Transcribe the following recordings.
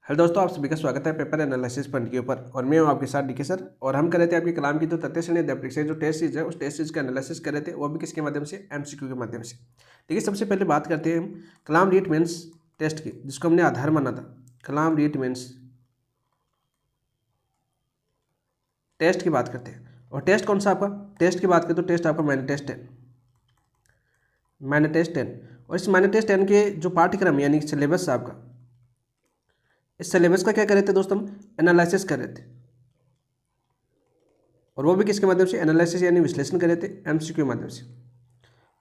Hello दोस्तों, आप सभी का स्वागत है पेपर एनालिसिस पॉइंट के ऊपर। और मैं हूं आपके साथ डीके सर। और हम कर रहे थे आपके कलाम की जो तथ्य श्रेणी अध्यापक से जो टेस्ट सीरीज है उस टेस्ट सीरीज का एनालिसिस कर रहे थे, वो भी किसके माध्यम से, एमसीक्यू के माध्यम से। ठीक है, सबसे पहले बात करते हैं हम कलाम रीट मेंस टेस्ट की, जिसको हमने आधार माना था। कलाम रीट मेंस टेस्ट की बात करते हैं। और टेस्ट कौन सा आपका, टेस्ट की बात करें तो टेस्ट आपका मैंने टेस्ट 10, मैंने टेस्ट 10। और इस मैंने टेस्ट 10 के जो पाठ्यक्रम यानी सिलेबस आपका, इस सिलेबस का क्या कर रहे थे दोस्तों, हम एनालिसिस कर रहे थे। और वो भी किसके माध्यम से, एनालिसिस यानी विश्लेषण कर रहे थे, एमसीक्यू के माध्यम से।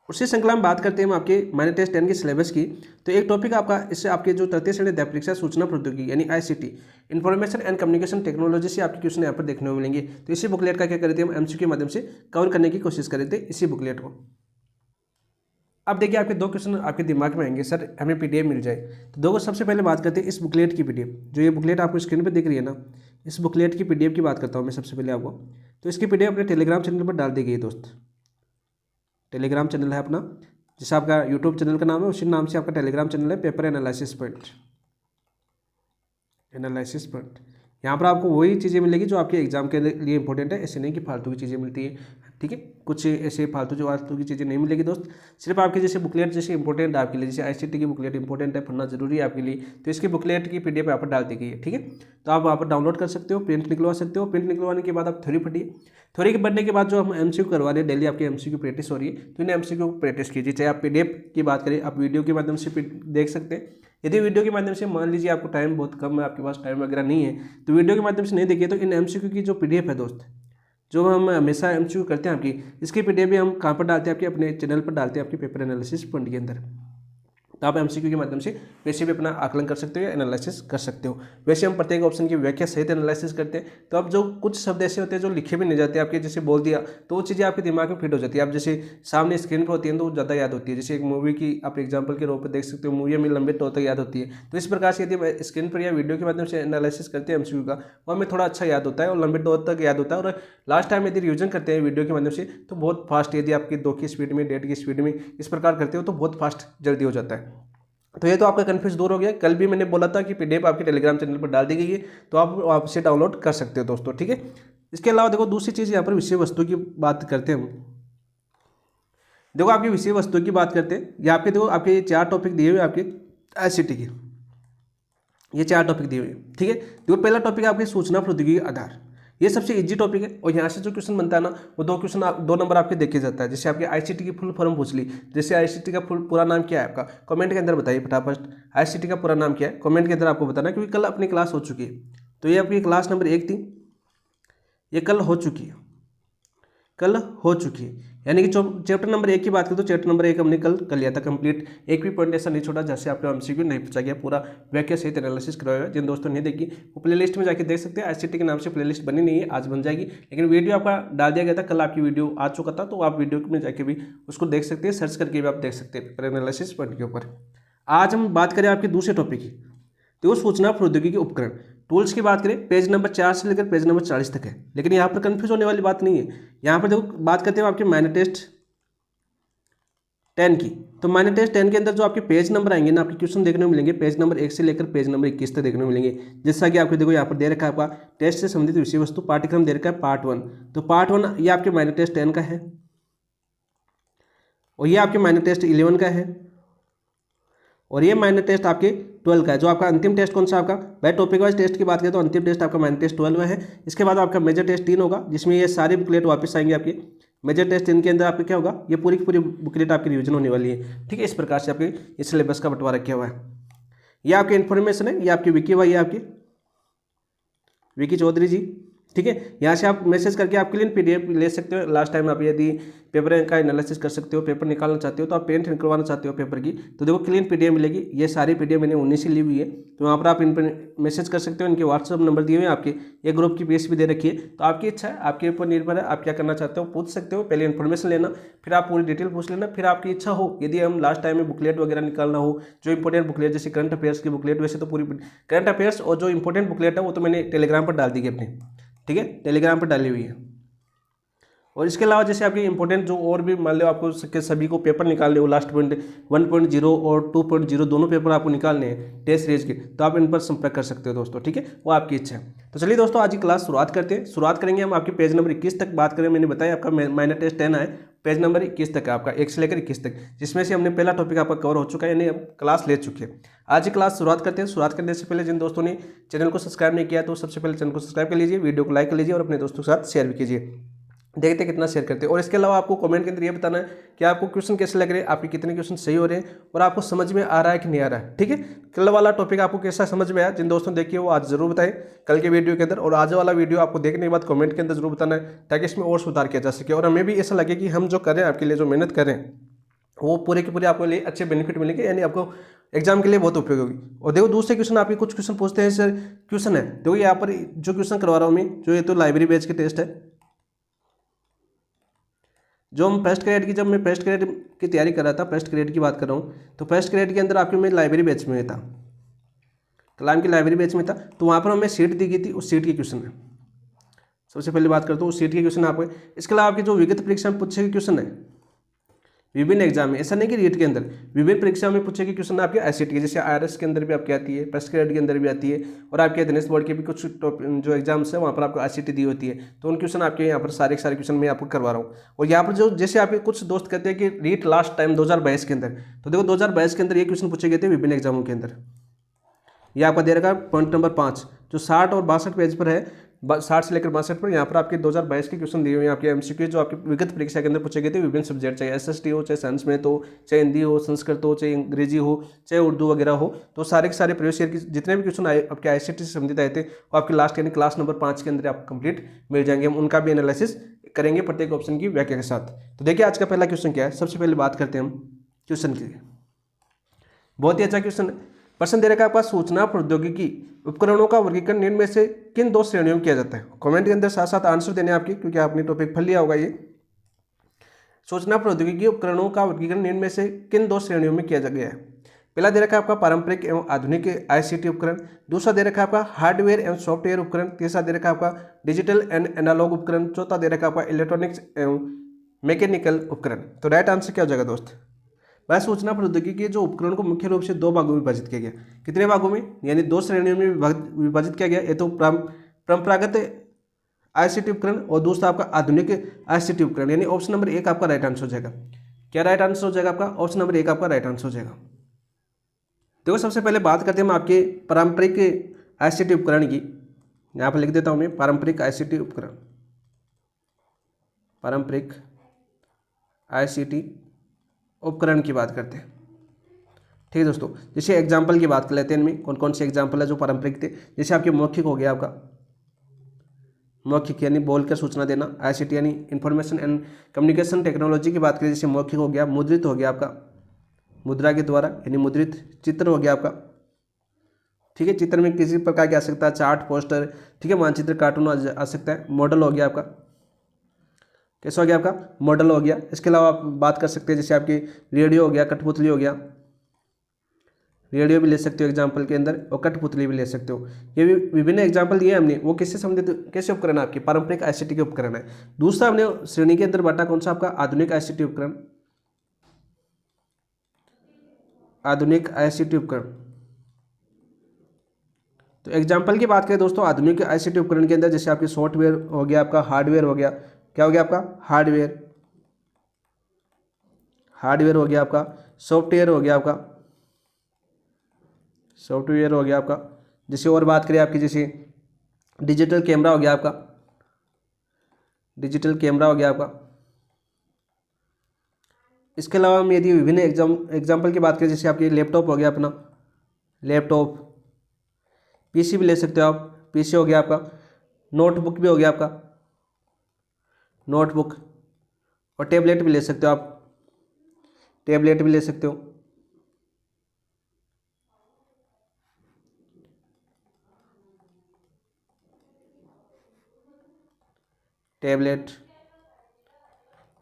उसी श्रृंखला में बात करते हैं हम आपके मैंने टेस्ट 10 के सिलेबस की। तो एक टॉपिक आपका इससे आपके जो तृतीय श्रेणी अध्यापक परीक्षा सूचना प्रौद्योगिकी यानी ICT, information and communication technology से आपके क्वेश्चन यहाँ पर देखने को मिलेंगे। तो इसी बुकलेट का क्या कर रहे थे, हम एमसीक्यू के माध्यम से कवर करने की कोशिश कर रहे थे इसी बुकलेट को। अब देखिए आपके दो क्वेश्चन आपके दिमाग में आएंगे, सर हमें पीडीएफ मिल जाए। तो दो सबसे पहले बात करते हैं इस बुकलेट की पीडीएफ। जो ये बुकलेट आपको स्क्रीन पर दिख रही है ना, इस बुकलेट की पीडीएफ की बात करता हूँ मैं सबसे पहले आपको। तो इसकी पीडीएफ अपने टेलीग्राम चैनल पर डाल दी गई है दोस्त। टेलीग्राम चैनल है अपना, जैसे आपका यूट्यूब चैनल का नाम है उसी नाम से आपका टेलीग्राम चैनल है, paper analysis point. Analysis point यहाँ पर आपको वही चीज़ें मिलेगी जो आपके एग्जाम के लिए इंपॉर्टेंट है। ऐसे नहीं कि फालतू की चीज़ें मिलती है, ठीक है। कुछ ऐसे फालतू की चीज़ें नहीं मिलेगी दोस्त। सिर्फ आपके जैसे बुकलेट जैसे इंपॉर्टेंट है आपके लिए, जैसे आईसीटी की बुकलेट इंपॉर्टेंट है, पढ़ना जरूरी है आपके लिए, तो इसकी बुकलेट की पीडीएफ यहाँ पर डाल दी गई है, ठीक है। तो आप वहाँ पर डाउनलोड कर सकते हो, प्रिंट निकलवा सकते हो। प्रिंट निकलवाने के बाद आप थ्योरी पढ़िए। थ्योरी के पढ़ने के बाद जो हम एमसीक्यू करवा रहे हैं, डेली आपकी एमसीक्यू प्रैक्टिस हो रही है, तो इन एमसीक्यू को प्रैक्टिस कीजिए। चाहे आप पीडीएफ की बात करें, आप वीडियो के माध्यम से देख सकते हैं। यदि वीडियो के माध्यम से मान लीजिए आपको टाइम बहुत कम है, आपके पास टाइम वगैरह नहीं है, तो वीडियो के माध्यम से नहीं देखिए, तो इन एमसीक्यू की जो पीडीएफ है दोस्त, जो हम हमेशा एमसीक्यू करते हैं आपकी, इसकी पीडीएफ भी हम कहाँ पर डालते हैं, आपके अपने चैनल पर डालते हैं, आपके पेपर एनालिसिस पॉइंट के अंदर। तो आप एमसीक्यू के माध्यम से वैसे भी अपना आकलन कर सकते हो या एनालिसिस कर सकते हो। वैसे हम प्रत्येक ऑप्शन की व्याख्या सहित एनालिसिस करते हैं। तो अब जो कुछ शब्द ऐसे होते हैं जो लिखे भी नहीं जाते आपके, जैसे बोल दिया तो वो चीज़ें आपके दिमाग में फिट हो जाती है। आप जैसे सामने स्क्रीन पर होती है तो वो ज़्यादा याद होती है। जैसे एक मूवी की आप एग्जाम्पल के रूप में देख सकते हो, मूवी में लंबे तौर तक याद होती है। तो इस प्रकार से यदि हम स्क्रीन पर या वीडियो के माध्यम से एनालिसिस करते हैं एमसीक्यू का, वो हमें थोड़ा अच्छा याद होता है और लंबे तौर तक याद होता है। और लास्ट टाइम यदि रिविजन करते हैं वीडियो के माध्यम से तो बहुत फास्ट, यदि आपकी 2 की स्पीड में, 1.5 की स्पीड में इस प्रकार करते हो तो बहुत फास्ट जल्दी हो जाता है। तो ये तो आपका कन्फ्यूज दूर हो गया। कल भी मैंने बोला था कि पीडीएफ आपके टेलीग्राम चैनल पर डाल दी गई है, तो आप आपसे डाउनलोड कर सकते हो दोस्तों, ठीक है। इसके अलावा देखो दूसरी चीज़ यहाँ पर विषय वस्तु की बात करते हैं हम। देखो आपकी विषय वस्तु की बात करते हैं, यहाँ पे देखो आपके ये 4 टॉपिक दिए हुए आपके आईसीटी के, ये 4 टॉपिक दिए हुए, ठीक है। देखो पहला टॉपिक आपके सूचना प्रौद्योगिकी आधार, ये सबसे इजी टॉपिक है। और यहाँ से जो क्वेश्चन बनता है ना, वो 2 क्वेश्चन 2 नंबर आपके देखे जाता है। जैसे आपके आईसीटी की फुल फॉर्म पूछ ली, जैसे आईसीटी का पूरा नाम क्या है आपका, कमेंट के अंदर बताइए फटाफट। आईसीटी का पूरा नाम क्या है, कमेंट के अंदर आपको बताना, क्योंकि कल अपनी क्लास हो चुकी है। तो ये आपकी क्लास नंबर 1 थी, ये कल हो चुकी है, कल हो चुकी है। यानी कि चैप्टर नंबर 1 की बात करें तो चैप्टर नंबर 1 हमने कल कर लिया था कंप्लीट। एक भी पॉइंट ऐसा नहीं छोड़ा जैसे आपका एमसीक्यू नहीं पूछा गया, पूरा व्याख्या सहित एनालिसिस करवाया। जिन दोस्तों ने देखी वो प्लेलिस्ट में जाके देख सकते हैं। आईसीटी के नाम से प्लेलिस्ट बनी नहीं है, आज बन जाएगी, लेकिन वीडियो आपका डाल दिया गया था, कल आपकी वीडियो आ चुका था, तो आप वीडियो में जाके भी उसको देख सकते हैं, सर्च करके भी आप देख सकते हैं पेपर एनालिसिस पॉइंट के ऊपर। आज हम बात करें आपके दूसरे टॉपिक की, तो सूचना प्रौद्योगिकी उपकरण टूल्स की बात करें, पेज नंबर 4 से लेकर पेज नंबर 40 तक है। लेकिन यहाँ पर कंफ्यूज होने वाली बात नहीं है। यहाँ पर देखो बात करते हैं आपके मैंने टेस्ट 10 की। तो मैंने टेस्ट 10 के अंदर जो आपके पेज नंबर आएंगे ना, आपके क्वेश्चन देखने को मिलेंगे पेज नंबर 1 से लेकर पेज नंबर 21 तक देखने को मिलेंगे। जैसा कि आपको देखो यहाँ पर दे रखा है आपका टेस्ट से संबंधित विषय वस्तु पाठ्यक्रम दे रखा है पार्ट 1। तो पार्ट 1 ये आपके मैंने टेस्ट 10 का है, और ये आपके मैंने टेस्ट 11 का है, और ये माइनर टेस्ट आपके 12 का है। जो आपका अंतिम टेस्ट कौन सा आपका, भाई टॉपिक वाइज टेस्ट की बात करें तो अंतिम टेस्ट आपका माइनर टेस्ट 12 है। इसके बाद आपका मेजर टेस्ट 3 होगा, जिसमें ये सारी बुकलेट वापस आएंगे आपके। मेजर टेस्ट 3 के अंदर आपके क्या होगा, ये पूरी की पूरी बुकलेट आपकी रिवीजन होने वाली है, ठीक है। इस प्रकार से आपके इस सिलेबस का बंटवारा किया हुआ है। ये आपकी इन्फॉर्मेशन है, ये आपकी विकी भाई है, आपकी विकी चौधरी जी, ठीक है। यहाँ से आप मैसेज करके आप क्लीन पीडीएफ ले सकते हो। लास्ट टाइम आप यदि पेपर का एनालिसिस कर सकते हो, पेपर निकालना चाहते हो, तो आप प्रिंट निकलवाना चाहते हो पेपर की, तो देखो क्लीन पीडीएफ मिलेगी। ये सारी पीडीएफ मैंने 19 से ली हुई है, तो वहाँ पर आप इन पर मैसेज कर सकते हो। इनके व्हाट्सअप नंबर दिए हुए हैं आपके, ये ग्रुप की पेज भी दे रखी है। तो आपकी इच्छा है, आपके ऊपर निर्भर है, आप क्या करना चाहते हो पूछ सकते हो। पहले इन्फॉर्मेशन लेना, फिर आप पूरी डिटेल पूछ लेना, फिर आपकी इच्छा हो यदि हम लास्ट टाइम में बुकलेट वगैरह निकालना हो, जो इंपॉर्टेंट बुकलेट जैसे करंट अफेयर्स की बुकलेट, वैसे तो पूरी करंट अफेयर्स और जो इंपॉर्टेंट बुकलेट है वो तो मैंने टेलीग्राम पर डाल दी है अपने, ठीक है, टेलीग्राम पर डाली हुई है। और इसके अलावा जैसे आपके इंपॉर्टेंट जो और भी मान लो आपको सभी को पेपर निकालने हो, लास्ट पॉइंट 1.0 और 2.0 दोनों पेपर आपको निकालने हैं टेस्ट सीरीज के, तो आप इन पर संपर्क कर सकते हो दोस्तों, ठीक है, वो आपकी इच्छा है। तो चलिए दोस्तों आज की क्लास शुरुआत करते हैं। शुरुआत करेंगे हम आपके पेज नंबर 21 तक बात करें। मैंने बताया आपका माइनर टेस्ट 10 है, पेज नंबर 21 तक है आपका, 1 से लेकर 21 तक, जिसमें से हमने पहला टॉपिक आपका कवर हो चुका है, यानी हम क्लास ले चुके हैं। आज की क्लास शुरुआत करते हैं। शुरुआत करने से पहले जिन दोस्तों ने चैनल को सब्सक्राइब नहीं किया तो सबसे पहले चैनल को सब्सक्राइब कर लीजिए, वीडियो को लाइक कर लीजिए और अपने दोस्तों के साथ शेयर भी कीजिए। देखते हैं कितना शेयर करते हैं। और इसके अलावा आपको कमेंट के अंदर ये बताना है कि आपको क्वेश्चन कैसे लग रहे हैं, आपके कितने क्वेश्चन सही हो रहे हैं और आपको समझ में आ रहा है कि नहीं आ रहा है, ठीक है। कल वाला टॉपिक आपको कैसा समझ में आया, जिन दोस्तों ने देखिए वो आज जरूर बताएं कल के वीडियो के अंदर, और आज वाला वीडियो आपको देखने के बाद कमेंट के अंदर जरूर बताना है ताकि इसमें और सुधार किया जा सके और हमें भी ऐसा लगे कि हम जो करें आपके लिए जो मेहनत करें वो पूरे के पूरे आपको लिए अच्छे बेनिफिट मिलेंगे, यानी आपको एग्जाम के लिए बहुत उपयोग होगी। और देखो दूसरे क्वेश्चन आपके कुछ क्वेश्चन पूछते हैं सर, क्वेश्चन है देखो यहाँ पर जो क्वेश्चन करवा रहा हूँ मैं, जो ये तो लाइब्रेरी बेच के टेस्ट है, जो हम फर्स्ट ग्रेड की, जब मैं फर्स्ट ग्रेड की तैयारी कर रहा था, फर्स्ट ग्रेड की बात कर रहा हूँ, तो फर्स्ट ग्रेड के अंदर आपके मैं लाइब्रेरी बैच में था, कलाम की लाइब्रेरी बैच में था, तो वहाँ पर हमें सीट दी गई थी, उस सीट के क्वेश्चन है। सबसे पहले बात करता हूँ उस सीट के क्वेश्चन आपको। इसके अलावा आपकी जो विगत परीक्षा में पूछे गए क्वेश्चन है विभिन्न एग्जाम में, ऐसा नहीं कि रीट के अंदर, विभिन्न परीक्षा में पूछे गए क्वेश्चन आपके ICT के, जैसे IRS के अंदर भी आपकी आती है, फर्स्ट ग्रेड के अंदर भी आती है, और आपके दिनेश बोर्ड के भी कुछ जो एग्जाम्स है वहाँ पर आपको ICT दी होती है, तो उन क्वेश्चन आपके यहाँ पर सारे क्वेश्चन मैं आपको करवा रहा हूँ। और यहाँ पर जो जैसे आपके कुछ दोस्त कहते हैं कि रीट लास्ट टाइम 2022 के अंदर, तो देखो 2022 के अंदर ये क्वेश्चन पूछे गए थे विभिन्न एग्जामों के अंदर। ये आपका दे रखा पॉइंट नंबर 5 जो 60 और 62 पेज पर है, 60 से लेकर 62 पर, यहाँ पर आपके 2022 के क्वेश्चन दिए हुए हैं, आपके MCQ जो आपकी विगत परीक्षा के अंदर पूछे गए थे विभिन्न सब्जेक्ट, चाहे SST हो, चाहे साइंस में हो, चाहे हिंदी हो, संस्कृत हो, चाहे अंग्रेजी हो, चाहे उर्दू वगैरह हो, तो सारे के सारे प्रीवियस ईयर के जितने भी क्वेश्चन आए आपके ICT से संबंधित आए थे वो आपके लास्ट यानी क्लास नंबर 5 के अंदर आपको कंप्लीट मिल जाएंगे। हम उनका भी एनालिसिस करेंगे प्रत्येक ऑप्शन की व्याख्या के साथ। तो देखिए आज का पहला क्वेश्चन क्या है, सबसे पहले बात करते हैं हम क्वेश्चन की। बहुत ही अच्छा क्वेश्चन है। प्रश्न दे रखा है आपका, सूचना प्रौद्योगिकी उपकरणों का वर्गीकरण निम्न में से किन 2 श्रेणियों में किया जाता है। कमेंट के अंदर साथ साथ आंसर देने आपके, क्योंकि आपने टॉपिक पढ़ लिया होगा। ये सूचना प्रौद्योगिकी उपकरणों का वर्गीकरण निम्न में से किन 2 श्रेणियों में किया गया है। पहला दे रखा है आपका पारंपरिक एवं आधुनिक ICT उपकरण, दूसरा दे रखा है आपका हार्डवेयर एवं सॉफ्टवेयर उपकरण, तीसरा दे रखा है आपका डिजिटल एंड एनालॉग उपकरण, चौथा दे रखा है आपका इलेक्ट्रॉनिक्स एवं मैकेनिकल उपकरण। तो राइट आंसर क्या हो जाएगा दोस्त, वह सूचना प्रौद्योगिकी के जो उपकरण को मुख्य रूप से 2 भागों में विभाजित किया गया। कितने भागों में, यानी 2 श्रेणियों में विभाजित किया गया। ये तो परंपरागत ICT उपकरण और दूसरा आपका आधुनिक ICT उपकरण, यानी ऑप्शन नंबर 1 आपका राइट आंसर हो जाएगा। क्या राइट आंसर हो जाएगा आपका, ऑप्शन नंबर 1 आपका राइट आंसर हो जाएगा। देखो सबसे पहले बात करते हैं हम आपके पारंपरिक ICT उपकरण की। यहाँ पर लिख देता हूँ मैं पारंपरिक ICT उपकरण, पारंपरिक ICT उपकरण की बात करते हैं, ठीक है दोस्तों। जैसे एग्जाम्पल की बात कर लेते हैं, इनमें कौन कौन से एग्जाम्पल है जो पारंपरिक थे। जैसे आपके मौखिक हो गया, आपका मौखिक यानी बोलकर सूचना देना, ICT यानी इंफॉर्मेशन एंड कम्युनिकेशन टेक्नोलॉजी की बात करें, जैसे मौखिक हो गया। मुद्रित हो गया आपका, मुद्रा के द्वारा यानी मुद्रित। चित्र हो गया आपका, ठीक है, चित्र में किसी प्रकार की आ सकता है, चार्ट, पोस्टर, ठीक है, मानचित्र, कार्टून आ सकता है। मॉडल हो गया आपका, कैसा हो गया आपका, मॉडल हो गया। इसके अलावा आप बात कर सकते हैं जैसे आपकी रेडियो हो गया, कठपुतली हो गया, रेडियो भी ले सकते हो एग्जाम्पल के अंदर, और कठपुतली भी ले सकते हो। ये भी विभिन्न एग्जाम्पल दिए हमने, वो किससे संबंधित, कैसे उपकरण है आपके पारंपरिक ICT के उपकरण है। दूसरा हमने श्रेणी के अंदर बांटा कौन सा, आपका आधुनिक ICT उपकरण, आधुनिक ICT उपकरण। तो एग्जाम्पल की बात करें दोस्तों आधुनिक ICT उपकरण के अंदर, जैसे आपके सॉफ्टवेयर हो गया, आपका हार्डवेयर हो गया। क्या हो गया आपका, हार्डवेयर, हार्डवेयर हो गया आपका, सॉफ्टवेयर हो गया आपका, सॉफ्टवेयर हो गया आपका। जैसे और बात करें आपकी, जैसे डिजिटल कैमरा हो गया आपका, डिजिटल कैमरा हो गया आपका। इसके अलावा हम यदि विभिन्न एग्जाम्पल की बात करें, जैसे आपकी लैपटॉप हो गया अपना, लैपटॉप, PC भी ले सकते हो आप, PC हो गया आपका। नोटबुक भी हो गया आपका, नोटबुक, और टैबलेट भी ले सकते हो आप, टैबलेट भी ले सकते हो। टैबलेट,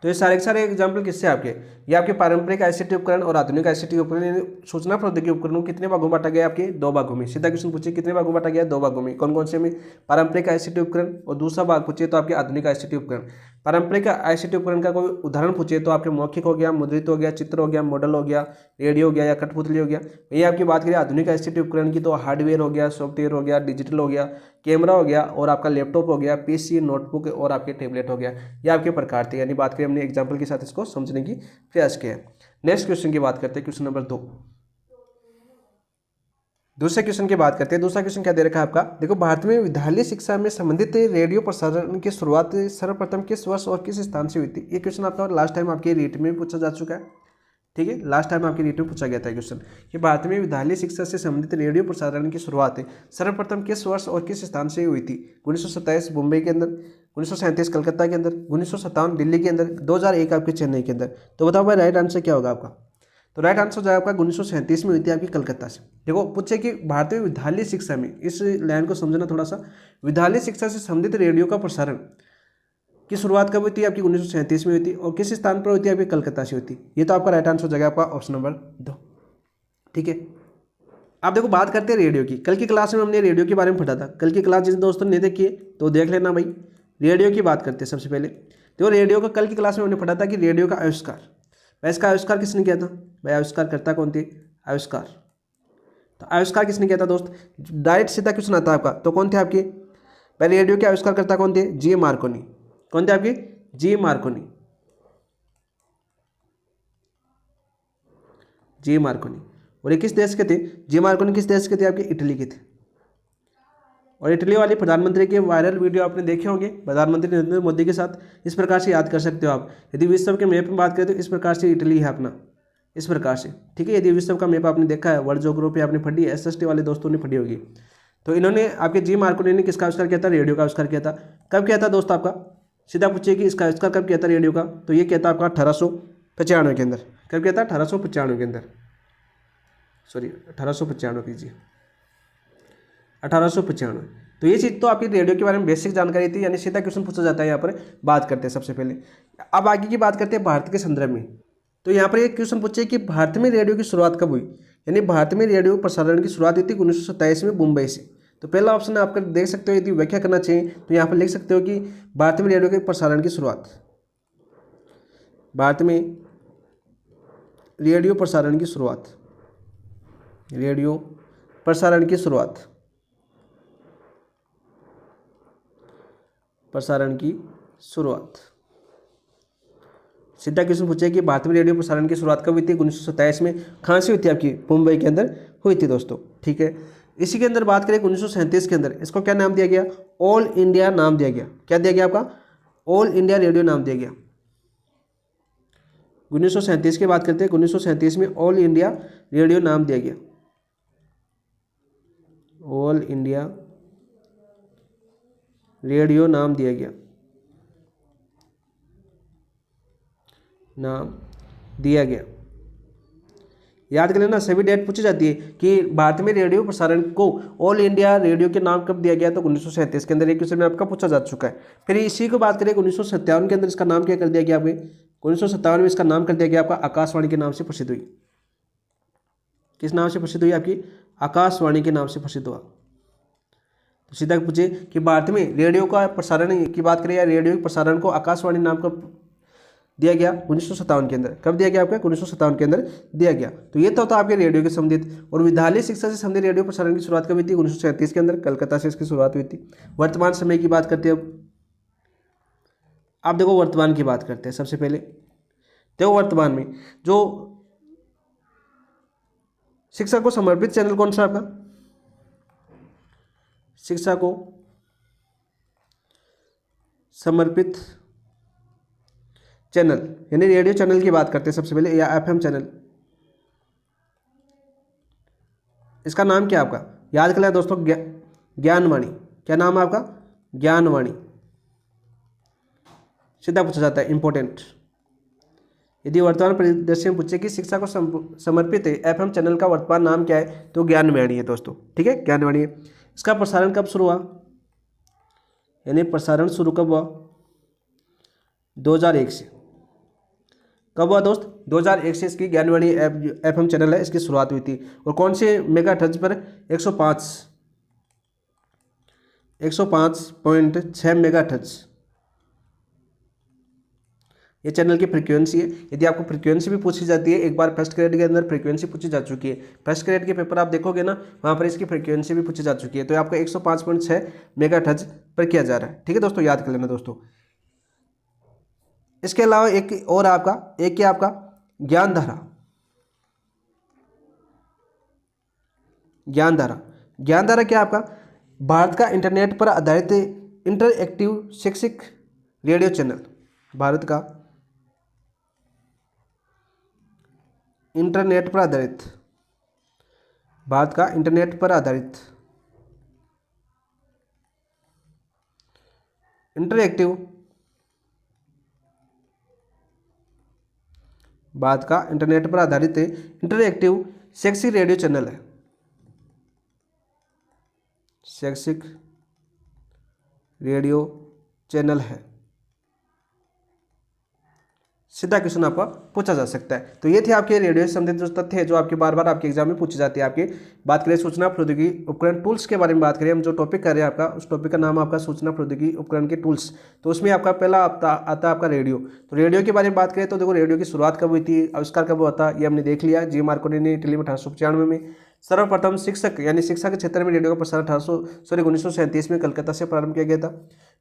तो ये सारे के सारे एग्जाम्पल किससे आपके, ये आपके पारंपरिक ICT उपकरण और आधुनिक ICT उपकरण, सूचना प्रौद्योगिकी उपकरणों कितने भागों में बांटा गया, आपके 2 भागों में। सीधा क्वेश्चन पूछिए कितने भागों में बांटा गया, 2 भागों में। कौन कौन से में, पारंपरिक ICT उपकरण, और दूसरा भाग पूछिए तो आपके आधुनिक ICT उपकरण। पारंपरिक आईसीटी उपकरण का कोई उदाहरण पूछे तो आपके मौखिक हो गया, मुद्रित हो गया, चित्र हो गया, मॉडल हो गया, रेडियो हो गया या कठपुतली हो गया। ये आपकी बात करें आधुनिक आईसीटी उपकरण की तो हार्डवेयर हो गया, सॉफ्टवेयर हो गया, डिजिटल हो गया, कैमरा हो गया और आपका लैपटॉप हो गया, पीसी, नोटबुक और आपके टैबलेट हो गया। ये आपके प्रकार थे, यानी बात करें हमने एग्जाम्पल के साथ इसको समझने की प्रयास किया है। नेक्स्ट क्वेश्चन की बात करते हैं, क्वेश्चन नंबर 2। दूसरे क्वेश्चन की बात करते हैं। दूसरा क्वेश्चन क्या दे रखा है आपका, देखो भारत में विद्यालय शिक्षा में संबंधित रेडियो प्रसारण की शुरुआत सर्वप्रथम किस वर्ष और किस स्थान से हुई थी। ये क्वेश्चन आपका लास्ट टाइम आपके रीट में पूछा जा चुका है, ठीक है, लास्ट टाइम आपकी रीट में पूछा गया था क्वेश्चन कि भारत में विद्यालय शिक्षा से संबंधित रेडियो प्रसारण की शुरुआत सर्वप्रथम किस वर्ष और किस स्थान से हुई थी। 1927 मुंबई के अंदर, 1937 कलकत्ता के अंदर, 1957 दिल्ली के अंदर, 2001 आपके चेन्नई के अंदर। तो बताओ भाई राइट आंसर क्या होगा आपका। तो राइट आंसर जो है आपका 1937 में हुई थी आपकी कलकत्ता से। देखो पूछे कि भारतीय विद्यालय शिक्षा में, इस लाइन को समझना थोड़ा सा, विद्यालय शिक्षा से संबंधित रेडियो का प्रसारण की शुरुआत कब हुई थी आपकी 1937 में हुई थी और किस स्थान पर हुई थी आपकी कलकत्ता से हुई थी। ये तो आपका राइट आंसर हो जाएगा आपका ऑप्शन नंबर 2, ठीक है। अब देखो बात करते हैं रेडियो की। कल की क्लास में हमने रेडियो के बारे में पढ़ा था। कल की क्लास जिन दोस्तों ने नहीं देखी है तो देख लेना भाई। रेडियो की बात करते हैं सबसे पहले। तो रेडियो का कल की क्लास में हमने पढ़ा था कि रेडियो का आविष्कार, भाई इसका आविष्कार किसने किया था, भाई आविष्कार करता कौन थे, आविष्कार। तो आविष्कार किसने किया था दोस्त, डायरेक्ट सीधा क्वेश्चन आता है आपका, तो कौन थे आपके, भाई रेडियो के आविष्कार करता कौन थे, जी मार्कोनी। कौन थे आपके, जी मार्कोनी, जी मार्कोनी। और ये किस देश के थे, जी मार्कोनी किस देश के थे आपके, इटली के थे। और इटली वाले प्रधानमंत्री के वायरल वीडियो आपने देखे होंगे प्रधानमंत्री नरेंद्र मोदी के साथ। इस प्रकार से याद कर सकते हो आप। यदि विश्व के मैप में बात करें तो इस प्रकार से इटली है अपना, इस प्रकार से, ठीक है। यदि विश्व का मैप आपने देखा है, वर्ल्ड ज्योग्राफी आपने पढ़ी है, एसएसटी वाले दोस्तों ने पढ़ी होगी। तो इन्होंने आपके जी मार्कोनी ने किसका आविष्कार किया था, रेडियो का आविष्कार किया था। कब किया था दोस्त आपका, सीधा पूछिए कि इसका आविष्कार कब किया था रेडियो का, तो ये किया था आपका 1895 के अंदर। कब किया था, 1895 के अंदर, सॉरी 1895 कीजिए, 1895। तो ये चीज़ तो आपकी रेडियो के बारे में बेसिक जानकारी थी, यानी सीधा क्वेश्चन पूछा जाता है। यहाँ पर बात करते हैं सबसे पहले, अब आगे की बात करते हैं भारत के संदर्भ में। तो यहाँ पर एक क्वेश्चन पूछे कि भारत में रेडियो की शुरुआत कब हुई, यानी भारत में रेडियो प्रसारण की शुरुआत हुई थी 1927 में मुंबई से। तो पहला ऑप्शन आपका देख सकते हो, यदि व्याख्या करना चाहिए तो यहाँ पर लिख सकते हो कि भारत में रेडियो के प्रसारण की शुरुआत, भारत में रेडियो प्रसारण की शुरुआत, रेडियो प्रसारण की शुरुआत, प्रसारण की शुरुआत। सीधा क्वेश्चन पूछे कि भारत में रेडियो प्रसारण की शुरुआत कब हुई थी, 1927 में। कहाँ से हुई थी आपकी, मुंबई के अंदर हुई थी दोस्तों, ठीक है। इसी के अंदर बात करें 1937 के अंदर, इसको क्या नाम दिया गया, ऑल इंडिया नाम दिया गया। क्या दिया गया आपका, ऑल इंडिया रेडियो नाम दिया गया। 1937 की बात करते हैं, 1937 में ऑल इंडिया रेडियो नाम दिया गया, ऑल इंडिया रेडियो नाम दिया गया, नाम दिया गया। याद कर लेना, सभी डेट पूछी जाती है कि भारत में रेडियो प्रसारण को ऑल इंडिया रेडियो के नाम कब दिया गया, तो 1937 के अंदर। एक क्वेश्चन में आपका पूछा जा चुका है। फिर इसी को बात करें 1957 के अंदर, इसका नाम क्या कर दिया गया आपके, 1957 में इसका नाम कर दिया गया आपका आकाशवाणी के नाम से प्रसिद्ध हुई। किस नाम से प्रसिद्ध हुई आपकी, आकाशवाणी के नाम से प्रसिद्ध हुआ। तो सीधा पूछे कि भारत में रेडियो का प्रसारण की बात करें या रेडियो के प्रसारण को आकाशवाणी नाम का दिया गया 1957 के अंदर। कब दिया गया आपका, 1957 के अंदर दिया गया। तो ये तो था आपके रेडियो के संबंधित। और विद्यालय शिक्षा से संबंधित रेडियो प्रसारण की शुरुआत कब हुई थी, 1937 के अंदर, कलकत्ता से इसकी शुरुआत हुई थी। वर्तमान समय की बात करते हैं अब देखो वर्तमान की बात करते हैं सबसे पहले। देखो वर्तमान में जो शिक्षा को समर्पित चैनल कौन सा आपका, शिक्षा को समर्पित चैनल यानी रेडियो चैनल की बात करते हैं सबसे पहले, या एफएम चैनल। इसका नाम क्या आपका, याद कर लिया दोस्तों, ज्ञानवाणी। क्या नाम है आपका, ज्ञानवाणी। सीधा पूछा जाता है, इंपॉर्टेंट। यदि वर्तमान परिदृश्य में पूछे कि शिक्षा को समर्पित एफएम चैनल का वर्तमान नाम क्या है, तो ज्ञानवाणी है दोस्तों, ठीक है, ज्ञानवाणी है। इसका प्रसारण कब शुरू हुआ, यानी प्रसारण शुरू कब हुआ, 2001 से। कब हुआ दोस्त, 2001 से इसकी ज्ञानवाणी एफएम चैनल है, इसकी शुरुआत हुई थी। और कौन से मेगाहर्ट्ज पर, 105.6 मेगाहर्ट्ज, ये चैनल की फ्रीक्वेंसी है। यदि आपको फ्रीक्वेंसी भी पूछी जाती है, एक बार फर्स्ट ग्रेड के अंदर फ्रीक्वेंसी पूछी जा चुकी है, फर्स्ट ग्रेड के पेपर आप देखोगे ना, वहाँ पर इसकी फ्रीक्वेंसी भी पूछी जा चुकी है। तो आपको 105.6 मेगाहर्ट्ज पर किया जा रहा है। ठीक है दोस्तों, याद कर लेना दोस्तों। इसके अलावा एक और आपका एक क्या आपका ज्ञानधारा, ज्ञानधारा क्या आपका भारत का इंटरनेट पर आधारित इंटरएक्टिव शैक्षिक रेडियो चैनल, भारत का इंटरनेट पर आधारित, भारत का इंटरनेट पर आधारित इंटरएक्टिव, भारत का इंटरनेट पर आधारित इंटरएक्टिव शैक्षिक रेडियो चैनल है, शैक्षिक रेडियो चैनल है। सीधा क्वेश्चन आपका पूछा जा सकता है। तो ये थे आपके रेडियो से संबंधित जो तथ्य है जो आपके बार बार आपके एग्जाम में पूछे जाते हैं। आपके बात करें सूचना प्रौद्योगिकी उपकरण टूल्स के बारे में बात करें, हम जो टॉपिक कर रहे हैं आपका, उस टॉपिक का नाम आपका सूचना प्रौद्योगिकी उपकरण के टूल्स। तो उसमें आपका पहला आता है आपका रेडियो। तो रेडियो के बारे में बात करें तो देखो, रेडियो की शुरुआत कब हुई थी, आविष्कार कब हुआ था, ये हमने देख लिया। जी मार्कोनी ने इटली में 1895 में। सर्वप्रथम शिक्षक यानी शिक्षा के क्षेत्र में रेडियो का प्रसारण 1937 में कलकत्ता से प्रारंभ किया गया था।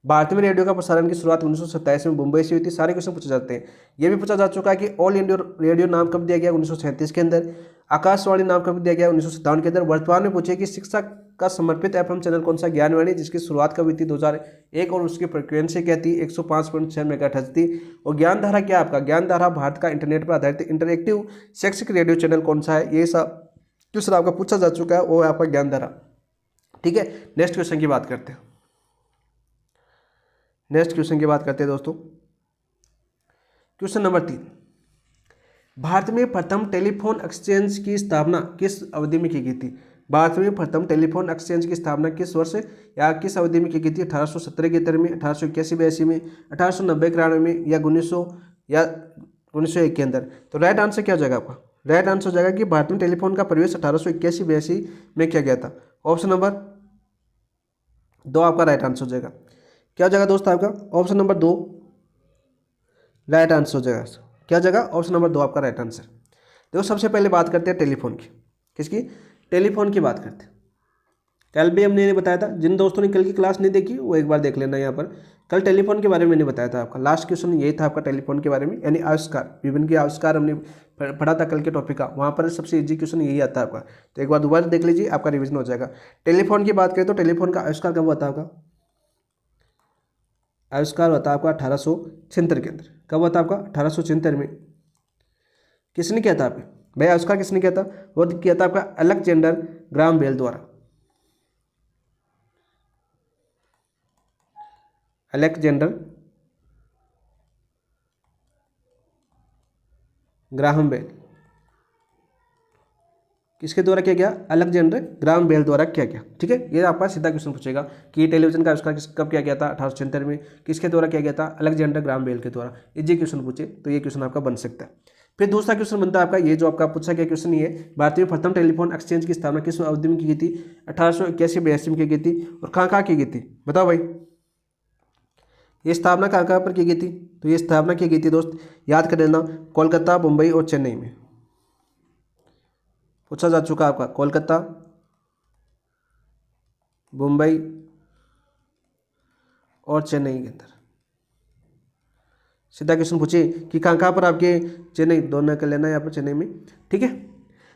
भारत में रेडियो का प्रसारण की शुरुआत 1927 में मुंबई से हुई थी। सारे क्वेश्चन पूछे जाते हैं। ये भी पूछा जा चुका है कि ऑल इंडिया रेडियो नाम कब दिया गया, 1937 के अंदर। आकाशवाणी नाम कब दिया गया, 1957 के अंदर। वर्तमान में पूछे कि शिक्षा का समर्पित एफएम चैनल कौन सा, ज्ञानवाणी, जिसकी शुरुआत कब हुई थी, 2001, और उसकी फ्रिक्वेंसी क्या थी, 105.6 मेगाहर्ट्ज थी। और ज्ञानधारा क्या आपका, ज्ञानधारा भारत का इंटरनेट पर आधारित इंटरएक्टिव शैक्षिक रेडियो चैनल कौन सा है, ये सब क्वेश्चन आपका पूछा जा चुका है, वो है आपका ज्ञानधारा। ठीक है, नेक्स्ट क्वेश्चन की बात करते हैं। दोस्तों, क्वेश्चन नंबर 3, भारत में प्रथम टेलीफोन एक्सचेंज की स्थापना किस अवधि में की गई थी। भारत में प्रथम टेलीफोन एक्सचेंज की स्थापना किस वर्ष या किस अवधि में की गई थी, 1870 के अंदर में, 1881-82 में, 1890-91 में, या 1900 या 1901 के अंदर। तो राइट आंसर क्या हो जाएगा आपका, राइट आंसर हो जाएगा कि भारत में टेलीफोन का प्रवेश 1881-82 में किया गया था। ऑप्शन नंबर 2 आपका राइट आंसर हो जाएगा। क्या हो जाएगा दोस्त आपका, ऑप्शन नंबर 2 राइट आंसर हो जाएगा। क्या हो जाएगा, ऑप्शन नंबर 2 आपका राइट आंसर। देखो, सबसे पहले बात करते हैं टेलीफोन की। किसकी, टेलीफोन की बात करते हैं। कल भी हमने बताया था, जिन दोस्तों ने कल की क्लास नहीं देखी वो एक बार देख लेना। यहाँ पर कल टेलीफोन के बारे में मैंने बताया था आपका, लास्ट क्वेश्चन यही था आपका टेलीफोन के बारे में, यानी आविष्कार, विभिन्न के आविष्कार हमने पढ़ा था कल के टॉपिक का। वहाँ पर सबसे इजी क्वेश्चन यही आता है आपका। तो एक बार दोबारा देख लीजिए, आपका रिविजन हो जाएगा। टेलीफोन की बात करें तो टेलीफोन का आविष्कार कब हुआ था आपका, आविष्कार हुआ था आपका 1876 के अंदर। कब हुआ था आपका, 1876 में। किसने किया था आपने भाई आविष्कार, किसने किया था, वो किया था आपका अलेक्जेंडर ग्राहम बेल द्वारा। अलेक्जेंडर ग्राहम बेल, किसके द्वारा किया गया, अलेक्जेंडर ग्राहम बेल द्वारा किया गया। ठीक है, ये आपका सीधा क्वेश्चन पूछेगा कि टेलीविजन का आविष्कार कब किया गया था, 1876 में, किसके द्वारा किया गया था, अलेक्जेंडर ग्राहम बेल के द्वारा। इजी क्वेश्चन पूछे तो ये क्वेश्चन आपका बन सकता है। फिर दूसरा क्वेश्चन बनता है आपका, ये जो आपका पूछा गया क्वेश्चन ये, भारत में प्रथम टेलीफोन एक्सचेंज की स्थापना किस अवधि में की गई थी, 1881-82 में की गई थी, और कहाँ की गई थी, बताओ भाई। ये स्थापना कहाँ पर की गई थी, तो ये स्थापना की गई थी दोस्त, याद कर लेना, कोलकाता, मुंबई और चेन्नई में। पूछा जा चुका आपका, कोलकाता, मुंबई और चेन्नई के अंदर। सीधा क्वेश्चन पूछे कि कहाँ पर आपके, चेन्नई, दोनों कर लेना यहाँ पर चेन्नई में। ठीक है,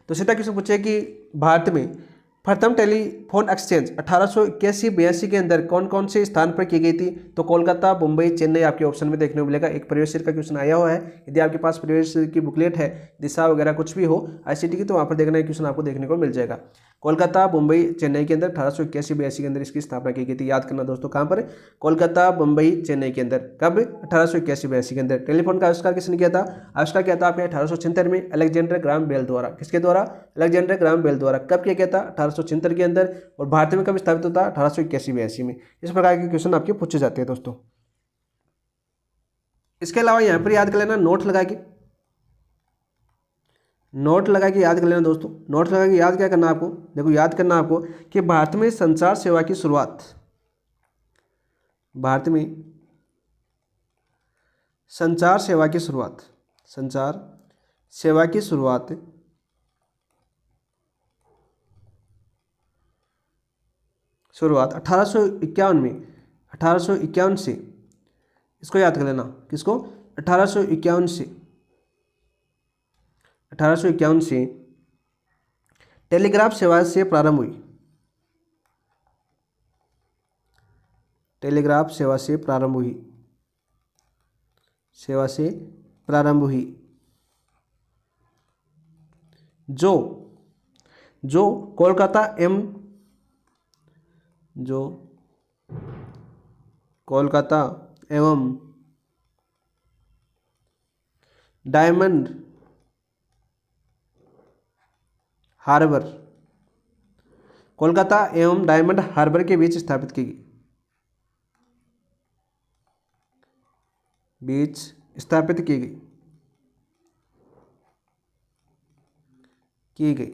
तो सीधा क्वेश्चन पूछे कि भारत में प्रथम टेलीफोन एक्सचेंज 1881-82 के अंदर कौन कौन से स्थान पर की गई थी, तो कोलकाता, मुंबई, चेन्नई आपके ऑप्शन में देखने को मिलेगा। एक प्रवेश का क्वेश्चन आया हुआ है, यदि आपके पास प्रवेश की बुकलेट है, दिशा वगैरह कुछ भी हो आईसीटी की, तो वहाँ पर देखना है क्वेश्चन आपको देखने को मिल जाएगा। कोलकाता, मुंबई, चेन्नई के अंदर 1881-82 के अंदर इसकी स्थापना की गई थी। याद करना दोस्तों, कहाँ पर, कोलकाता, मुंबई, चेन्नई के अंदर। कब, 1881-82 के अंदर। टेलीफोन का आविष्कार किसने किया था, आविष्कार किया था आपके 1876 में अलेक्जेंडर ग्राहम बेल द्वारा। किसके द्वारा, अलेक्जेंडर ग्राहम बेल द्वारा। कब किया गया था, 1876 के अंदर। और भारत में कब स्थापित होता, 1881-82 में। इस प्रकार के क्वेश्चन आपके पूछे जाते हैं दोस्तों। इसके अलावा यहाँ पर याद कर लेना, नोट लगा के, नोट लगा के याद कर लेना दोस्तों। नोट लगा के याद क्या करना आपको, देखो याद करना आपको कि भारत में संचार सेवा की शुरुआत, भारत में संचार सेवा की शुरुआत, संचार सेवा की शुरुआत शुरुआत 1851 में, 1851 से, इसको याद कर लेना, किसको, 1851 से, 1851 से टेलीग्राफ सेवा से प्रारंभ हुई, टेलीग्राफ सेवा से प्रारंभ हुई, सेवा से प्रारंभ हुई, जो जो कोलकाता एवं, जो कोलकाता एवं डायमंड हार्बर, कोलकाता एवं डायमंड हार्बर के बीच स्थापित की गई, बीच स्थापित की गई, की गई।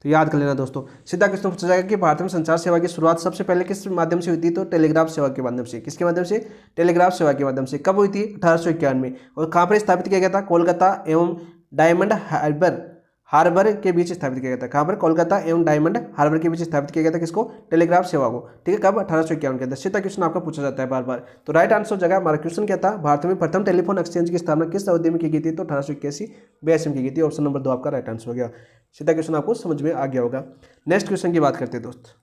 तो याद कर लेना दोस्तों, सीधा क्वेश्चन पूछा जाएगा कि भारत में संचार सेवा की शुरुआत सबसे पहले किस माध्यम से हुई थी, तो टेलीग्राफ सेवा के माध्यम से। किसके माध्यम से, टेलीग्राफ सेवा के माध्यम से। कब हुई थी, 1851 में। और कहाँ पर स्थापित किया गया था, कोलकाता एवं डायमंड हार्बर के बीच स्थापित किया गया था। कहाँ पर, कोलकाता एवं डायमंड हार्बर के बीच स्थापित किया गया था, किसको, टेलीग्राफ सेवा को। ठीक है, कब, 1851 के अंदर। सीधा क्वेश्चन आपका पूछा जाता है बार बार। तो राइट आंसर जगह हमारा क्वेश्चन क्या था, भारत में प्रथम टेलीफोन एक्सचेंज की स्थापना किस अवधि में की गई थी, तो 1881-82 में की गई थी। ऑप्शन नंबर 2 आपका राइट आंसर हो गया। सीधा क्वेश्चन आपको समझ में आ गया होगा। नेक्स्ट क्वेश्चन की बात करते हैं दोस्त।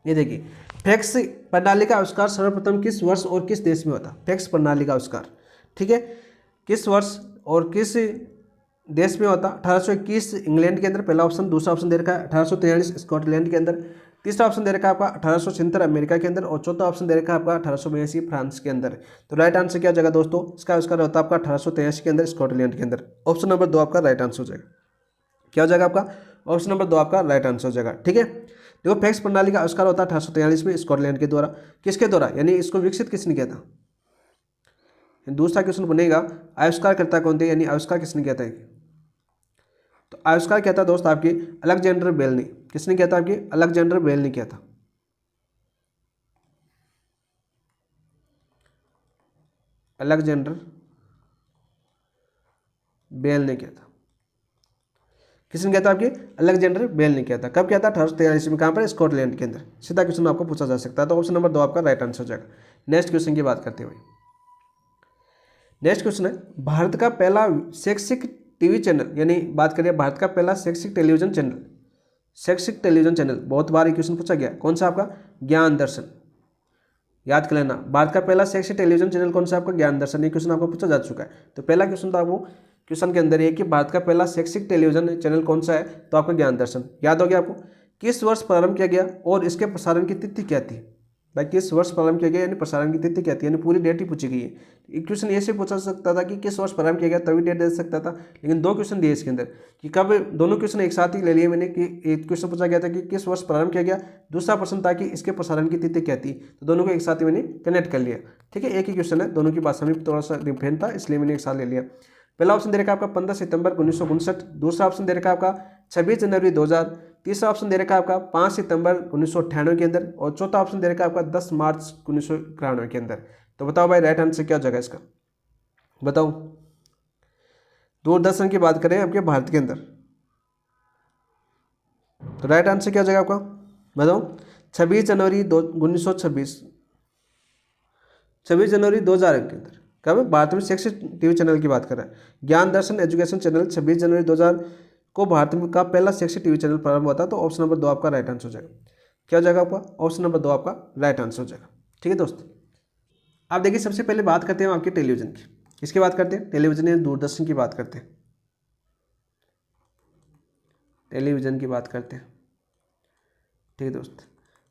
ये देखिए, फैक्स प्रणाली का आविष्कार सर्वप्रथम किस वर्ष और किस देश में हुआ था। फैक्स प्रणाली का आविष्कार, ठीक है, किस वर्ष और किस देश में होता। 1821 इंग्लैंड के अंदर, पहला ऑप्शन। दूसरा ऑप्शन दे रखा है 1843 स्कॉटलैंड के अंदर। तीसरा ऑप्शन दे रखा है आपका 1876 अमेरिका के अंदर। और चौथा ऑप्शन दे रखा है आपका 1882 फ्रांस के अंदर। तो राइट आंसर क्या जगह दोस्तों, इसका आविष्कार होता है आपका 1883 के अंदर, स्कॉटलैंड के अंदर। ऑप्शन नंबर 2 आपका राइट आंसर हो जाएगा। क्या हो जाएगा आपका, ऑप्शन नंबर 2 आपका राइट आंसर हो जाएगा। ठीक है, देखो फैक्स प्रणाली का आविष्कार होता है 1843 में स्कॉटलैंड के द्वारा। किसके द्वारा, यानी इसको विकसित किसने किया था। दूसरा क्वेश्चन बनेगा, आविष्कारकर्ता कौन थे, यानी आविष्कार किसने किया था। तो आविष्कार क्या था दोस्त, आपके अलेक्जेंडर बेल ने। किसने किया था, आपके अलेक्जेंडर बेल ने किया था। अलेक्जेंडर बेल ने किया था। किसने किया था, आपके अलेक्जेंडर बेल ने किया था। कब किया था, 1843 में। कहाँ पर, स्कॉटलैंड के अंदर। सीधा क्वेश्चन आपको पूछा जा सकता है। तो ऑप्शन नंबर 2 आपका राइट आंसर हो जाएगा। नेक्स्ट क्वेश्चन की बात करते हैं। नेक्स्ट क्वेश्चन है, भारत का पहला शैक्षिक टीवी चैनल, यानी बात करें भारत का पहला शैक्षिक टेलीविजन चैनल, शैक्षिक टेलीविजन चैनल बहुत बार क्वेश्चन पूछा गया, कौन सा आपका, ज्ञान दर्शन। याद कर लेना, भारत का पहला शैक्षिक टेलीविजन चैनल कौन सा आपका, ज्ञान दर्शन। ये क्वेश्चन आपको पूछा जा चुका है। तो पहला क्वेश्चन तो आपको क्वेश्चन के अंदर ये कि भारत का पहला शैक्षिक टेलीविजन चैनल कौन सा है, तो आपका ज्ञान दर्शन। याद हो गया आपको। किस वर्ष प्रारंभ किया गया और इसके प्रसारण की तिथि क्या थी। भाई किस वर्ष प्रारंभ किया गया, यानी प्रसारण की तिथि क्या थी, यानी पूरी डेट ही पूछी गई है। क्वेश्चन ऐसे पूछा सकता था कि किस वर्ष प्रारंभ किया गया, तभी डेट दे सकता था। लेकिन दो क्वेश्चन दिए इसके अंदर कि कब, दोनों क्वेश्चन एक साथ ही ले लिए मैंने कि एक क्वेश्चन पूछा गया था कि किस वर्ष प्रारंभ किया गया, दूसरा प्रश्न था कि इसके प्रसारण की तिथि क्या थी। तो दोनों को एक साथ ही मैंने कनेक्ट कर लिया। ठीक है, एक ही क्वेश्चन है, दोनों की भाषा में थोड़ा सा डिफरेंट था, इसलिए मैंने एक साथ ले लिया। पहला ऑप्शन दे रखा आपका 15 सितंबर 1959। दूसरा ऑप्शन दे रखा आपका 26 जनवरी 2000। तीसरा ऑप्शन दे रखा आपका 5 सितंबर 1998 के अंदर। और चौथा ऑप्शन दे रखा आपका 10 मार्च 1991 के अंदर। तो बताओ भाई राइट आंसर क्या हो जाएगा इसका, बताओ। दूरदर्शन की बात करें आपके भारत के अंदर, तो राइट आंसर क्या हो जाएगा आपका, बताओ। 26 जनवरी 1926, 26 जनवरी 2000 के अंदर। कब, भारत में शैक्षिक टीवी चैनल की बात कर रहा है। ज्ञान दर्शन एजुकेशन चैनल 26 जनवरी 2000 को भारत में का पहला शैक्षिक टीवी चैनल प्रारंभ हुआ था। तो ऑप्शन नंबर 2 आपका राइट आंसर हो जाएगा। क्या हो जाएगा आपका, ऑप्शन नंबर 2 आपका राइट आंसर हो जाएगा। ठीक है दोस्त, आप देखिए सबसे पहले बात करते हैं आपके टेलीविजन की। किसकी बात करते हैं, टेलीविजन या दूरदर्शन की बात करते हैं। टेलीविजन की बात करते हैं। ठीक है दोस्त,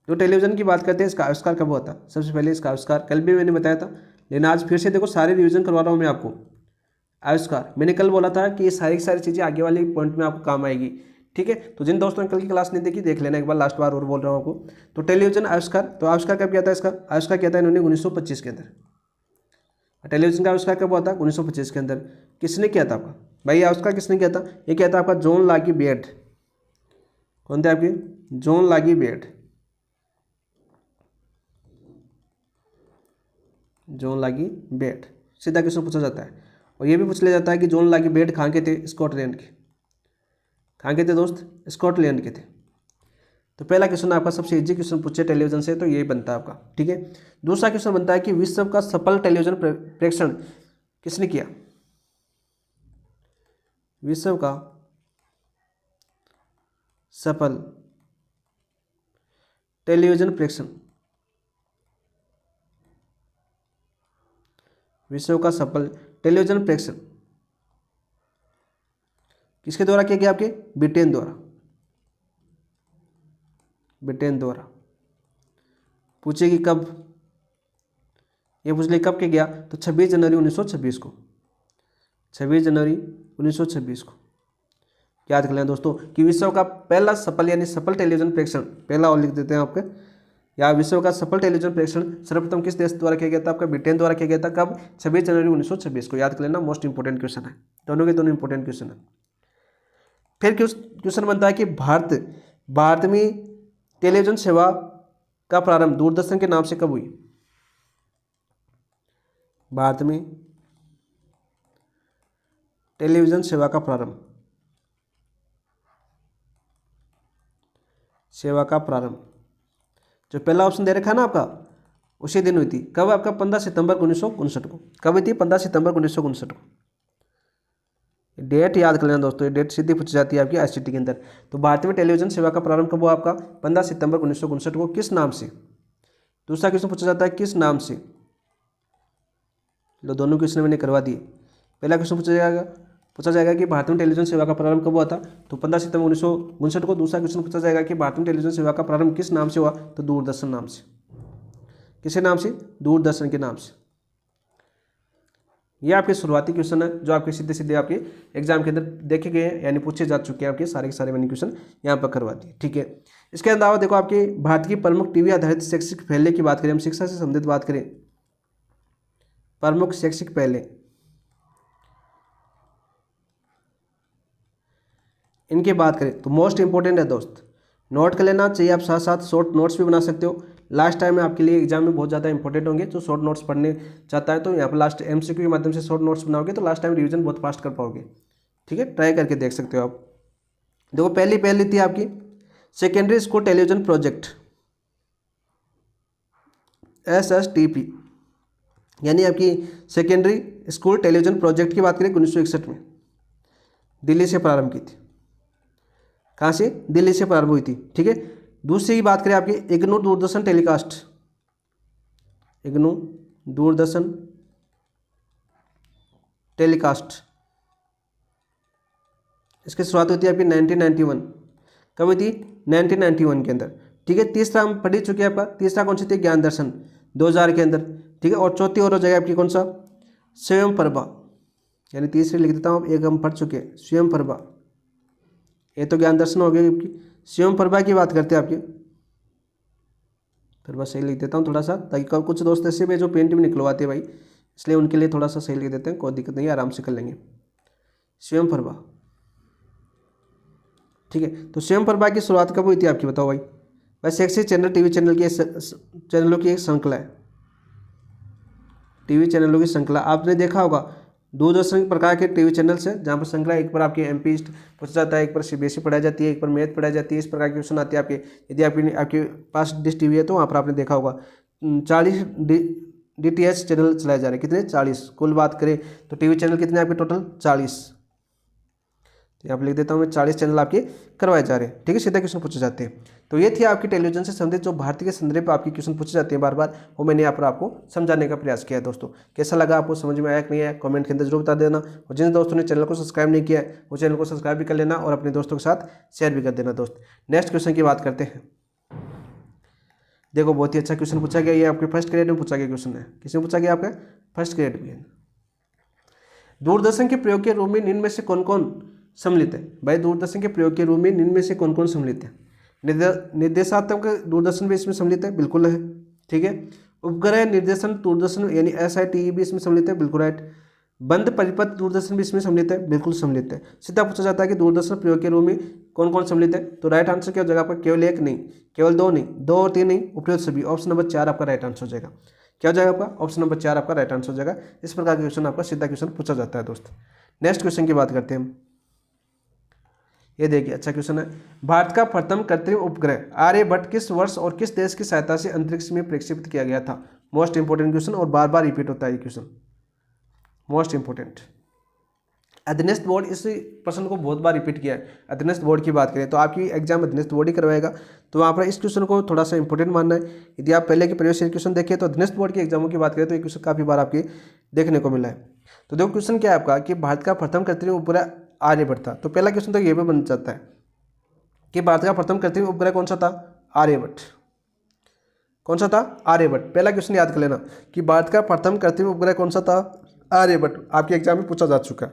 जो टेलीविजन की बात करते हैं इसका आविष्कार कब हुआ था। सबसे पहले इसका आविष्कार कल भी मैंने बताया था, लेकिन आज फिर से देखो सारे रिवीजन करवा रहा हूँ मैं आपको। आविष्कार मैंने कल बोला था कि ये सारी की सारी चीज़ें आगे वाली पॉइंट में आपको काम आएगी। ठीक है, तो जिन दोस्तों ने कल की क्लास नहीं देखी देख लेना एक बार, लास्ट बार और बोल रहा हूँ आपको। तो टेलीविजन आविष्कार, तो आविष्कार कब किया था इसका, आविष्कार किया था इन्होंने 1925 के अंदर। टेलीविजन का आविष्कार कब हुआ था, 1925 के अंदर। किसने किया था आपका, भाई आविष्कार किसने किया था, ये किया था आपका जॉन लागी बेट। कौन थे आपके, जॉन लागी बेट। जॉन लागी बेट, सीधा क्वेश्चन पूछा जाता है। और ये भी पूछ लिया जाता है कि जॉन लागी बेड कहाँ के थे, स्कॉटलैंड के। कहाँ के थे दोस्त, स्कॉटलैंड के थे। तो पहला क्वेश्चन आपका सबसे इजी क्वेश्चन पूछे टेलीविजन से, तो यही बनता है आपका, ठीक है। दूसरा क्वेश्चन बनता है कि विश्व का सफल टेलीविजन प्रेक्षण किसने किया। विश्व का सफल टेलीविजन प्रेक्षण, विश्व का सफल टेलीविजन प्रेक्षण किसके द्वारा किया गया, आपके ब्रिटेन द्वारा, ब्रिटेन द्वारा। पूछेगी कब, ये पूछ ले कब के गया, तो 26 जनवरी 1926 को, 26 जनवरी 1926 को याद कर लें दोस्तों कि विश्व का पहला सफल यानी सफल टेलीविजन प्रेक्षण, पहला और लिख देते हैं आपके, या विश्व का सफल टेलीविजन प्रेक्षण सर्वप्रथम किस देश द्वारा किया गया था, आपका ब्रिटेन द्वारा किया गया था। कब, 26 जनवरी 1926 को, याद कर लेना, मोस्ट इंपोर्टेंट क्वेश्चन है, दोनों के दोनों इंपोर्टेंट क्वेश्चन है। फिर क्वेश्चन बनता है कि भारत में टेलीविजन सेवा का प्रारंभ दूरदर्शन के नाम से कब हुई। भारत में टेलीविजन सेवा का प्रारंभ, सेवा का प्रारंभ जो पहला ऑप्शन दे रखा है ना आपका, उसी दिन हुई थी। कब, आपका 15 सितंबर 1959 को। कब हुई थी, 15 सितंबर 1959 को। डेट याद कर लेना दोस्तों, ये डेट सीधी पूछी जाती है आपकी आईसीटी के अंदर। तो भारत में टेलीविजन सेवा का प्रारंभ कब हुआ, आपका 15 सितंबर 1959 को। किस नाम से। दूसरा क्वेश्चन पूछा जाता है किस नाम से। लो, दोनों क्वेश्चन मैंने करवा दिए। पहला क्वेश्चन पूछा जाएगा कि भारत में टेलीविजन सेवा का प्रारंभ कब हुआ था, तो 15 सितंबर 1959 को। दूसरा क्वेश्चन पूछा जाएगा कि भारत में टेलीविजन सेवा का प्रारंभ किस नाम से हुआ, तो दूरदर्शन नाम से। किस नाम से, दूरदर्शन के नाम से। ये आपके शुरुआती क्वेश्चन है जो आपके सीधे सीधे आपके एग्जाम के अंदर देखे गए हैं, यानी पूछे जा चुके हैं आपके सारे के सारे मैंने क्वेश्चन यहाँ पर करवा दिए, ठीक है। इसके अलावा देखो आपके भारत की प्रमुख टीवी आधारित शैक्षिक पहले की बात करें, हम शिक्षा से संबंधित बात करें, प्रमुख शैक्षिक पहले, इनकी बात करें तो मोस्ट इंपॉर्टेंट है दोस्त, नोट कर लेना चाहिए। आप साथ साथ शॉर्ट नोट्स भी बना सकते हो। लास्ट टाइम में आपके लिए एग्जाम में बहुत ज़्यादा इंपॉर्टेंट होंगे। जो शॉर्ट नोट्स पढ़ने चाहता है तो यहाँ पर लास्ट एमसीक्यू के माध्यम से शॉर्ट नोट्स बनाओगे तो लास्ट टाइम रिवीजन बहुत फास्ट कर पाओगे, ठीक है। ट्राई करके देख सकते हो आप। देखो पहली थी आपकी secondary school television project, SSTP, यानी आपकी सेकेंडरी स्कूल टेलीविजन प्रोजेक्ट की बात करें 1961 में दिल्ली से प्रारंभ की थी। कहाँ से, दिल्ली से प्रारंभ हुई थी, ठीक है। दूसरी की बात करें आपकी इग्नू दूरदर्शन टेलीकास्ट, इग्नू दूरदर्शन टेलीकास्ट, इसकी शुरुआत होती है आपकी 1991। कब हुई थी, 1991 के अंदर, ठीक है। तीसरा हम पढ़ चुके हैं आपका, तीसरा कौन सी थी, ज्ञान दर्शन 2000 के अंदर, ठीक है। और चौथी और हो जाएगा आपकी कौन सा, स्वयं प्रभा, यानी तीसरी लिख देता हूँ, एक हम पढ़ चुके हैं स्वयं प्रभा। ये तो ज्ञान दर्शन हो गया आपकी। स्वयं प्रभा की बात करते हैं आपकी, फिर बस सही लिख देता हूँ थोड़ा सा, ताकि कुछ दोस्त ऐसे भी जो पेंट में निकलवाते हैं भाई, इसलिए उनके लिए थोड़ा सा सही लिख देते हैं, कोई दिक्कत नहीं है, आराम से कर लेंगे। स्वयं प्रभा, ठीक है। तो स्वयं प्रभा की शुरुआत कब हुई थी आपकी, बताओ भाई। वैसे शैक्षिक चैनल टीवी चैनल की चैनलों की एक श्रृंखला है, टीवी चैनलों की श्रृंखला। आपने देखा होगा दूरदर्शन प्रकार के टीवी चैनल्स है जहाँ पर श्रृंखला, एक पर आपके MP पूछा जाता है, एक पर CBSE पढ़ाई जाती है, एक पर मैथ पढ़ाई जाती है, इस प्रकार के क्वेश्चन आते हैं आपके। यदि आपके पास डिश टीवी है तो वहाँ पर आपने देखा होगा 40 DTH चैनल चलाए जा रहे हैं। कितने, 40। कुल बात करें तो टीवी चैनल कितने आपके, टोटल 40। तो यहाँ पर लिख देता हूँ मैं, 40 चैनल आपके करवाए जा रहे हैं, ठीक है। सीधा क्वेश्चन पूछे जाते हैं। तो ये थी आपकी टेलीविजन से संबंधित जो भारतीय के संदर्भ पर आपके क्वेश्चन पूछे जाते हैं बार बार, वो मैंने यहाँ पर आपको समझाने का प्रयास किया है दोस्तों। कैसा लगा, आपको समझ में आया कि नहीं आया, कमेंट के अंदर जरूर बता देना। और जिन दोस्तों ने चैनल को सब्सक्राइब नहीं किया है वो चैनल को सब्सक्राइब भी कर लेना और अपने दोस्तों के साथ शेयर भी कर देना दोस्त। नेक्स्ट क्वेश्चन की बात करते हैं। देखो बहुत ही अच्छा क्वेश्चन पूछा गया, ये आपके फर्स्ट ग्रेड में पूछा गया क्वेश्चन है। किसमें पूछा गया, आपका फर्स्ट ग्रेड में। दूरदर्शन के प्रयोग के रूप में निम्न में से कौन कौन सम्मिलित है। भाई दूरदर्शन के प्रयोग के रूप में निम्न में से कौन कौन सम्मिलित है। निर्देशात्मक दूरदर्शन भी इसमें सम्मिलित है, बिल्कुल है, ठीक है। उपग्रह निर्देशन दूरदर्शन यानी SITE भी इसमें सम्मिलित है, बिल्कुल राइट। बंद परिपथ दूरदर्शन भी इसमें सम्मिलित है, बिल्कुल सम्मिलित है। सीधा पूछा जाता है कि दूरदर्शन प्रयोग के रूप में कौन कौन सम्मिलित है, तो राइट आंसर क्या हो जाएगा आपका, केवल एक नहीं, केवल दो नहीं, 2 और 3 नहीं, उपयुक्त सभी। ऑप्शन नंबर 4 आपका राइट आंसर हो जाएगा। क्या हो जाएगा आपका? ऑप्शन नंबर 4 आपका राइट आंसर हो जाएगा। इस प्रकार का क्वेश्चन आपका सीधा क्वेश्चन पूछा जाता है दोस्त। नेक्स्ट क्वेश्चन की बात करते हैं हम। ये देखिए अच्छा क्वेश्चन है। भारत का प्रथम कृत्रिम उपग्रह आर्यभट्ट किस वर्ष और किस देश की सहायता से अंतरिक्ष में प्रक्षेपित किया गया था? मोस्ट इंपोर्टेंट क्वेश्चन और बार बार रिपीट होता है ये क्वेश्चन, मोस्ट इंपोर्टेंट। अधीनस्थ बोर्ड इस प्रश्न को बहुत बार रिपीट किया है। अधीनस्थ बोर्ड की बात करें तो आपकी एग्जाम अधीनस्थ बोर्ड ही करवाएगा, तो वहाँ पर इस क्वेश्चन को थोड़ा सा इंपॉर्टेंट मानना है। यदि आप पहले के प्रीवियस ईयर क्वेश्चन देखिए तो अधीनस्थ बोर्ड के एग्जामों की बात करें तो ये क्वेश्चन काफ़ी बार आपके देखने को मिला है। तो देखो क्वेश्चन क्या है आपका कि भारत का प्रथम कृत्रिम उपग्रह आर्यभट्ट था। तो पहला क्वेश्चन तो ये भी बन जाता है कि भारत का प्रथम कृत्रिम उपग्रह कौन सा था? आर्यभट्ट। कौन सा था? आर्यभट्ट। पहला क्वेश्चन याद कर लेना कि भारत का प्रथम कृत्रिम उपग्रह कौन सा था? आर्यभट्ट। आपके एग्जाम में पूछा जा चुका है,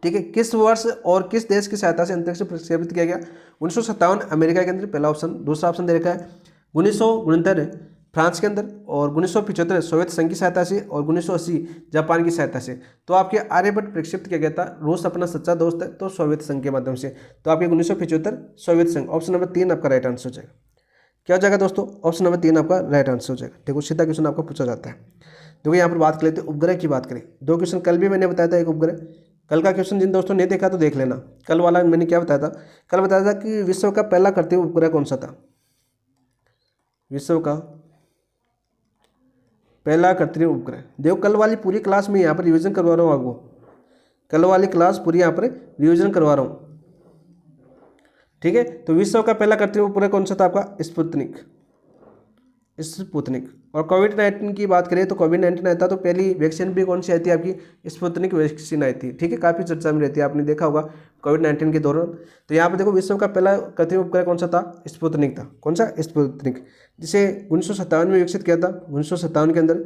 ठीक है। किस वर्ष और किस देश की सहायता से अंतरिक्ष में प्रक्षेपित किया गया? 1957 अमेरिका के अंदर, पहला ऑप्शन। दूसरा ऑप्शन दे रखा है 1969 फ्रांस के अंदर, और 1975 सोवियत संघ की सहायता से, और 1980 जापान की सहायता से। तो आपके आर्यभट्ट प्रक्षेपित किया गया था, रूस अपना सच्चा दोस्त है तो सोवियत संघ के माध्यम से। तो आपके 1975 सोवियत संघ। ऑप्शन नंबर 3 आपका राइट आंसर हो जाएगा। क्या हो जाएगा दोस्तों? ऑप्शन नंबर 3 आपका राइट आंसर हो जाएगा। देखो सीधा क्वेश्चन आपको पूछा जाता है। देखो यहाँ पर बात कर लेते हैं उपग्रह की बात करें। दो क्वेश्चन कल भी मैंने बताया था, एक उपग्रह। कल का क्वेश्चन जिन दोस्तों ने देखा तो देख लेना। कल वाला मैंने क्या बताया था? कल बताया था कि विश्व का पहला कृत्रिम उपग्रह कौन सा था? विश्व का पहला कृत्रिम उपग्रह। देखो कल वाली पूरी क्लास में यहाँ पर रिवीजन करवा रहा हूँ आपको। कल वाली क्लास पूरी यहाँ पर रिवीजन करवा रहा हूँ, ठीक है। तो विश्व का पहला कृत्रिम उपग्रह कौन सा था आपका? स्पुतनिक। स्पुतनिक। और कोविड-19 की बात करें तो कोविड-19 आया था तो पहली वैक्सीन भी कौन सी आई थी आपकी? स्पुतनिक वैक्सीन आई थी, ठीक है। काफ़ी चर्चा में रहती है, आपने देखा होगा कोविड-19 के दौरान। तो यहाँ पर देखो विश्व का पहला कृत्रिम उपग्रह कौन सा था? स्पुतनिक था। कौन सा? स्पुतनिक, जिसे 1957 में विकसित किया था। 1957 के अंदर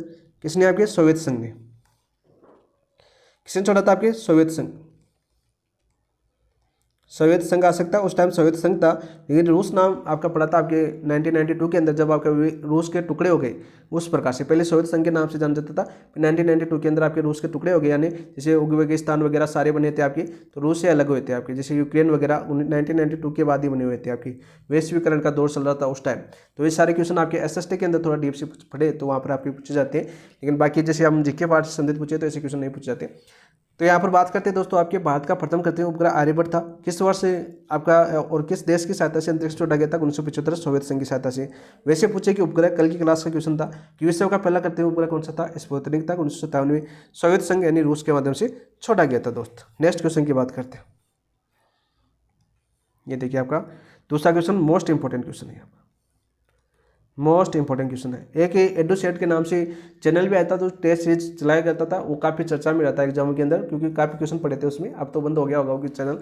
किसने? आपके सोवियत संघ ने। किसने छोड़ा था? आपके सोवियत संघ। सोवियत संघ आ सकता है, उस टाइम सोवियत संघ था, लेकिन रूस नाम आपका पड़ा था आपके 1992 के अंदर, जब आपके रूस के टुकड़े हो गए। उस प्रकार से पहले सोवियत संघ के नाम से जाना जाता था, फिर 1992 के अंदर आपके रूस के टुकड़े हो गए, यानी जैसे उज्बेकिस्तान वगैरह सारे बने थे आपके, तो रूस से अलग हुए थे आपके। जैसे यूक्रेन वगैरह 1992 के बाद ही बने हुए थे आपकी। वैश्वीकरण का दौर चल रहा था उस टाइम। तो ये सारे क्वेश्चन आपके SST के अंदर थोड़ा डीप से पढ़े तो वहाँ पर आपके पूछे जाते हैं, लेकिन बाकी जैसे हम जीके पार्ट से संबंधित पूछे तो ऐसे क्वेश्चन नहीं पूछे जाते। तो यहाँ पर बात करते हैं दोस्तों, आपके भारत का प्रथम कृत्रिम उपग्रह आर्यभट्ट था। किस वर्ष से आपका और किस देश की सहायता से अंतरिक्ष छोड़ा गया था? 1975 सोवियत संघ की सहायता से। वैसे पूछे कि उपग्रह, कल की क्लास का क्वेश्चन था कि विश्व का पहला कृत्रिम उपग्रह कौन सा था? स्पुतनिक था। 1957 में सोवियत संघ यानी रूस के माध्यम से छोड़ा गया था दोस्त। नेक्स्ट क्वेश्चन की बात करते हैं। ये देखिए आपका दूसरा क्वेश्चन मोस्ट इंपॉर्टेंट क्वेश्चन है, मोस्ट इंपॉर्टेंट क्वेश्चन है। एक एडुसेट के नाम से चैनल भी आया था, तो टेस्ट सीरीज चलाया करता था, वो काफ़ी चर्चा में रहता है एग्जाम के अंदर, क्योंकि काफ़ी क्वेश्चन पढ़े थे उसमें। अब तो बंद हो गया होगा कि चैनल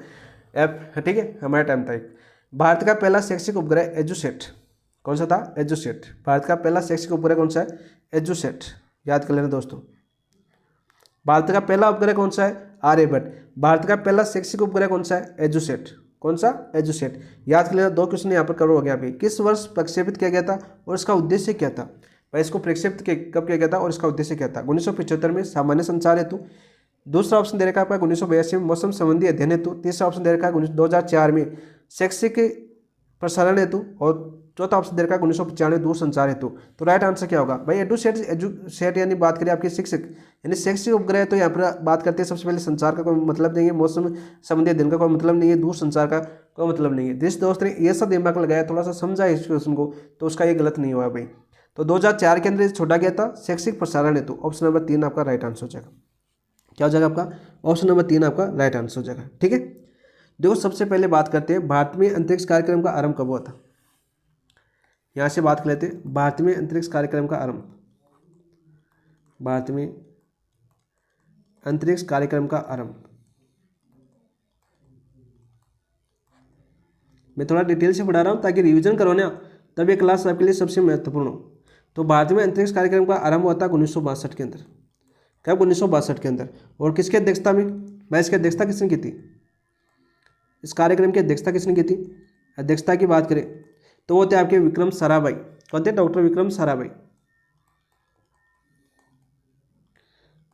ऐप, ठीक है। हमारा टाइम था एक। भारत का पहला शैक्षिक उपग्रह एजुसेट कौन सा था? एजुसेट। भारत का पहला शैक्षिक उपग्रह कौन सा है? एजुसेट। याद कर लेना दोस्तों। भारत का पहला उपग्रह कौन सा है? आर्यभट्ट। भारत का पहला शैक्षिक उपग्रह कौन सा है? एजुसेट। कौन सा? एजुसेट। याद कर लेना। दो क्वेश्चन यहाँ पर कवर हो गया। अभी किस वर्ष प्रक्षेपित किया गया था और इसका उद्देश्य क्या था? भाई इसको प्रक्षेपित कब किया गया था और इसका उद्देश्य क्या था? 1975 में सामान्य संचार हेतु। दूसरा ऑप्शन दे रखा है आपका 1982 में मौसम संबंधी अध्ययन हेतु। तीसरा ऑप्शन दे रखा है 2004 में शैक्षिक प्रसारण हेतु, और चौथा ऑप्शन दे रखा है 1995 दूर संचार हेतु। तो राइट आंसर क्या होगा भाई? एजुसेट यानी बात करें आपके शिक्षक यानी शैक्षिक उपग्रह, तो यहाँ पर बात करते हैं सबसे पहले संचार का कोई मतलब नहीं है, मौसम संबंधी अध्ययन का कोई मतलब नहीं है, दूर संचार का कोई मतलब नहीं है। जिस दोस्त ने ये सब दिमाग लगाया, थोड़ा सा समझा इस क्वेश्चन को, तो उसका ये गलत नहीं हुआ भाई। तो 2004 के अंदर छोड़ा गया था शैक्षिक प्रसारण हेतु। ऑप्शन नंबर 3 आपका राइट आंसर हो जाएगा। क्या हो जाएगा आपका? ऑप्शन नंबर 3 आपका राइट आंसर हो जाएगा, ठीक है। देखो सबसे पहले बात करते हैं भारत में अंतरिक्ष कार्यक्रम का आरंभ कब हुआ था। यहाँ से बात कर लेते हैं भारत में अंतरिक्ष कार्यक्रम का आरंभ। भारत में अंतरिक्ष कार्यक्रम का आरंभ मैं थोड़ा डिटेल से पढ़ा रहा हूँ ताकि रिवीजन करो ना, तब ये क्लास आपके लिए सबसे महत्वपूर्ण हो। तो भारत में अंतरिक्ष कार्यक्रम का आरंभ हुआ था 1962 के अंदर। कब? 1962 के अंदर। और किसकी अध्यक्षता में? मैं इसकी अध्यक्षता किसने की थी? इस कार्यक्रम की अध्यक्षता किसने की थी? अध्यक्षता की बात करें तो वो थे आपके विक्रम साराभाई। कौन थे? डॉक्टर विक्रम साराभाई।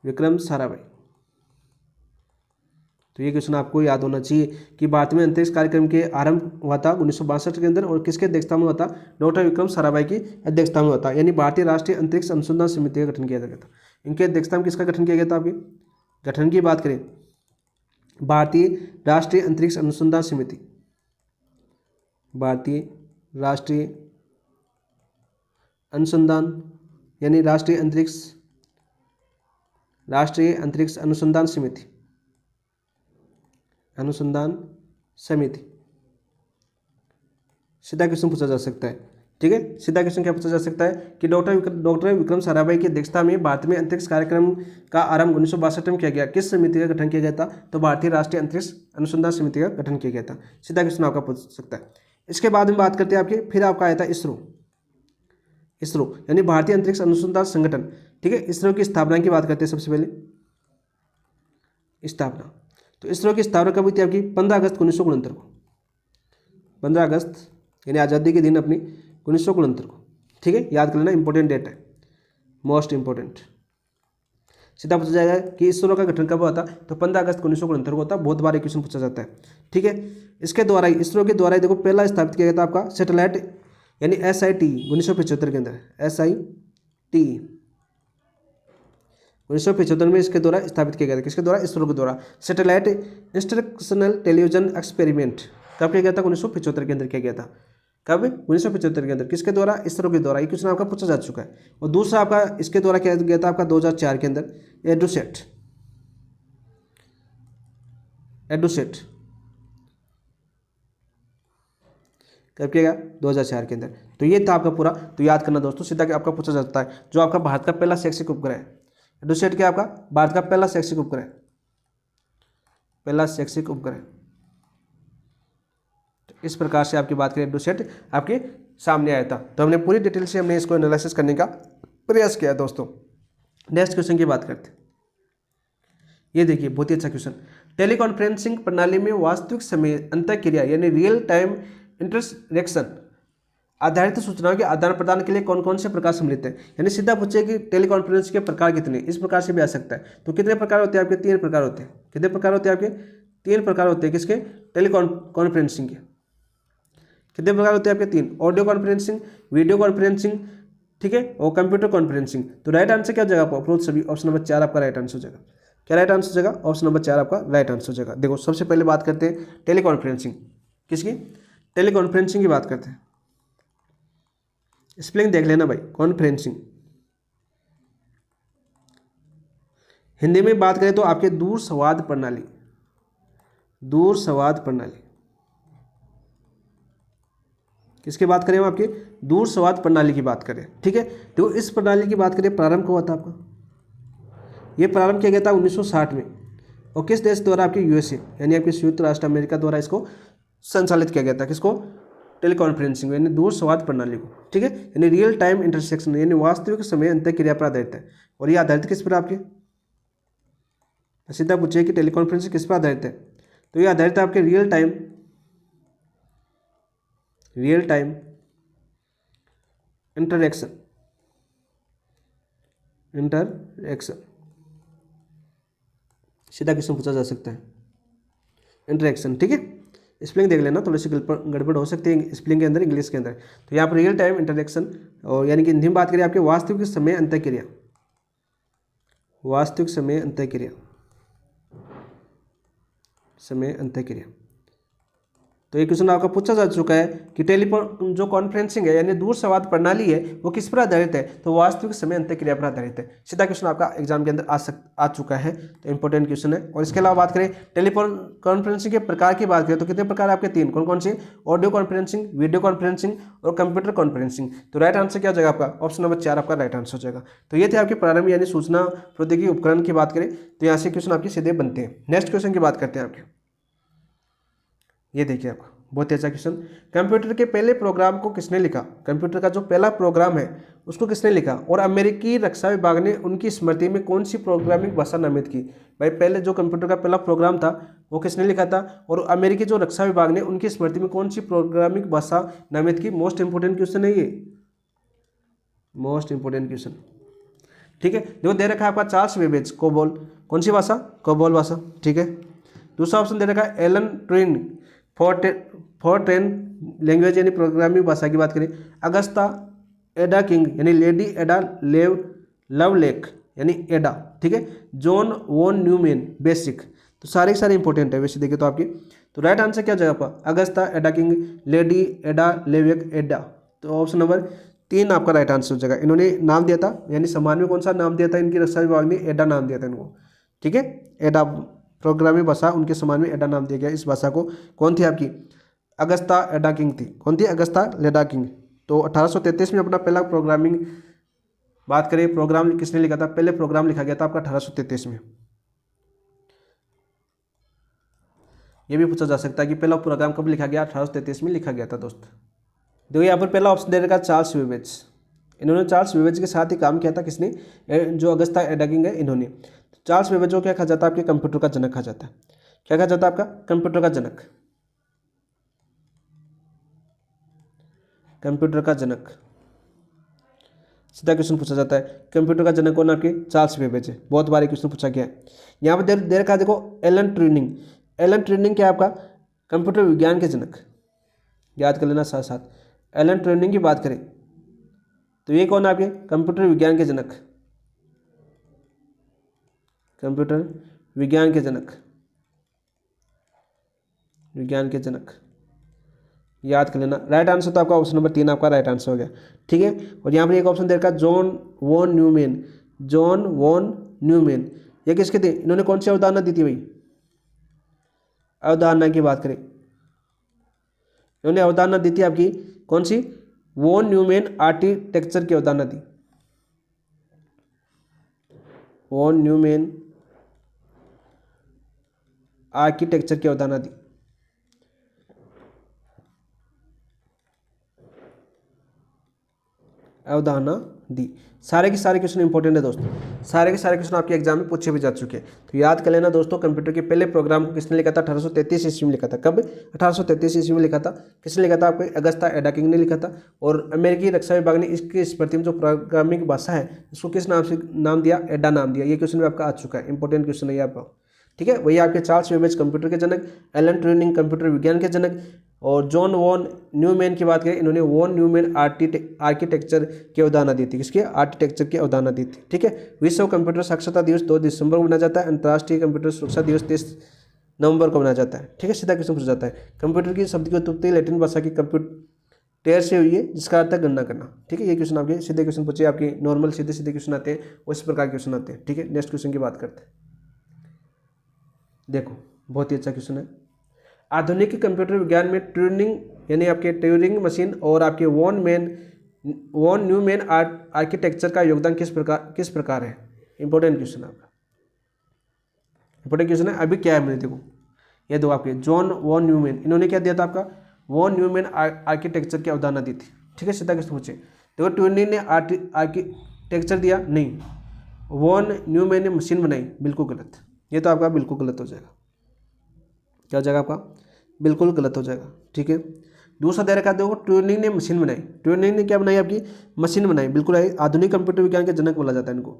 विक्रम साराभाई। तो ये क्वेश्चन आपको याद होना चाहिए कि भारत में अंतरिक्ष कार्यक्रम के आरंभ हुआ था 1962 के अंदर, और किसके अध्यक्षता में हुआ था? डॉक्टर विक्रम साराभाई की अध्यक्षता में हुआ था। यानी भारतीय राष्ट्रीय अंतरिक्ष अनुसंधान समिति का गठन किया गया था। इनके अध्यक्षता में किसका गठन किया गया था? आपके गठन की बात करें, भारतीय राष्ट्रीय अंतरिक्ष अनुसंधान समिति, भारतीय राष्ट्रीय अनुसंधान यानी राष्ट्रीय अंतरिक्ष अनुसंधान समिति, सीधा क्वेश्चन पूछा जा सकता है। ठीक है, सीधा क्वेश्चन क्या पूछा जा सकता है कि डॉक्टर विक्रम साराभाई की अध्यक्षता में भारत में अंतरिक्ष कार्यक्रम का आरंभ 1962 में किया गया। किस समिति का गठन किया गया था? तो भारतीय राष्ट्रीय अंतरिक्ष अनुसंधान समिति का गठन किया गया था। सीधा क्वेश्चन आपका पूछ सकता है। इसके बाद में बात करते हैं आपके, फिर आपका आया था इसरो यानी भारतीय अंतरिक्ष अनुसंधान संगठन। ठीक है, इसरो की स्थापना की बात करते हैं। सबसे पहले स्थापना, तो इसरो की स्थापना कब हुई थी आपकी? 15 अगस्त 1969 को। 15 अगस्त यानी आज़ादी के दिन अपनी 1969 को। ठीक है, याद कर लेना, इंपॉर्टेंट डेट है, मोस्ट इंपॉर्टेंट। सीधा पूछा जाएगा कि इसरो का गठन कब हुआ था? तो 15 अगस्त 1969 को होता है। बहुत बार एक क्वेश्चन पूछा जाता है। ठीक है, इसके द्वारा इसरो के द्वारा देखो पहला स्थापित किया गया था आपका सैटेलाइट यानी SIT 1975 के अंदर। SIT 1975 में इसके द्वारा स्थापित किया गया था। किसके द्वारा? इसरो के द्वारा। सैटेलाइट इंस्ट्रक्शनल टेलीविजन एक्सपेरिमेंट कब किया गया था? 1975 के अंदर किया गया था। कब? 1975 के अंदर। किसके द्वारा? इसरो के द्वारा। ये क्वेश्चन आपका पूछा जा चुका है। और दूसरा आपका इसके द्वारा किया गया था आपका 2004 के अंदर, एडुसेट कब किया गया? 2004 के अंदर। तो ये था आपका पूरा। तो याद करना दोस्तों, सीधा कि आपका पूछा जाता है जो आपका भारत का पहला शैक्षिक उपग्रह है। एडुसेट क्या आपका? भारत का पहला शैक्षिक उपग्रह, इस प्रकार से आपकी बात करें एडुसेट आपके सामने आया था। तो हमने पूरी डिटेल से हमने इसको एनालिसिस करने का प्रयास किया दोस्तों। नेक्स्ट क्वेश्चन की बात करते हैं। ये देखिए बहुत ही अच्छा क्वेश्चन। टेलीकॉन्फ्रेंसिंग प्रणाली में वास्तविक समय अंतःक्रिया यानी रियल टाइम इंटरैक्शन आधारित सूचनाओं के आदान प्रदान के लिए कौन कौन से प्रकार सम्मिलित हैं? यानी सीधा पूछे कि टेलीकॉन्फ्रेंस के प्रकार कितने, इस प्रकार से भी आ सकता है। तो कितने प्रकार होते हैं आपके? 3 प्रकार होते हैं। कितने प्रकार होते हैं आपके? 3 प्रकार होते हैं। किसके? टेलीकॉन्फ्रेंसिंग के। कितने प्रकार होते हैं आपके? 3। ऑडियो कॉन्फ्रेंसिंग, वीडियो कॉन्फ्रेंसिंग, ठीक है, और कंप्यूटर कॉन्फ्रेंसिंग। तो राइट आंसर क्या हो जाएगा? अप्रोच सभी, ऑप्शन नंबर 4 आपका राइट आंसर हो जाएगा। क्या राइट आंसर हो जाएगा? ऑप्शन नंबर 4 आपका राइट आंसर हो जाएगा। देखो सबसे पहले बात करते हैं टेलीकॉन्फ्रेंसिंग। किसकी? टेलीकॉन्फ्रेंसिंग की बात करते हैं। स्पेलिंग देख लेना भाई, कॉन्फ्रेंसिंग। हिंदी में बात करें तो आपके दूर संवाद प्रणाली, किसकी बात करें हम? आपके दूर संवाद प्रणाली की बात करें। ठीक है, तो इस प्रणाली की बात करें, प्रारंभ कब हुआ था आपका? ये प्रारंभ किया गया था 1960 में। और किस देश द्वारा? आपके USA यानी आपके संयुक्त राष्ट्र अमेरिका द्वारा इसको संचालित किया गया था। किसको? टेलीकॉन्फ्रेंसिंग यानी दूर संवाद प्रणाली को। ठीक है, यानी रियल टाइम इंटरसेक्शन यानी वास्तविक समय अंतःक्रिया पर आधारित है। और ये आधारित किस पर? आपके सीधा पूछिए कि टेलीकॉन्फ्रेंसिंग किस पर आधारित है? तो ये आधारित है आपके रियल टाइम इंटरएक्शन सीधा क्वेश्चन पूछा जा सकता है। इंटरेक्शन, ठीक है, स्पेलिंग देख लेना, थोड़ी सी गड़बड़ हो सकती है स्पेलिंग के अंदर, इंग्लिश के अंदर। तो यहाँ पर रियल टाइम इंटरेक्शन, और यानी कि हिंदी में बात करें आपके वास्तविक समय अंतःक्रिया, समय अंतःक्रिया। तो ये क्वेश्चन आपका पूछा जा चुका है कि टेलीफोन जो कॉन्फ्रेंसिंग है यानी दूर संवाद प्रणाली है वो किस पर आधारित है? तो वास्तविक समय अंतःक्रिया पर आधारित है। सीधा क्वेश्चन आपका एग्जाम के अंदर आ चुका है, तो इंपॉर्टेंट क्वेश्चन है। और इसके अलावा बात करें टेलीफोन कॉन्फ्रेंसिंग के प्रकार की बात करें तो कितने प्रकार आपके? 3। कौन कौन से? ऑडियो कॉन्फ्रेंसिंग, वीडियो कॉन्फ्रेंसिंग और कंप्यूटर कॉन्फ्रेंसिंग। तो राइट आंसर क्या हो जाएगा आपका? ऑप्शन नंबर 4 आपका राइट आंसर हो जाएगा। तो ये थे आपके प्रारंभ यानी सूचना प्रौद्योगिकी उपकरण की बात करें तो यहाँ से क्वेश्चन आपके सीधे बनते हैं। नेक्स्ट क्वेश्चन की बात करते हैं आपके, ये देखिए आपका बहुत ही अच्छा क्वेश्चन। कंप्यूटर के पहले प्रोग्राम को किसने लिखा? कंप्यूटर का जो पहला प्रोग्राम है उसको किसने लिखा? और अमेरिकी रक्षा विभाग ने उनकी स्मृति में कौन सी प्रोग्रामिंग भाषा नामित की? भाई पहले जो कंप्यूटर का पहला प्रोग्राम था वो किसने लिखा था? और अमेरिकी जो रक्षा विभाग ने उनकी स्मृति में कौन सी प्रोग्रामिंग भाषा नामित की? मोस्ट इंपोर्टेंट क्वेश्चन है ये, मोस्ट इंपोर्टेंट क्वेश्चन। ठीक है, देखो दे रखा है आपका चार्ल्स बेबेज, कोबोल, कौन सी भाषा? कोबोल भाषा। ठीक है, दूसरा ऑप्शन दे रखा है Alan Turing for train language यानी प्रोग्रामिंग भाषा की बात करें, अगस्ता एडा किंग यानी लेडी एडा लव लेक यानी एडा, ठीक है, जॉन वॉन न्यूमैन बेसिक। तो सारे के सारे इंपॉर्टेंट है वैसे देखे तो आपकी। तो राइट आंसर क्या जगह पर, अगस्ता एडा किंग, लेडी एडा लेवेक एडा। तो ऑप्शन नंबर 3 आपका राइट आंसर हो जाएगा। इन्होंने नाम दिया था यानी सम्मान में कौन सा नाम दिया था, इनकी रक्षा विभाग ने एडा नाम दिया था इनको, ठीक है, एडा प्रोग्रामिंग भाषा, उनके सम्मान में एडा नाम दिया गया इस भाषा को। कौन थी आपकी, अगस्ता एडा किंग थी। कौन थी, अगस्ता लेडा किंग। तो 1833 में अपना पहला प्रोग्रामिंग बात करें, प्रोग्राम किसने लिखा था, पहले प्रोग्राम लिखा गया था आपका 1833 में। ये भी पूछा जा सकता है कि पहला प्रोग्राम कब लिखा गया, 1833 में लिखा गया था दोस्त। देखो यहाँ पर पहला ऑप्शन दे रखा चार्ल्स बेबेज। इन्होंने चार्ल्स बेबेज के साथ ही काम किया था, किसने, जो अगस्ता एडा किंग है इन्होंने। चार्ल्स बेबेज को क्या कहा जाता है, आपके कंप्यूटर का जनक कहा जाता है। क्या कहा जाता है आपका, कंप्यूटर का जनक, कंप्यूटर का जनक। सीधा क्वेश्चन पूछा जाता है, कंप्यूटर का जनक कौन, आपके चार्ल्स बेबेज है। बहुत बार क्वेश्चन पूछा गया है। यहाँ पर दे रखा है देखो एलन ट्यूरिंग। एलन ट्यूरिंग क्या आपका, कंप्यूटर विज्ञान के जनक, याद कर लेना साथ साथ। एलन ट्यूरिंग की बात करें तो ये कौन है आपके, कंप्यूटर विज्ञान के जनक, कंप्यूटर विज्ञान के जनक, विज्ञान के जनक, याद कर लेना। राइट आंसर तो आपका ऑप्शन नंबर 3 आपका राइट आंसर हो गया, ठीक है। और यहाँ पर एक ऑप्शन दे रखा John von Neumann, John von Neumann, ये किसके थे, इन्होंने कौन सी अवधारणा दी थी भाई, अवधारणा की बात करें, इन्होंने अवधारणा दी थी आपकी कौन सी, वॉन न्यूमैन आर्किटेक्चर की अवधारणा दी, वॉन न्यूमैन आर्किटेक्चर की अवधारणा दी। अवधारणा दी। सारे के सारे क्वेश्चन इंपॉर्टेंट है दोस्तों, सारे के सारे क्वेश्चन आपके एग्जाम में पूछे भी जा चुके हैं। तो याद कर लेना दोस्तों, कंप्यूटर के पहले प्रोग्राम को किसने लिखा था, 1833 ईस्वी में लिखा था। कब, 1833 ईस्वी में लिखा था। किसने लिखा था, आपको अगस्ता एडा किंग ने लिखा था। और अमेरिकी रक्षा विभाग ने इसके इस प्रति में जो प्रोग्रामिंग भाषा है इसको किस नाम से नाम दिया, एडा नाम दिया। ये क्वेश्चन भी आपका आ चुका है, इंपॉर्टेंट क्वेश्चन है ये आपका, ठीक है। वही आपके चार्ल्स बेबेज कंप्यूटर के जनक, एलन ट्यूरिंग कंप्यूटर विज्ञान के जनक, और जॉन वॉन न्यूमैन की बात करें, इन्होंने वॉन न्यूमैन आर्किटेक्चर की अवधारणा दी थी। किसकी, आर्किटेक्चर की अवधारणा दी थी, ठीक है। विश्व कंप्यूटर साक्षरता दिवस 2 दिसंबर को मनाया जाता है। अंतर्राष्ट्रीय कंप्यूटर सुरक्षा दिवस 23 नवंबर को मनाया जाता है, ठीक है। सीधा क्वेश्चन पूछा जाता है, कंप्यूटर की शब्द की उत्पत्ति लैटिन भाषा की कंप्यूटर से हुई है, जिसका अर्थ है गणना करना, ठीक है। ये क्वेश्चन आपके सीधे क्वेश्चन पूछे, आपके नॉर्मल सीधे सीधे क्वेश्चन आते हैं, उस प्रकार के क्वेश्चन आते हैं, ठीक है। नेक्स्ट क्वेश्चन की बात करते हैं। देखो बहुत ही अच्छा क्वेश्चन है। आधुनिक कंप्यूटर विज्ञान में ट्यूरिंग यानी आपके ट्यूरिंग मशीन और आपके वॉन न्यूमैन आर्किटेक्चर का योगदान किस प्रकार है। इंपॉर्टेंट क्वेश्चन है आपका, इंपॉर्टेंट क्वेश्चन है। अभी क्या है मैंने देखो, ये दो आपके जॉन वॉन न्यूमैन, इन्होंने क्या दिया था आपका, वॉन न्यूमैन आर्किटेक्चर की अवधारणा दी थी, ठीक है। सीधा क्वेश्चन पूछे, देखो ट्यूरिंग ने आर्किटेक्चर दिया, नहीं, वॉन न्यूमैन ने मशीन बनाई, बिल्कुल गलत। ये तो आपका बिल्कुल गलत हो जाएगा, क्या हो जाएगा आपका, बिल्कुल गलत हो जाएगा, ठीक है। दूसरा दे रखा देखो ट्यूरिंग ने मशीन बनाई, ट्यूरिंग ने क्या बनाई, आपकी मशीन बनाई, बिल्कुल है। आधुनिक कंप्यूटर विज्ञान के जनक बोला जाता है इनको।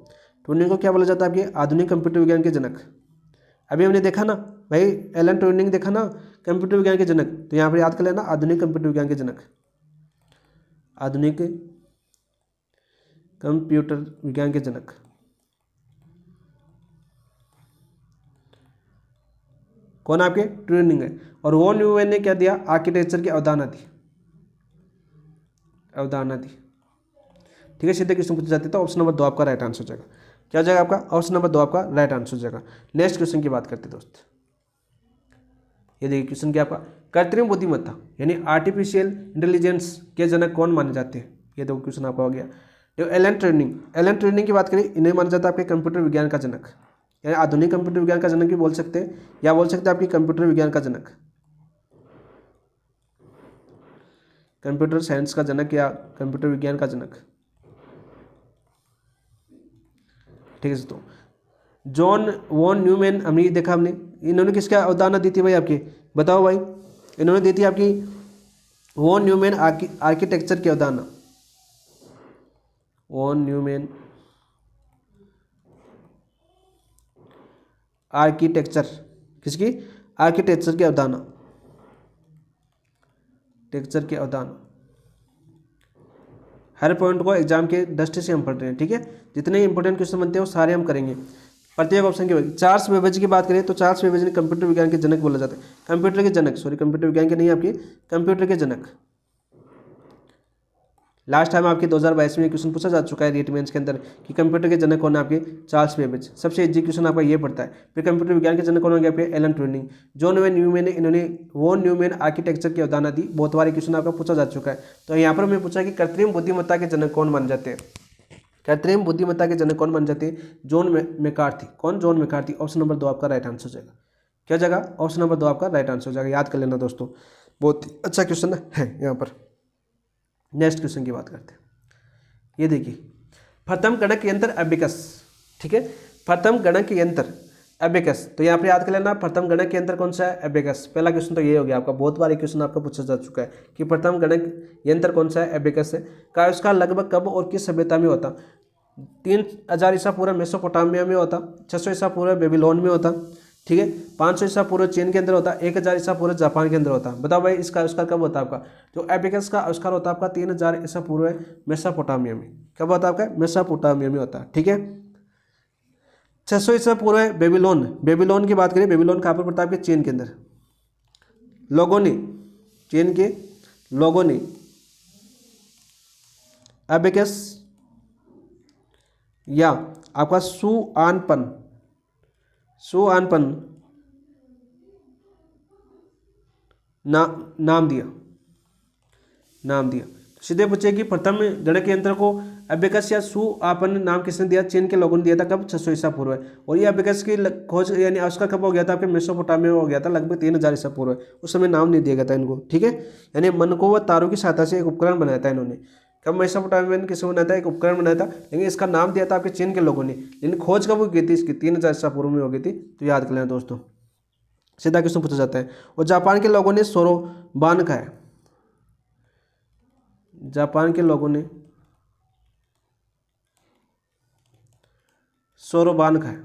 ट्यूरिंग को क्या बोला जाता है, आपके आधुनिक कंप्यूटर विज्ञान के जनक। अभी हमने देखा ना भाई, एलन ट्यूरिंग देखा ना, कंप्यूटर विज्ञान के जनक। तो यहाँ पर याद कर लेना, आधुनिक कंप्यूटर विज्ञान के जनक, आधुनिक कंप्यूटर विज्ञान के जनक। कौन आपके, ट्यूरिंग है। और वॉन न्यूमैन ने क्या दिया, आर्किटेक्चर की अवधारणा दी, अवधारणा दी, ठीक है। सीधे क्वेश्चन पूछे जाते तो ऑप्शन नंबर 2 आपका राइट आंसर हो जाएगा। क्या हो जाएगा आपका, ऑप्शन नंबर 2 आपका राइट आंसर हो जाएगा। नेक्स्ट क्वेश्चन की बात करते हैं दोस्त। ये देखिए क्वेश्चन क्या आपका, कृत्रिम बुद्धिमत्ता यानी आर्टिफिशियल इंटेलिजेंस के जनक कौन माने जाते हैं। ये दो क्वेश्चन आपका हो गया। जो एलन ट्यूरिंग की बात करें, इन्हें माना जाता है आपके कंप्यूटर विज्ञान का जनक, यानी आधुनिक कंप्यूटर विज्ञान का जनक भी बोल सकते हैं, या बोल सकते हैं आपकी कंप्यूटर विज्ञान का जनक, कंप्यूटर साइंस का जनक या कंप्यूटर विज्ञान का जनक, ठीक है दोस्तों। जॉन वॉन न्यूमैन हमने ये देखा, हमने इन्होंने किसका अवधारणा दी थी भाई आपकी, बताओ भाई। इन्होंने दी थी आपकी वॉन न्यूमैन आर्किटेक्चर की अवधारणा, वॉन न्यूमैन आर्किटेक्चर, किसकी, आर्किटेक्चर की अवधारणा, टेक्चर की अवधारणा। हर पॉइंट को एग्जाम के दृष्टि से हम पढ़ रहे हैं, ठीक है। जितने इंपॉर्टेंट क्वेश्चन बनते हैं वो सारे हम करेंगे। प्रत्येक ऑप्शन की होगी। चार्ल्स बेबेज की बात करें तो चार्ल्स बेबेज ने कंप्यूटर विज्ञान के जनक बोला जाता है। कंप्यूटर के जनक, सॉरी कंप्यूटर विज्ञान के नहीं, आपकी कंप्यूटर के जनक। लास्ट टाइम आपके 2022 में क्वेश्चन पूछा जा चुका है रीट मेंस के अंदर कि कंप्यूटर के जनक कौन है, आपके चार्ल्स बेबेज। सबसे इजी क्वेश्चन आपका ये पड़ता है। फिर कंप्यूटर विज्ञान के जनक कौन होंगे आपके, Alan Turing. John von Neumann ने इन्होंने वॉन न्यूमैन आर्किटेक्चर की अवधारणा दी। बहुत बार क्वेश्चन आपका पूछा जा चुका है। तो यहाँ पर मैं पूछा कि कृत्रिम बुद्धिमत्ता के जनक कौन बन जाते हैं, कृत्रिम बुद्धिमत्ता के जनक कौन बन जाते हैं, जॉन मैकार्थी। कौन, जॉन मैकार्थी। ऑप्शन नंबर 2 आपका राइट आंसर हो जाएगा। क्या जगह, ऑप्शन नंबर 2 आपका राइट आंसर हो जाएगा। याद कर लेना दोस्तों, बहुत ही अच्छा क्वेश्चन है यहाँ पर। नेक्स्ट क्वेश्चन की बात करते हैं। ये देखिए, प्रथम गणक यंत्र एबेकस, ठीक है। प्रथम गणक यंत्र एबेकस, तो यहाँ पर याद कर लेना प्रथम गणक यंत्र कौन सा है, एबेकस। पहला क्वेश्चन तो ये हो गया आपका। बहुत बार क्वेश्चन आपका पूछा जा चुका है कि प्रथम गणक यंत्र कौन सा है, एबेकस है। का उसका लगभग कब और किस सभ्यता में होता। 3000 ईसा पूर्व मेसोपोटामिया में होता, 600 ईसा पूर्व बेबीलोन में होता, ठीक है। 500 ईसा पूर्व चीन के अंदर होता, 1000 ईसा पूर्व जापान के अंदर होता। बताओ भाई इसका आविष्कार कब होता है आपका। जो एबेकस का आविष्कार होता है आपका 3000 ईसा पूर्व मेसोपोटामिया में। कब होता है आपका, मेसोपोटामिया में होता है, ठीक है। 600 ईसा पूर्व बेबीलोन, बेबीलोन की बात करें, बेबीलोन कहाँ पर पड़ता है आपके, चीन के अंदर। लोगोनी, चीन के लोगोनी। एबेकस या आपका सुआनपन, सुआनपन नाम दिया, नाम दिया। सीधे पूछे कि प्रथम गणक यंत्र को एबेकस या सुआपन नाम किसने दिया, चीन के लोगों ने दिया था। कब, 600 ईसा पूर्व। और ये एबेकस की खोज यानी आविष्कार कब हो गया था आपके, मेसोपोटामिया में हो गया था, लगभग 3000 ईसा पूर्व। उस समय नाम नहीं दिया गया था इनको, ठीक है। यानी मन को व तारों की सहायता से एक उपकरण बनाया था इन्होंने। कब, मेसोपोटामिया में किसने बनाया था, एक उपकरण बनाया था, लेकिन इसका नाम दिया था आपके चीन के लोगों ने। लेकिन खोज कब हुई थी इसकी, 3000 ईसा पूर्व में हो गई थी। तो याद कर लेना दोस्तों, सीधा क्वेश्चन पूछा जाता है। और जापान के लोगों ने सोरोबान खाया, जापान के लोगों ने सोरोबान खाया।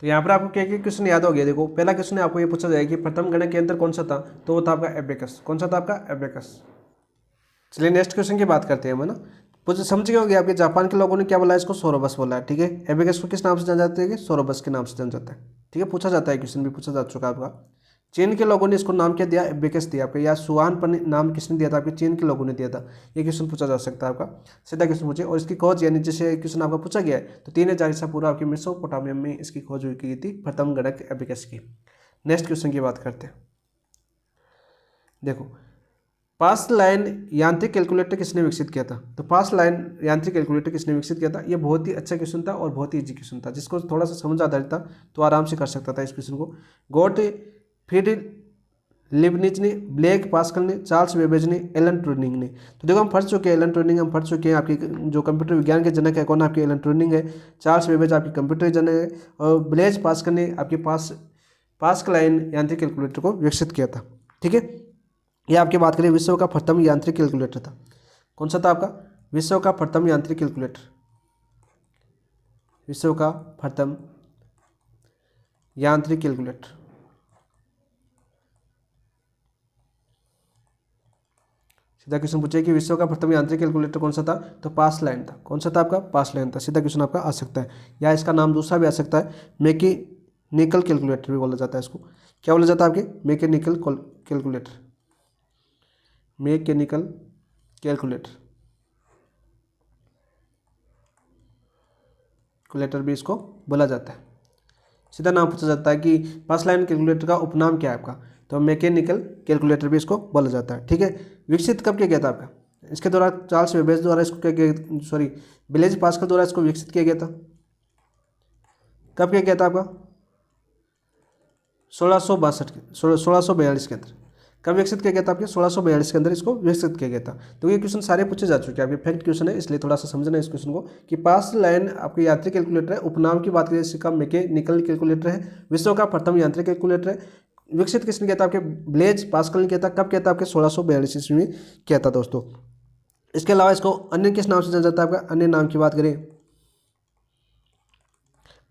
तो यहाँ पर आपको क्या क्या क्वेश्चन याद हो गया। देखो, पहला क्वेश्चन आपको ये पूछा जाएगा कि प्रथम गणक यंत्र कौन सा था, तो वो था आपका एबेकस। कौन सा था आपका, एबेकस। चलिए नेक्स्ट क्वेश्चन की बात करते हैं हम, है ना। कुछ समझ गए होंगे आपके, जापान के लोगों ने क्या बोला, इसको सोरोबस बोला है, ठीक है। एबेकस को किस नाम से जाना जाता है, सोरोबस के नाम से जाना जाता है, ठीक है। पूछा जाता है, क्वेश्चन भी पूछा जा चुका है आपका। चीन के लोगों ने इसको नाम क्या दिया, एबेकस दिया आपका। या सुआनपन नाम किसने दिया था आपके, चीन के लोगों ने दिया था। ये क्वेश्चन पूछा जा सकता है आपका, सीधा क्वेश्चन पूछे। और इसकी खोज यानी जैसे क्वेश्चन आपका पूछा गया है तो 3000 ईसा पूर्व आपकी मेसोपोटामिया में इसकी खोज हुई की थी, प्रथम गणक एबेकस की। नेक्स्ट क्वेश्चन की बात करते हैं। देखो, पास लाइन यांत्रिक कैलकुलेटर किसने विकसित किया था। तो पास लाइन यांत्रिक कैलकुलेटर किसने विकसित किया था। ये बहुत ही अच्छा क्वेश्चन था और बहुत ही इजी क्वेश्चन था। जिसको थोड़ा सा समझ आता था तो आराम से कर सकता था इस क्वेश्चन को। गॉट फ्रीड लिबनिज ने, ब्लैक पास्कल ने, चार्ल्स बेबेज ने, एलन ट्यूरिंग ने। तो देखो हम पढ़ चुके हैं, एलन ट्यूरिंग हम पढ़ चुके हैं। आपके जो कंप्यूटर विज्ञान के जनक है कौन, आपके एलन ट्यूरिंग है। चार्ल्स बेबेज आपके कंप्यूटर जनक है। और ब्लेज पास्कल ने आपके पास्कल लाइन यांत्रिक कैलकुलेटर को विकसित किया था, ठीक है। ये आपकी बात करें विश्व का प्रथम यांत्रिक कैलकुलेटर था। कौन सा था आपका, विश्व का प्रथम यांत्रिक कैलकुलेटर, विश्व का प्रथम यांत्रिक कैलकुलेटर। सीधा क्वेश्चन पूछे कि विश्व का प्रथम यांत्रिक कैलकुलेटर कौन सा था, तो पास लाइन था। कौन सा था आपका, पास लाइन था। सीधा क्वेश्चन आपका आ सकता है। या इसका नाम दूसरा भी आ सकता है, मैकेनिकल कैलकुलेटर भी बोला जाता है इसको। क्या बोला जाता है आपके, mechanical calculator, mechanical calculator, calculator भी इसको बोला जाता है। सीधा नाम पूछा जाता है कि पास लाइन कैलकुलेटर का उपनाम क्या है आपका, तो मैकेनिकल कैलकुलेटर भी इसको बोला जाता है, ठीक है। विकसित कब किया गया था आपका, इसके द्वारा चार्ल्स बेबेज द्वारा इसको क्या किया, सॉरी ब्लेज पास्कल द्वारा इसको विकसित किया गया था। कब किया गया था आपका, 1642 के अंदर। कब विकसित किया गया था आपके, 1642 के अंदर इसको विकसित किया गया था। तो ये क्वेश्चन सारे पूछे जा चुके हैं आपके, फैक्ट क्वेश्चन है, इसलिए थोड़ा सा समझना इस क्वेश्चन को कि पास लाइन आपके यांत्रिक कैलकुलेटर है। उपनाम की बात करें इसका मैकेनिकल कैलकुलेटर है। विश्व का प्रथम यांत्रिक कैलकुलेटर है। विकसित किसने किया था आपके, ब्लेज पास्कल ने किया था। कब किया था आपके, 1642 ईस्वी में किया था दोस्तों। इसके अलावा इसको अन्य किस नाम से जाना जाता है आपका, अन्य नाम की बात करें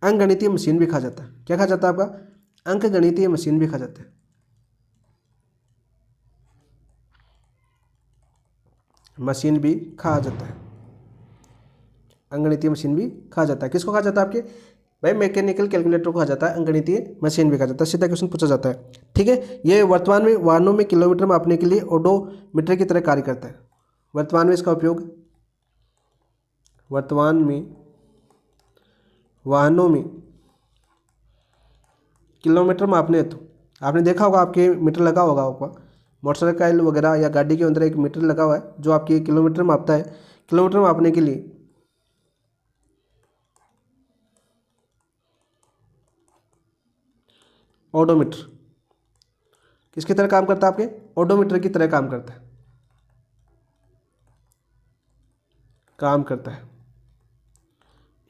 अंकगणितीय मशीन भी कहा जाता है। क्या कहा जाता है आपका? अंकगणितीय मशीन भी कहा जाता है। मशीन भी कहा जाता है, अंकगणितीय मशीन भी कहा जाता है। किसको कहा जाता है आपके भाई? मैकेनिकल कैलकुलेटर को कहा जाता है, अंकगणितीय मशीन भी कहा जाता है। सीधा क्वेश्चन पूछा जाता है, ठीक है। ये वर्तमान में वाहनों में किलोमीटर मापने के लिए ओडोमीटर की तरह कार्य करता है। वर्तमान में इसका उपयोग वर्तमान में वाहनों में किलोमीटर मापने हेतु, आपने देखा होगा आपके मीटर लगा होगा आपका मोटरसाइकिल वगैरह या गाड़ी के अंदर एक मीटर लगा हुआ है जो आपकी किलोमीटर मापता है। किलोमीटर मापने के लिए ओडोमीटर किसकी तरह काम करता है? आपके ओडोमीटर की तरह काम करता है,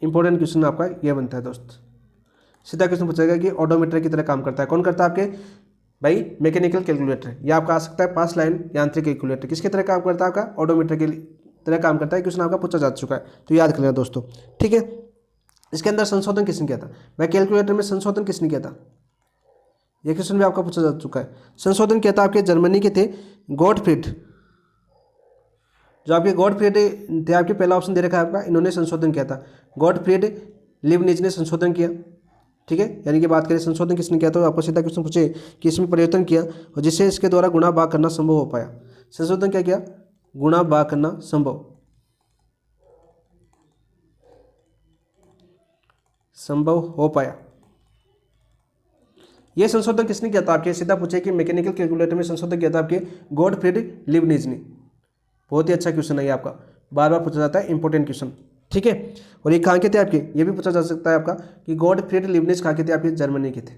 इंपॉर्टेंट क्वेश्चन आपका ये बनता है दोस्त। सीधा क्वेश्चन पूछेगा कि ओडोमीटर की तरह काम करता है। कौन करता है आपके भाई? Mechanical calculator. या आपका आ सकता है पास लाइन यांत्रिक कैलकुलेटर। किसकी तरह काम करता है आपका? ओडोमीटर की तरह काम करता है। क्वेश्चन आपका पूछा जा चुका है, तो याद कर लेना दोस्तों, ठीक है। इसके अंदर संशोधन किसने किया था भाई? कैलकुलेटर में संशोधन किसने किया था? ये क्वेश्चन भी आपका पूछा जा चुका है। संशोधन किया था आपके जर्मनी के थे गॉटफ्रीड, जो आपके गॉटफ्रीड थे आपके, पहला ऑप्शन दे रखा है आपका, इन्होंने संशोधन किया था। गॉटफ्रीड लीबनिज ने संशोधन किया, ठीक है। यानी कि बात करें संशोधन किसने किया, तो आपको सीधा क्वेश्चन पूछे कि इसमें परिवर्तन किया और जिससे इसके द्वारा गुणा भाग करना संभव हो पाया। संशोधन क्या किया? गुणा भाग करना संभव हो पाया। यह संशोधन किसने किया था आपके? सीधा पूछे कि मैकेनिकल कैलकुलेटर में संशोधन किया था आपके गॉटफ्रीड लीबनिज ने। बहुत ही अच्छा क्वेश्चन है ये आपका, बार बार पूछा जाता है, इंपॉर्टेंट क्वेश्चन, ठीक है। और ये कहाँ के थे आपके? ये भी पूछा जा सकता है आपका कि गॉटफ्रीड लीबनिज कहाँ के थे आपके? जर्मनी के थे।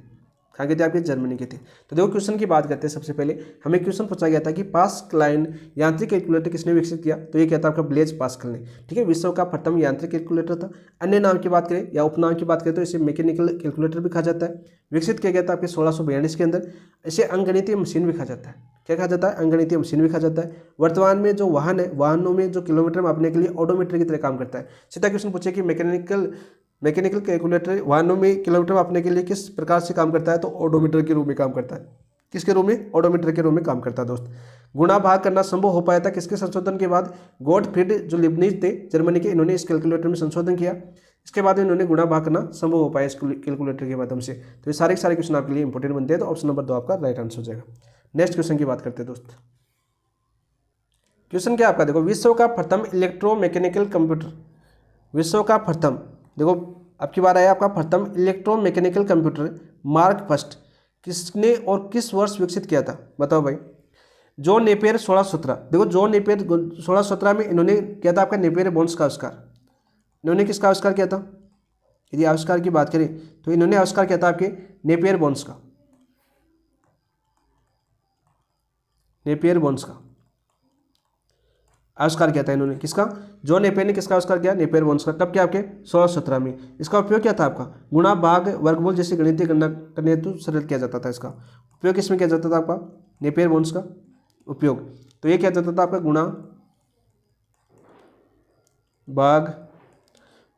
कहाँ के थे आपके? जर्मनी के थे। तो देखो क्वेश्चन की बात करते हैं। सबसे पहले हमें क्वेश्चन पूछा गया था कि पास्कलाइन यांत्रिक कैलकुलेटर किसने विकसित किया, तो ये क्या था आपका? ब्लेज पास्कल ने, ठीक है। विश्व का प्रथम यांत्रिक कैलकुलेटर था। अन्य नाम की बात करें या उपनाम की बात करें तो इसे मैकेनिकल कैलकुलेटर भी कहा जाता है। विकसित किया गया था आपके 1642 के अंदर। इसे अंकगणितीय मशीन भी कहा जाता है। क्या कहा जाता है? अंकगणितीय मशीन भी कहा जाता है। वर्तमान में जो वाहन है, वाहनों में जो किलोमीटर मापने के लिए ओडोमीटर की तरह काम करता है। सीधा क्वेश्चन पूछे कि मैकेनिकल कैलकुलेटर वाहनों में किलोमीटर मापने के लिए किस प्रकार से काम करता है, तो ओडोमीटर के रूप में काम करता है। किसके रूप में? ओडोमीटर के रूप में काम करता है दोस्त। गुणा भाग करना संभव हो पाया था किसके संशोधन के बाद? गॉटफ्रीड जो लीबनिज थे जर्मनी के, इन्होंने इस कैलकुलेटर में संशोधन किया। इसके बाद इन्होंने गुणा भाग करना संभव हो पाया इस कैलकुलेटर के माध्यम से। तो ये सारे क्वेश्चन आपके लिए इंपॉर्टेंट बनते हैं, तो ऑप्शन नंबर 2 आपका राइट आंसर हो जाएगा। नेक्स्ट क्वेश्चन की बात करते हैं दोस्त। क्वेश्चन क्या आपका? देखो, विश्व का प्रथम इलेक्ट्रोमैकेनिकल कंप्यूटर, विश्व का प्रथम, देखो आपकी बार आया आपका, प्रथम इलेक्ट्रोमैकेनिकल कंप्यूटर मार्क फर्स्ट किसने और किस वर्ष विकसित किया था? बताओ भाई। John Napier 1617। देखो जॉन नेपियर 1617 में इन्होंने किया था आपका नेपियर बोन्स का आविष्कार। इन्होंने किसका आविष्कार किया था? यदि आविष्कार की बात करें तो इन्होंने आविष्कार किया था आपके नेपियर बोन्स का, नेपियर बोन्स का आविष्कार किया था इन्होंने। किसका? जॉन नेपियर ने किसका आविष्कार किया? नेपियर बोन्स का। कब किया? आपके 1617 में। इसका उपयोग क्या था आपका? गुणा भाग वर्गमूल जैसी गणितीय गणना करने हेतु सरल किया जाता था। इसका उपयोग किसमें किया जाता था आपका? नेपियर बोन्स का उपयोग। तो ये किया जाता था आपका गुणा भाग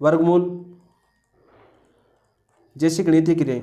वर्गमूल जैसी गणितीय क्रियाएं,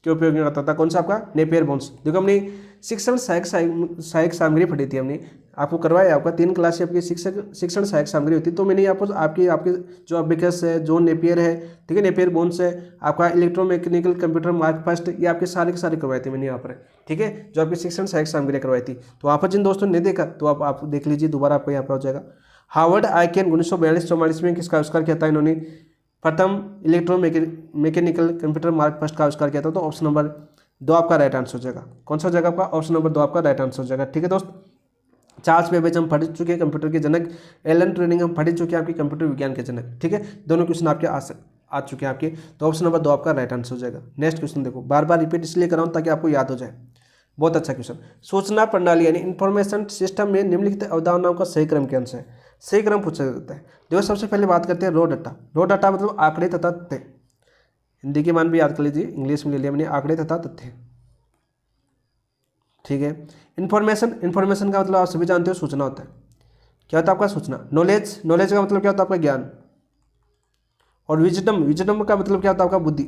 के उपयोग में आता था। कौन सा आपका? Napier bones. देखो हमने शिक्षण सहायक सामग्री पढ़ी थी, हमने आपको करवाया, आपका 3 क्लास से आपकी शिक्षण सहायक सामग्री होती है। तो मैंने यहाँ पर आपके जो अबिकस है, जॉन नेपियर है, ठीक है, नेपियर बोन्स है, आपका इलेक्ट्रोमैकेनिकल कंप्यूटर मार्क फर्स्ट, ये आपके सारे के सारे करवाए थे मैंने यहाँ पर, ठीक है, जो आपकी शिक्षण सहायक सामग्री करवाई थी। तो वहाँ पर जिन दोस्तों ने देखा तो आप देख लीजिए, दोबारा आपको यहाँ पर हो जाएगा। हार्वर्ड आइकेन 1942-44 में किसका आविष्कार किया था इन्होंने? प्रथम इलेक्ट्रोमैकेनिकल कंप्यूटर मार्क फर्स्ट का आविष्कार किया था। तो ऑप्शन नंबर 2 आपका राइट आंसर हो जाएगा। कौन सा हो जाएगा आपका? ऑप्शन नंबर 2 आपका राइट आंसर हो जाएगा, ठीक है दोस्त। चार्ल्स बेबेज हम पढ़ चुके हैं, कंप्यूटर के जनक। एलन ट्यूरिंग हम पढ़ चुके हैं, आपके कंप्यूटर विज्ञान के जनक, ठीक है। दोनों क्वेश्चन आपके आ चुके हैं आपके। तो ऑप्शन नंबर 2 आपका राइट आंसर हो जाएगा। नेक्स्ट क्वेश्चन देखो, बार बार रिपीट इसलिए कर रहा हूँ ताकि आपको याद हो जाए। बहुत अच्छा क्वेश्चन। सूचना प्रणाली यानी इंफॉर्मेशन सिस्टम में निम्नलिखित अवधारणाओं का सही क्रम क्या है? सही क्रम पूछा जाता है। देखो सबसे पहले बात करते हैं रॉ डाटा। रॉ डाटा मतलब आंकड़े तथा तथ्य। हिंदी के मान भी याद कर लीजिए, इंग्लिश में ले लिया मैंने, आंकड़े तथा तथ्य, ठीक है। इन्फॉर्मेशन का मतलब आप सभी जानते हो सूचना होता है, क्या होता है आपका सूचना। नॉलेज, नॉलेज का मतलब क्या होता है आपका ज्ञान। और विजडम, विजडम का मतलब क्या होता है आपका बुद्धि।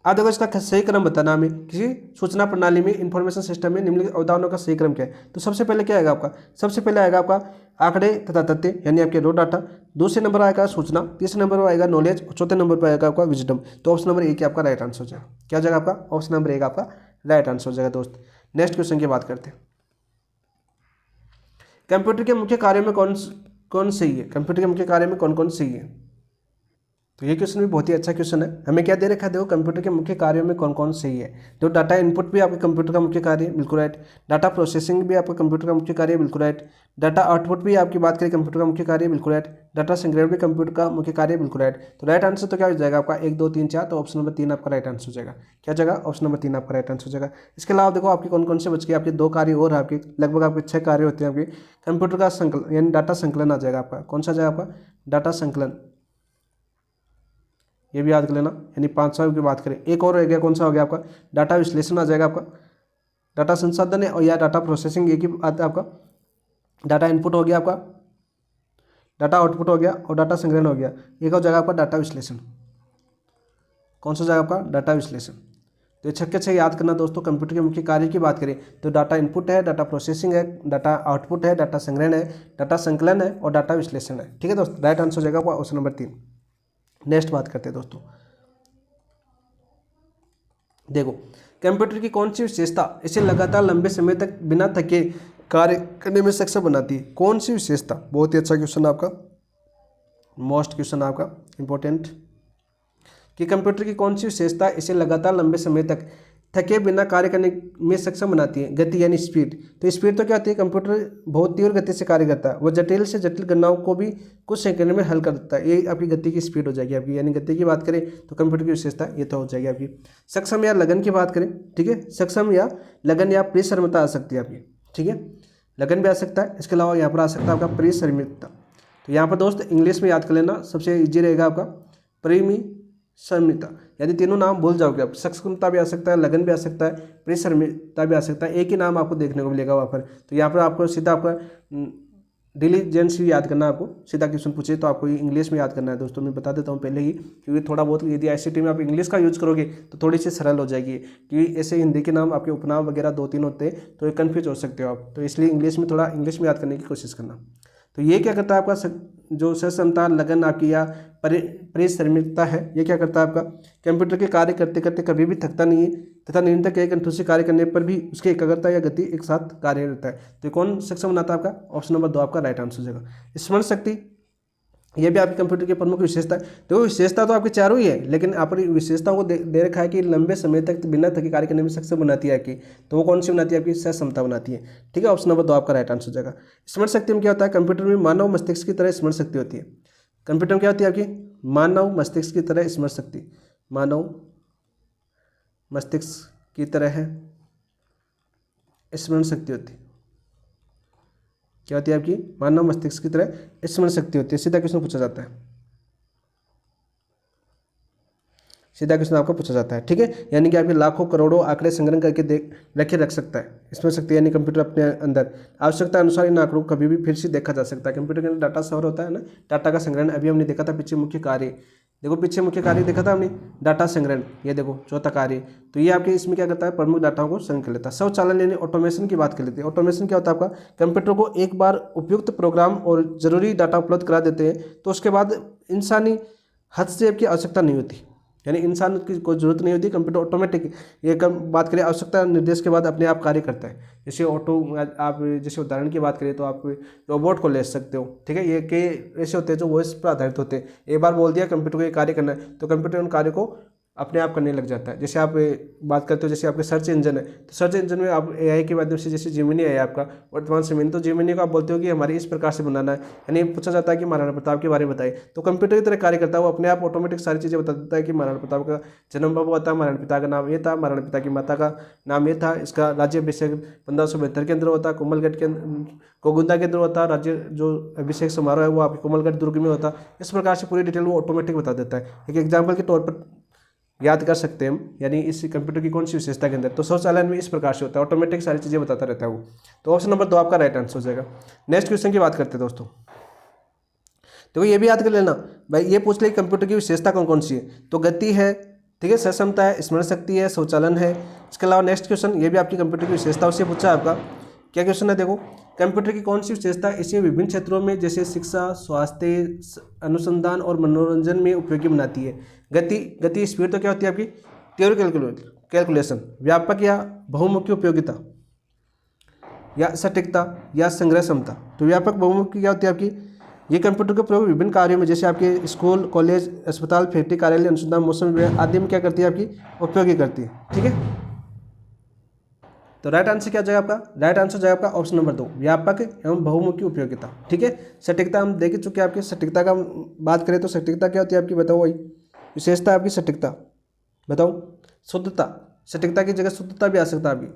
अब देखो इसका सही क्रम बताना हमें, किसी सूचना प्रणाली में, इंफॉर्मेशन सिस्टम में निम्नलिखित अवधारणाओं का सही क्रम क्या है। तो सबसे पहले क्या आएगा आपका, सबसे पहले आएगा आपका आंकड़े तथा तथ्य, यानी आपके रो डाटा। दूसरे नंबर आएगा सूचना, तीसरे नंबर पर आएगा नॉलेज, और चौथे नंबर पर आएगा आपका विजडम। तो ऑप्शन नंबर एक आपका राइट आंसर हो जाएगा। क्या हो जाएगा आपका, ऑप्शन नंबर एक आपका राइट आंसर हो जाएगा दोस्त। नेक्स्ट क्वेश्चन की बात करते हैं। कंप्यूटर के मुख्य कार्यों में कौन कौन सही है, कंप्यूटर के मुख्य कार्य में कौन कौन सही है। तो ये क्वेश्चन भी बहुत ही अच्छा क्वेश्चन है। हमें क्या दे रखा है, देखो कंप्यूटर के मुख्य कार्यों में कौन कौन सही है। तो डाटा इनपुट भी आपके कंप्यूटर का मुख्य कार्य है, बिल्कुल राइट। डाटा प्रोसेसिंग भी आपका कंप्यूटर का मुख्य कार्य है, बिल्कुल राइट। डाटा आउटपुट भी आपकी बात करें कंप्यूटर का मुख्य कार्य है, बिल्कुल राइट। डाटा संग्रहण भी कंप्यूटर का मुख्य कार्य है, बिल्कुल राइट। तो राइट आंसर तो क्या हो जाएगा आपका 1 2 3 4, तो ऑप्शन नंबर 3 आपका राइट आंसर हो जाएगा। क्या हो जाएगा, ऑप्शन नंबर 3 आपका राइट आंसर हो जाएगा। इसके अलावा देखो आपके कौन कौन से बच गए, आपके 2 कार्य और आपके लगभग आपके 6 कार्य होते हैं आपके। कंप्यूटर का संकलन यानी डाटा संकलन आ जाएगा आपका, कौन सा आ जाएगा आपका डाटा संकलन, ये भी याद कर लेना। यानी 500 की बात करें, एक और हो गया, कौन सा हो गया आपका डाटा विश्लेषण आ जाएगा आपका। डाटा संसाधन है और या डाटा प्रोसेसिंग एक ही आता है आपका। डाटा इनपुट हो गया आपका, डाटा आउटपुट हो गया, और डाटा संग्रहण हो गया। एक हो जाएगा आपका डाटा विश्लेषण, कौन सा जाएगा आपका डाटा विश्लेषण। तो ये छक्के छः याद करना दोस्तों। कंप्यूटर के मुख्य कार्य की बात करें तो डाटा इनपुट है, डाटा प्रोसेसिंग है, डाटा आउटपुट है, डाटा संग्रहण है, डाटा संकलन है, और डाटा विश्लेषण है। ठीक है दोस्तों, राइट आंसर हो जाएगा आपका ऑप्शन नंबर 3। नेक्स्ट बात करते हैं दोस्तों। देखो कंप्यूटर की कौन सी विशेषता इसे लगातार लंबे समय तक बिना थके कार्य करने में सक्षम बनाती है। कौन सी विशेषता, बहुत ही अच्छा क्वेश्चन आपका, मोस्ट क्वेश्चन आपका इंपॉर्टेंट, कि कंप्यूटर की कौन सी विशेषता इसे लगातार लंबे समय तक थके बिना कार्य करने में सक्षम बनाती है। गति यानी स्पीड। तो स्पीड तो क्या होती है, कंप्यूटर बहुत तीव्र गति से कार्य करता है, वो जटिल से जटिल गणनाओं को भी कुछ सेकंड में हल कर देता है। ये आपकी गति की स्पीड हो जाएगी आपकी, यानी गति की बात करें तो कंप्यूटर की विशेषता ये तो हो जाएगी आपकी। सक्षम या लगन की बात करें, ठीक है, सक्षम या लगन या परिश्रमता आ सकती है आपकी, ठीक है, लगन भी आ सकता है। इसके अलावा यहाँ पर आ सकता है आपका परिश्रमिकता। तो यहाँ पर दोस्त इंग्लिश में याद कर लेना, सबसे ईजी रहेगा आपका परिश्रमिता। यदि तीनों नाम भूल जाओगे आप, सक्षमता भी आ सकता है, लगन भी आ सकता है, परिश्रमिता भी आ सकता है, एक ही नाम आपको देखने को मिलेगा वहाँ पर। तो यहाँ पर आपको सीधा आपका डिलीजेंस भी याद करना है। आपको सीधा क्वेश्चन पूछे तो आपको इंग्लिश में याद करना है दोस्तों, मैं बता देता हूँ पहले ही, क्योंकि थोड़ा बहुत यदि ICT में आप इंग्लिश का यूज करोगे तो थोड़ी सी सरल हो जाएगी, क्योंकि ऐसे हिंदी के नाम आपके उपनाम वगैरह 2-3 होते हैं तो ये कन्फ्यूज हो सकते हो आप। तो इसलिए इंग्लिश में थोड़ा इंग्लिश में याद करने की कोशिश करना। तो ये क्या करता है आपका जो सक्षमता, लगन आपकी या परिश्रमिकता है, ये क्या करता है आपका कंप्यूटर के कार्य करते करते कभी भी थकता नहीं है तथा निरंतर एक कंठों से कार्य करने पर भी उसकी एकाग्रता या गति एक साथ कार्य रहता है। तो कौन सक्षम बनाता है आपका, ऑप्शन नंबर 2 आपका राइट आंसर हो जाएगा। स्मरण शक्ति, ये भी आपके कंप्यूटर की प्रमुख विशेषता है। देखो विशेषता तो आपके चारों ही है, लेकिन आपकी विशेषताओं को दे रखा है कि लंबे समय तक बिना थके कार्य करने में सक्षम बनाती है आपकी। तो वो कौन सी बनाती है आपकी, सक्षमता बनाती है। ठीक है, ऑप्शन नंबर 2 आपका राइट आंसर हो जाएगा। स्मरण शक्ति में क्या होता है, कंप्यूटर में मानव मस्तिष्क की तरह स्मरण शक्ति होती है। कंप्यूटर में क्या होती है आपकी, मानव मस्तिष्क की तरह स्मरण शक्ति, मानव मस्तिष्क की तरह स्मरण शक्ति होती है। क्या होती है आपकी, मानव मस्तिष्क की तरह स्मरण शक्ति होती है। सीधा क्वेश्चन पूछा जाता है, सीधा क्वेश्चन आपको पूछा जाता है। ठीक है, यानी कि आपके लाखों करोड़ों आंकड़े संग्रह करके रख सकता है स्मरण शक्ति, यानी कंप्यूटर अपने अंदर आवश्यकता अनुसार इन आंकड़ों को कभी भी फिर से देखा जा सकता है। कंप्यूटर के अंदर डाटा स्टोर होता है ना, डाटा का संग्रहण। अभी हमने देखा था पीछे मुख्य कार्य, देखो पीछे मुख्य कार्य देखा था हमने, डाटा संग्रहण, ये देखो चौथा कार्य। तो ये आपके इसमें क्या करता है, प्रमुख डाटाओं को संग्रह कर लेता है। स्वचालन यानी ऑटोमेशन की बात कर लेते हैं। ऑटोमेशन क्या होता है आपका, कंप्यूटर को एक बार उपयुक्त प्रोग्राम और जरूरी डाटा उपलब्ध करा देते हैं तो उसके बाद इंसानी हस्तक्षेप की आवश्यकता नहीं होती, यानी इंसान की कोई जरूरत नहीं होती। कंप्यूटर ऑटोमेटिक, ये बात करें आवश्यकता निर्देश के बाद अपने आप कार्य करता है। जैसे आप जैसे उदाहरण की बात करें तो आप रोबोट को ले सकते हो। ठीक है, ये कई ऐसे होते हैं जो वॉइस पर आधारित होते हैं। एक बार बोल दिया कंप्यूटर को ये कार्य करना है तो कंप्यूटर उन कार्य को अपने आप करने लग जाता है। जैसे आप बात करते हो, जैसे आपके सर्च इंजन है तो सर्च इंजन में आप AI के माध्यम से, जैसे जिमिनी है आपका वर्तमान समय में, तो जिमिनी को आप बोलते हो कि हमारी इस प्रकार से बनाना है, यानी पूछा जाता है कि महाराणा प्रताप के बारे में बताइए, तो कंप्यूटर की तरह कार्य करता है। वो अपने आप ऑटोमेटिक सारी चीज़ें बता देता है कि महाराणा प्रताप का जन्म कब हुआ था, महाराणा पिता का नाम ये था, महाराणा पिता की माता का नाम ये था, इसका राज्याभिषेक 1572 के अंदर होता, कोमलगढ़ के कोगुंदा के अंदर होता, राज्य जो अभिषेक समारोह है वो आपके कोमलगढ़ दुर्ग में होता। इस प्रकार से पूरी डिटेल वो ऑटोमेटिक बता देता है। एक एग्जाम्पल के तौर पर याद कर सकते हैं हम, यानी इस कंप्यूटर की कौन सी विशेषता के अंदर। तो स्वचालन में इस प्रकार से होता है, ऑटोमेटिक सारी चीज़ें बताता रहता है वो। तो ऑप्शन नंबर 2 आपका राइट आंसर हो जाएगा। नेक्स्ट क्वेश्चन की बात करते हैं दोस्तों। तो ये भी याद कर लेना भाई, ये पूछ ले कंप्यूटर की विशेषता कौन कौन सी है, तो गति है, ठीक है, सक्षमता है, स्मरण शक्ति है, स्वचालन है। इसके अलावा नेक्स्ट क्वेश्चन ये भी आपकी कंप्यूटर की विशेषता से पूछा है आपका। क्या क्वेश्चन है देखो, कंप्यूटर की कौन सी विशेषता इसे विभिन्न क्षेत्रों में जैसे शिक्षा, स्वास्थ्य, अनुसंधान और मनोरंजन में उपयोगी बनाती है। गति स्पीड तो क्या होती है आपकी, थ्योरी कैलकुलेशन, व्यापक या बहुमुखी उपयोगिता, या सटीकता, या संग्रह क्षमता। तो व्यापक बहुमुखी क्या होती है आपकी, ये कंप्यूटर का प्रयोग विभिन्न कार्यों में जैसे आपके स्कूल, कॉलेज, अस्पताल, फैक्ट्री, कार्यालय, अनुसंधान, मौसम विभाग आदि में क्या करती है आपकी, उपयोगी करती है। ठीक है, तो राइट आंसर क्या हो जाएगा आपका, राइट आंसर हो जाएगा आपका ऑप्शन नंबर 2, व्यापक एवं बहुमुखी उपयोगिता। ठीक है, सटीकता हम देख चुके हैं आपकी, सटीकता का बात करें तो सटीकता क्या होती है आपकी, बताओ भाई, विशेषता आपकी सटीकता, बताओ। शुद्धता, सटीकता की जगह शुद्धता भी आ सकता है अभी।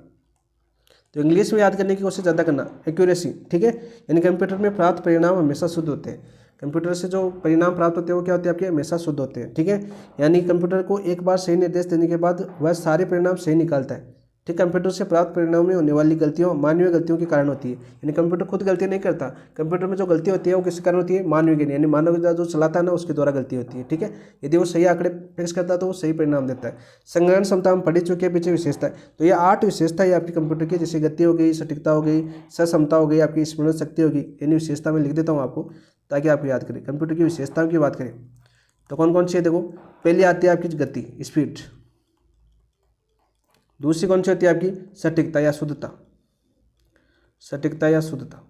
तो इंग्लिश में याद करने की कोशिश ज़्यादा करना, एक्यूरेसी। ठीक है, यानी कंप्यूटर में प्राप्त परिणाम हमेशा शुद्ध होते हैं। कंप्यूटर से जो परिणाम प्राप्त होते हैं वो क्या होते हैं आपके, हमेशा शुद्ध होते हैं। ठीक है, यानी कंप्यूटर को एक बार सही निर्देश देने के बाद वह सारे परिणाम सही निकालता है। ठीक, कंप्यूटर से प्राप्त परिणाम में होने वाली गलतियों मानवीय गलतियों के कारण होती है। यानी कंप्यूटर खुद गलती नहीं करता, कंप्यूटर में जो गलती होती है वो किसके कारण होती है, मानवीय की, यानी मानव जो चलाता है ना उसके द्वारा गलती होती है। ठीक है, यदि वो सही आंकड़े फिक्स करता है तो वो सही परिणाम देता है। संग्रहण क्षमता हम पढ़ी चुके हैं पीछे विशेषता है। तो ये 8 विशेषता है आपकी कंप्यूटर की, जैसे गति हो गई, सटीकता हो गई, क्षमता हो गई, आपकी स्मरण शक्ति होगी। यानी विशेषता में लिख देता हूँ आपको ताकि आप याद करें। कंप्यूटर की विशेषताओं की बात करें तो कौन कौन सी है देखो, पहली आती है आपकी गति, स्पीड। दूसरी कौन सी होती है आपकी, सटीकता या शुद्धता, सटीकता या शुद्धता।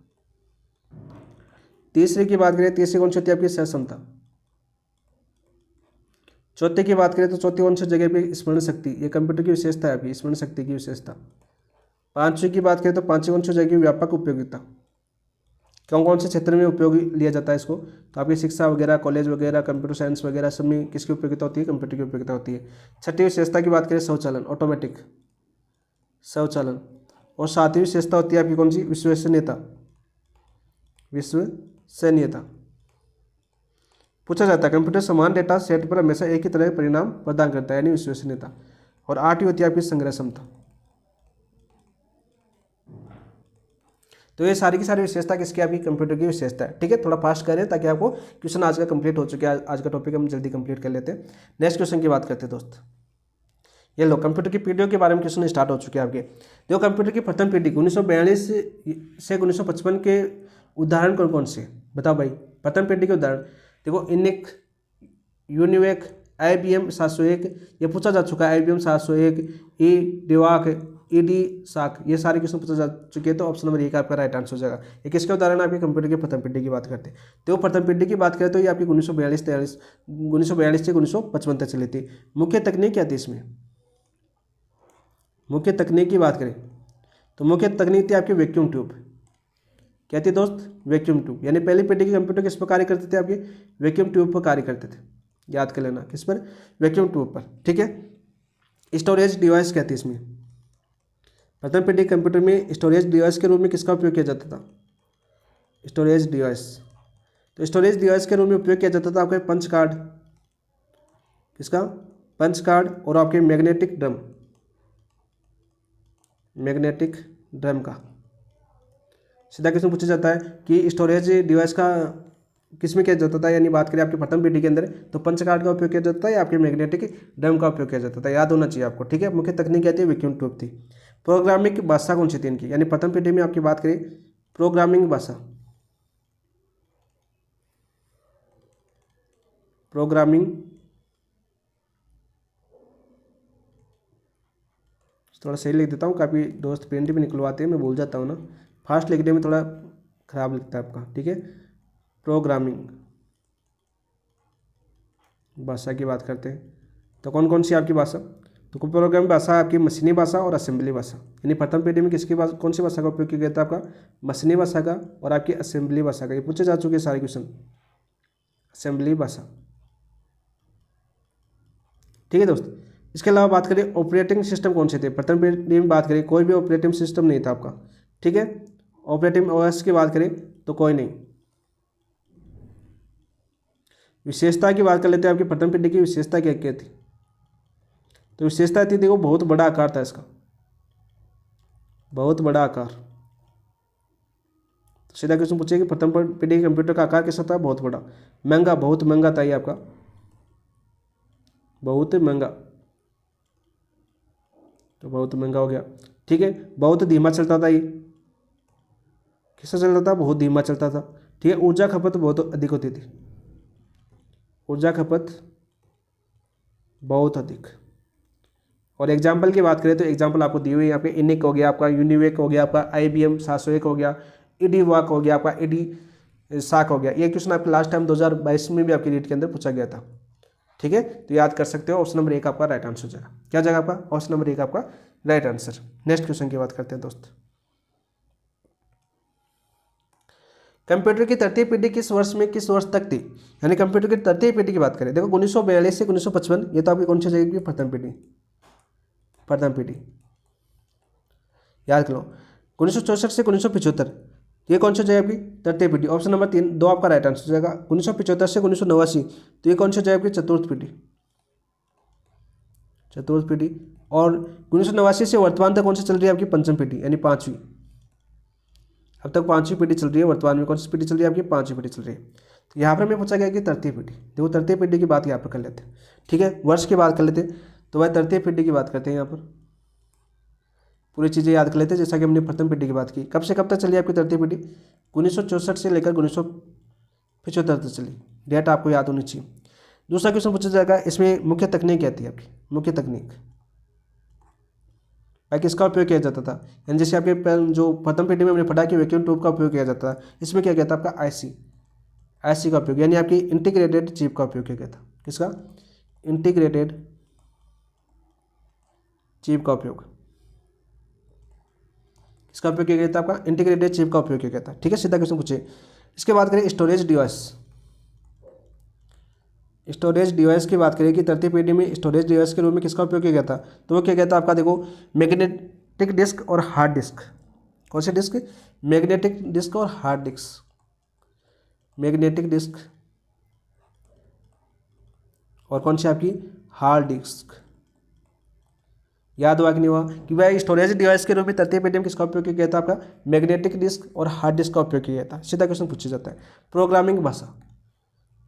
तीसरी की बात करें, तीसरी कौन सी होती है आपकी, सहक्षमता। चौथी की बात करें तो चौथी कौन सी जगह पे, स्मरण शक्ति। ये कंप्यूटर की विशेषता है आपकी, स्मरण शक्ति की विशेषता। पांचवी की बात करें तो पांचवी कौन सी जगह, व्यापक उपयोगिता। कौन कौन से क्षेत्र में उपयोग लिया जाता है इसको, तो आपकी शिक्षा वगैरह, कॉलेज वगैरह, कंप्यूटर साइंस वगैरह सब में किसकी उपयोगिता होती है, कंप्यूटर की उपयोगिता होती है। छठी विशेषता की बात करें, स्वचालन, ऑटोमेटिक स्वचालन। और सातवीं विशेषता होती है आपकी कौन सी, विश्वसनीयता, विश्वसनीयता। पूछा जाता है कंप्यूटर समान डेटा सेट पर हमेशा एक ही तरह के परिणाम प्रदान करता है, यानी विश्वसनीयता। और आठवीं होती है आपकी संग्रह क्षमता। तो ये सारी की सारी विशेषता किसकी, आपकी कंप्यूटर की विशेषता है। ठीक है, थोड़ा फास्ट करें ताकि आपको क्वेश्चन आज का कंप्लीट हो चुका है। आज का टॉपिक हम जल्दी कंप्लीट कर लेते हैं। नेक्स्ट क्वेश्चन की बात करते हैं दोस्त। ये लो, कंप्यूटर की पीढ़ियों के बारे में क्वेश्चन स्टार्ट हो चुके हैं आपके। देखो, कंप्यूटर की प्रथम पीढ़ी 1942 से 1955 के उदाहरण कौन कौन से, बताओ भाई। प्रथम पीढ़ी के उदाहरण देखो, इनिक, यूनिवेक, IBM 701, ये पूछा जा चुका है, IBM 701, डिवाक, ED साक, ये सारे क्वेश्चन पूछा जा चुके हैं। तो ऑप्शन नंबर 1 आपका राइट आंसर हो जाएगा। ये किसके उदाहरण आपके, कंप्यूटर की प्रथम पीढ़ी की बात करते हैं। तो प्रथम पीढ़ी की बात करें तो ये आपकी 1942 से 1955 तक चली थी। मुख्य तकनीक क्या थी इसमें, मुख्य तकनीक की बात करें तो मुख्य तकनीक थी आपकी वैक्यूम ट्यूब। क्या थी दोस्त, वैक्यूम ट्यूब। यानी पहली पीढ़ी के कंप्यूटर किस पर कार्य करते थे आपके, वैक्यूम ट्यूब पर कार्य करते थे। याद कर लेना, किस पर, वैक्यूम ट्यूब पर। ठीक है, स्टोरेज डिवाइस क्या थी इसमें, प्रथम पीढ़ी कंप्यूटर में स्टोरेज डिवाइस के रूप में किसका उपयोग किया जाता था, स्टोरेज डिवाइस। तो स्टोरेज डिवाइस के रूप में उपयोग किया जाता था आपके पंच कार्ड, किसका, पंच कार्ड, और आपके मैग्नेटिक ड्रम, मैग्नेटिक ड्रम का। सीधा क्वेश्चन पूछा जाता है कि स्टोरेज डिवाइस का किस में किया जाता था, यानी बात करें आपके प्रथम पीढ़ी के अंदर तो पंच कार्ड का उपयोग किया जाता है या आपके मैग्नेटिक ड्रम का उपयोग किया जाता था, याद होना चाहिए आपको। ठीक है, मुख्य तकनीक क्या थी, वैक्यूम ट्यूब थी। प्रोग्रामिंग भाषा कौन सी थी इनकी, यानी प्रथम पीढ़ी में आपकी बात करें प्रोग्रामिंग भाषा, प्रोग्रामिंग, थोड़ा सही लिख देता हूँ, काफ़ी दोस्त पेंट भी निकलवाते हैं, मैं भूल जाता हूँ ना, फास्ट लिखने में थोड़ा ख़राब लिखता है आपका। ठीक है, प्रोग्रामिंग भाषा की बात करते हैं तो कौन कौन सी आपकी भाषा, तो प्रोग्रामिंग भाषा आपकी मशीनी भाषा और असेंबली भाषा। यानी प्रथम पीढ़ी में किसकी भाषा, कौन सी भाषा का उपयोग किया गया था, आपका मशीनी भाषा का और आपकी असेंबली भाषा का। ये पूछे जा चुके सारे क्वेश्चन, असेंबली भाषा। ठीक है दोस्त, इसके अलावा बात करें ऑपरेटिंग सिस्टम कौन से थे, प्रथम पीढ़ी में बात करें कोई भी ऑपरेटिंग सिस्टम नहीं था आपका। ठीक है, ऑपरेटिंग OS की बात करें तो कोई नहीं। विशेषता की बात कर लेते हैं, आपकी प्रथम पीढ़ी की विशेषता क्या क्या थी, तो विशेषता थी देखो बहुत बड़ा आकार था इसका, बहुत बड़ा आकार। तो सीधा क्वेश्चन पूछे कि प्रथम पीढ़ी के कंप्यूटर का आकार कैसा था, बहुत बड़ा। महंगा, बहुत महंगा था ये आपका, बहुत महंगा, तो बहुत महंगा हो गया। ठीक है, बहुत धीमा चलता था ये, कैसा चलता था, बहुत धीमा चलता था। ठीक है, ऊर्जा खपत बहुत अधिक होती थी, ऊर्जा खपत बहुत अधिक। और एग्जाम्पल की बात करें तो एग्जाम्पल आपको दी हुई है यहाँ पे, इनिक हो गया आपका, यूनिवेक हो गया आपका, IBM 701 हो गया, ईडी वाक हो गया आपका, ईडी साक हो गया। ये क्वेश्चन आपके लास्ट टाइम 2022 में भी आपकी रीट के अंदर पूछा गया था। ठीक है, तो याद कर सकते हो, ऑप्शन नंबर 1 आपका राइट आंसर हो जाएगा। क्या जाएगा आपका, ऑप्शन नंबर 1 आपका राइट आंसर। नेक्स्ट क्वेश्चन की बात करते हैं दोस्त। कंप्यूटर की तृतीय पीढ़ी किस वर्ष में किस वर्ष तक थी, यानी कंप्यूटर की तृतीय पीढ़ी की बात करें, देखो 1942 से 1955, ये तो आपकी कौन सी जाएगी, प्रथम पीढ़ी, प्रथम पीढ़ी। याद करो 1964 से 1975, ये कौन सी जाएगी आपकी तृतीय पीढ़ी। ऑप्शन नंबर 2 आपका राइट आंसर हो जाएगा। 1975 से 1989, तो ये कौन सी जाएगी आपकी चतुर्थ पीढ़ी, चतुर्थ पीढ़ी। और 1989 से वर्तमान तक कौन सी चल रही है आपकी, पंचम पीढ़ी, यानी पांचवी। अब तक पांचवी पीढ़ी चल रही है, वर्तमान में कौन सी पीढ़ी चल रही है आपकी, पांचवी पीढ़ी चल रही है। तो यहाँ पर हमें पूछा गया कि तृतीय पीढ़ी, देखो तृतीय पीढ़ी की बात यहाँ पर कर लेते हैं। ठीक है, वर्ष की बात कर लेते हैं, तो भाई तृतीय पीढ़ी की बात करते हैं। यहाँ पर पूरी चीज़ें याद कर लेते हैं, जैसा कि हमने प्रथम पीढ़ी की बात की। कब से कब तक चली आपकी तृतीय पीढ़ी, 1964 से लेकर 1975 तक चली। डेट आपको याद होनी चाहिए। दूसरा क्वेश्चन पूछा जाएगा, इसमें मुख्य तकनीक क्या थी आपकी, मुख्य तकनीक भाई किसका उपयोग किया जाता था, यानी जैसे आपके जो प्रथम पीढ़ी में हमने पढ़ा कि वैक्यूम ट्यूब का उपयोग किया जाता था, इसमें क्या किया था आपका IC का उपयोग, यानी आपकी इंटीग्रेटेड चिप का उपयोग किया गया था। किसका, इंटीग्रेटेड चिप का उपयोग, इसका उपयोग किया गया था आपका, इंटीग्रेटेड चिप का उपयोग किया गया था। ठीक है, सीधा क्वेश्चन पूछे। इसके बाद करें स्टोरेज डिवाइस, स्टोरेज डिवाइस की बात करें कि तृतीय पीढ़ी में स्टोरेज डिवाइस के रूप में किसका उपयोग किया गया था, तो वो क्या गया था आपका, देखो मैग्नेटिक डिस्क और हार्ड डिस्क। कौन से डिस्क, मैग्नेटिक डिस्क और हार्ड डिस्क, मैग्नेटिक डिस्क और कौन सी आपकी, हार्ड डिस्क। याद हुआ कि नहीं हुआ कि भाई स्टोरेज डिवाइस के रूप में तृतीय पीढ़ी में किसका उपयोग किया गया था आपका, मैग्नेटिक डिस्क और हार्ड डिस्क का उपयोग किया गया था। सीधा क्वेश्चन पूछा जाता है। प्रोग्रामिंग भाषा,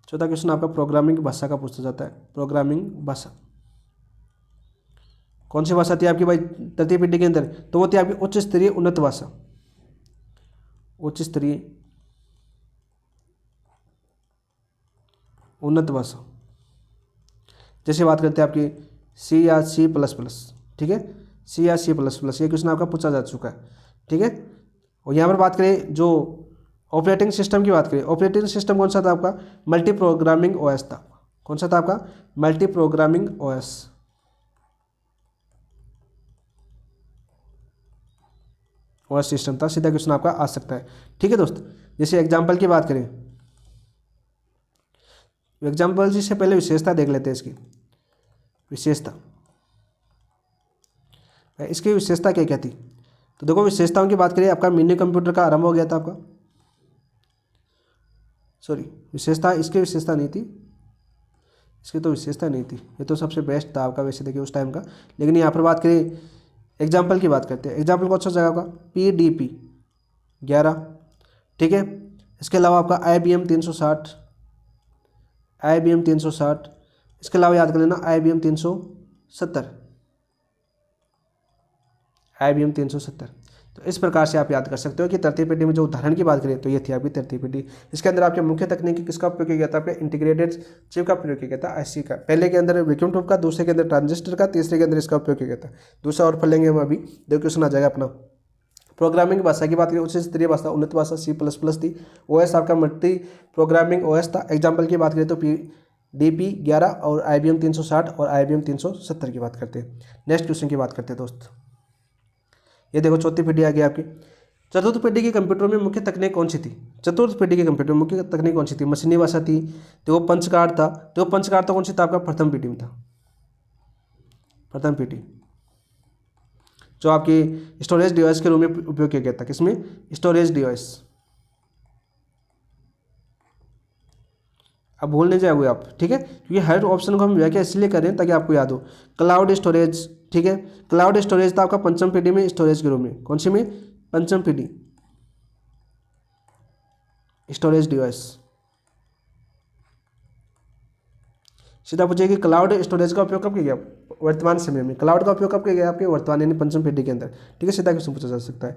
चौथा क्वेश्चन आपका प्रोग्रामिंग भाषा का पूछा जाता है। प्रोग्रामिंग भाषा कौन सी भाषा थी आपकी भाई तृतीय पीढ़ी के अंदर, तो वो थी आपकी उच्च स्तरीय उन्नत भाषा, उच्च स्तरीय उन्नत भाषा। जैसे बात करते हैं आपकी C या C++, ठीक है, C या C++, ये क्वेश्चन आपका पूछा जा चुका है। ठीक है, और यहाँ पर बात करें जो ऑपरेटिंग सिस्टम की बात करें, ऑपरेटिंग सिस्टम कौन सा था आपका, मल्टी प्रोग्रामिंग OS था। कौन सा था आपका, मल्टी प्रोग्रामिंग OS सिस्टम था। सीधा क्वेश्चन आपका आ सकता है। ठीक है दोस्त, जैसे एग्जाम्पल की बात करें, एग्जाम्पल से पहले विशेषता देख लेते हैं। इसकी विशेषता, इसकी विशेषता क्या क्या थी, तो देखो विशेषताओं की बात करें, आपका मिनी कंप्यूटर का आरंभ हो गया था आपका, सॉरी विशेषता, इसकी विशेषता नहीं थी, इसकी तो विशेषता नहीं थी, ये तो सबसे बेस्ट था आपका वैसे देखिए उस टाइम का। लेकिन यहाँ पर बात करें एग्जाम्पल की बात करते हैं, एग्जाम्पल कौन सा जगह का, PDP 11। ठीक है, इसके अलावा आपका IBM 360, IBM 360, इसके अलावा याद कर लेना IBM 370, IBM 370। तो इस प्रकार से आप याद कर सकते हो कि तृतीय पीढ़ी में जो उदाहरण की बात करें तो ये थी आपकी तृतीय पीढ़ी। इसके अंदर आपके मुख्य तकनीकी किसका उपयोग किया गया था, आपके इंटीग्रेटेड चिप का प्रयोग किया गया था, IC का। पहले के अंदर वैक्यूम ट्यूब का, दूसरे के अंदर ट्रांजिस्टर का, तीसरे के अंदर इसका उपयोग किया गया था। दूसरा और पढ़ लेंगे हम अभी, देखो क्वेश्चन आ जाएगा अपना। प्रोग्रामिंग भाषा की बात करें, उच्च स्तरीय भाषा उन्नत भाषा C++ थी। OS आपका मल्टी प्रोग्रामिंग OS था। एग्जाम्पल की बात करें तो PDP 11 और IBM 360 और IBM 370 की बात करते हैं। नेक्स्ट क्वेश्चन की बात करते हैं दोस्त, ये देखो चौथी पीढ़ी आ गई आपकी। चतुर्थ पीढ़ी के कंप्यूटरों में मुख्य तकनीक कौन सी थी, चतुर्थ पीढ़ी के कंप्यूटर में मुख्य तकनीक कौन सी थी, मशीनी भाषा थी, तो वो पंचकार था। तो पंचकार तो कौन सी था आपका, प्रथम पीढ़ी में था, प्रथम पीढ़ी, जो आपकी स्टोरेज डिवाइस के रूप में उपयोग किया गया था। किसमें, स्टोरेज डिवाइस, अब भूल नहीं जाओगे आप, ठीक है, क्योंकि हर ऑप्शन को हम व्याख्या इसलिए कर रहे हैं ताकि आपको याद हो। क्लाउड स्टोरेज, ठीक है, क्लाउड स्टोरेज था आपका पंचम पीढ़ी में स्टोरेज के रूप में, कौन सी में, पंचम पीढ़ी स्टोरेज डिवाइस। सीधा पूछेगी क्लाउड स्टोरेज का उपयोग कब किया गया, वर्तमान समय में। क्लाउड का उपयोग कब किया गया आपके वर्तमान यानी पंचम पीढ़ी के अंदर, ठीक है, सीधा क्वेश्चन पूछा जा सकता है।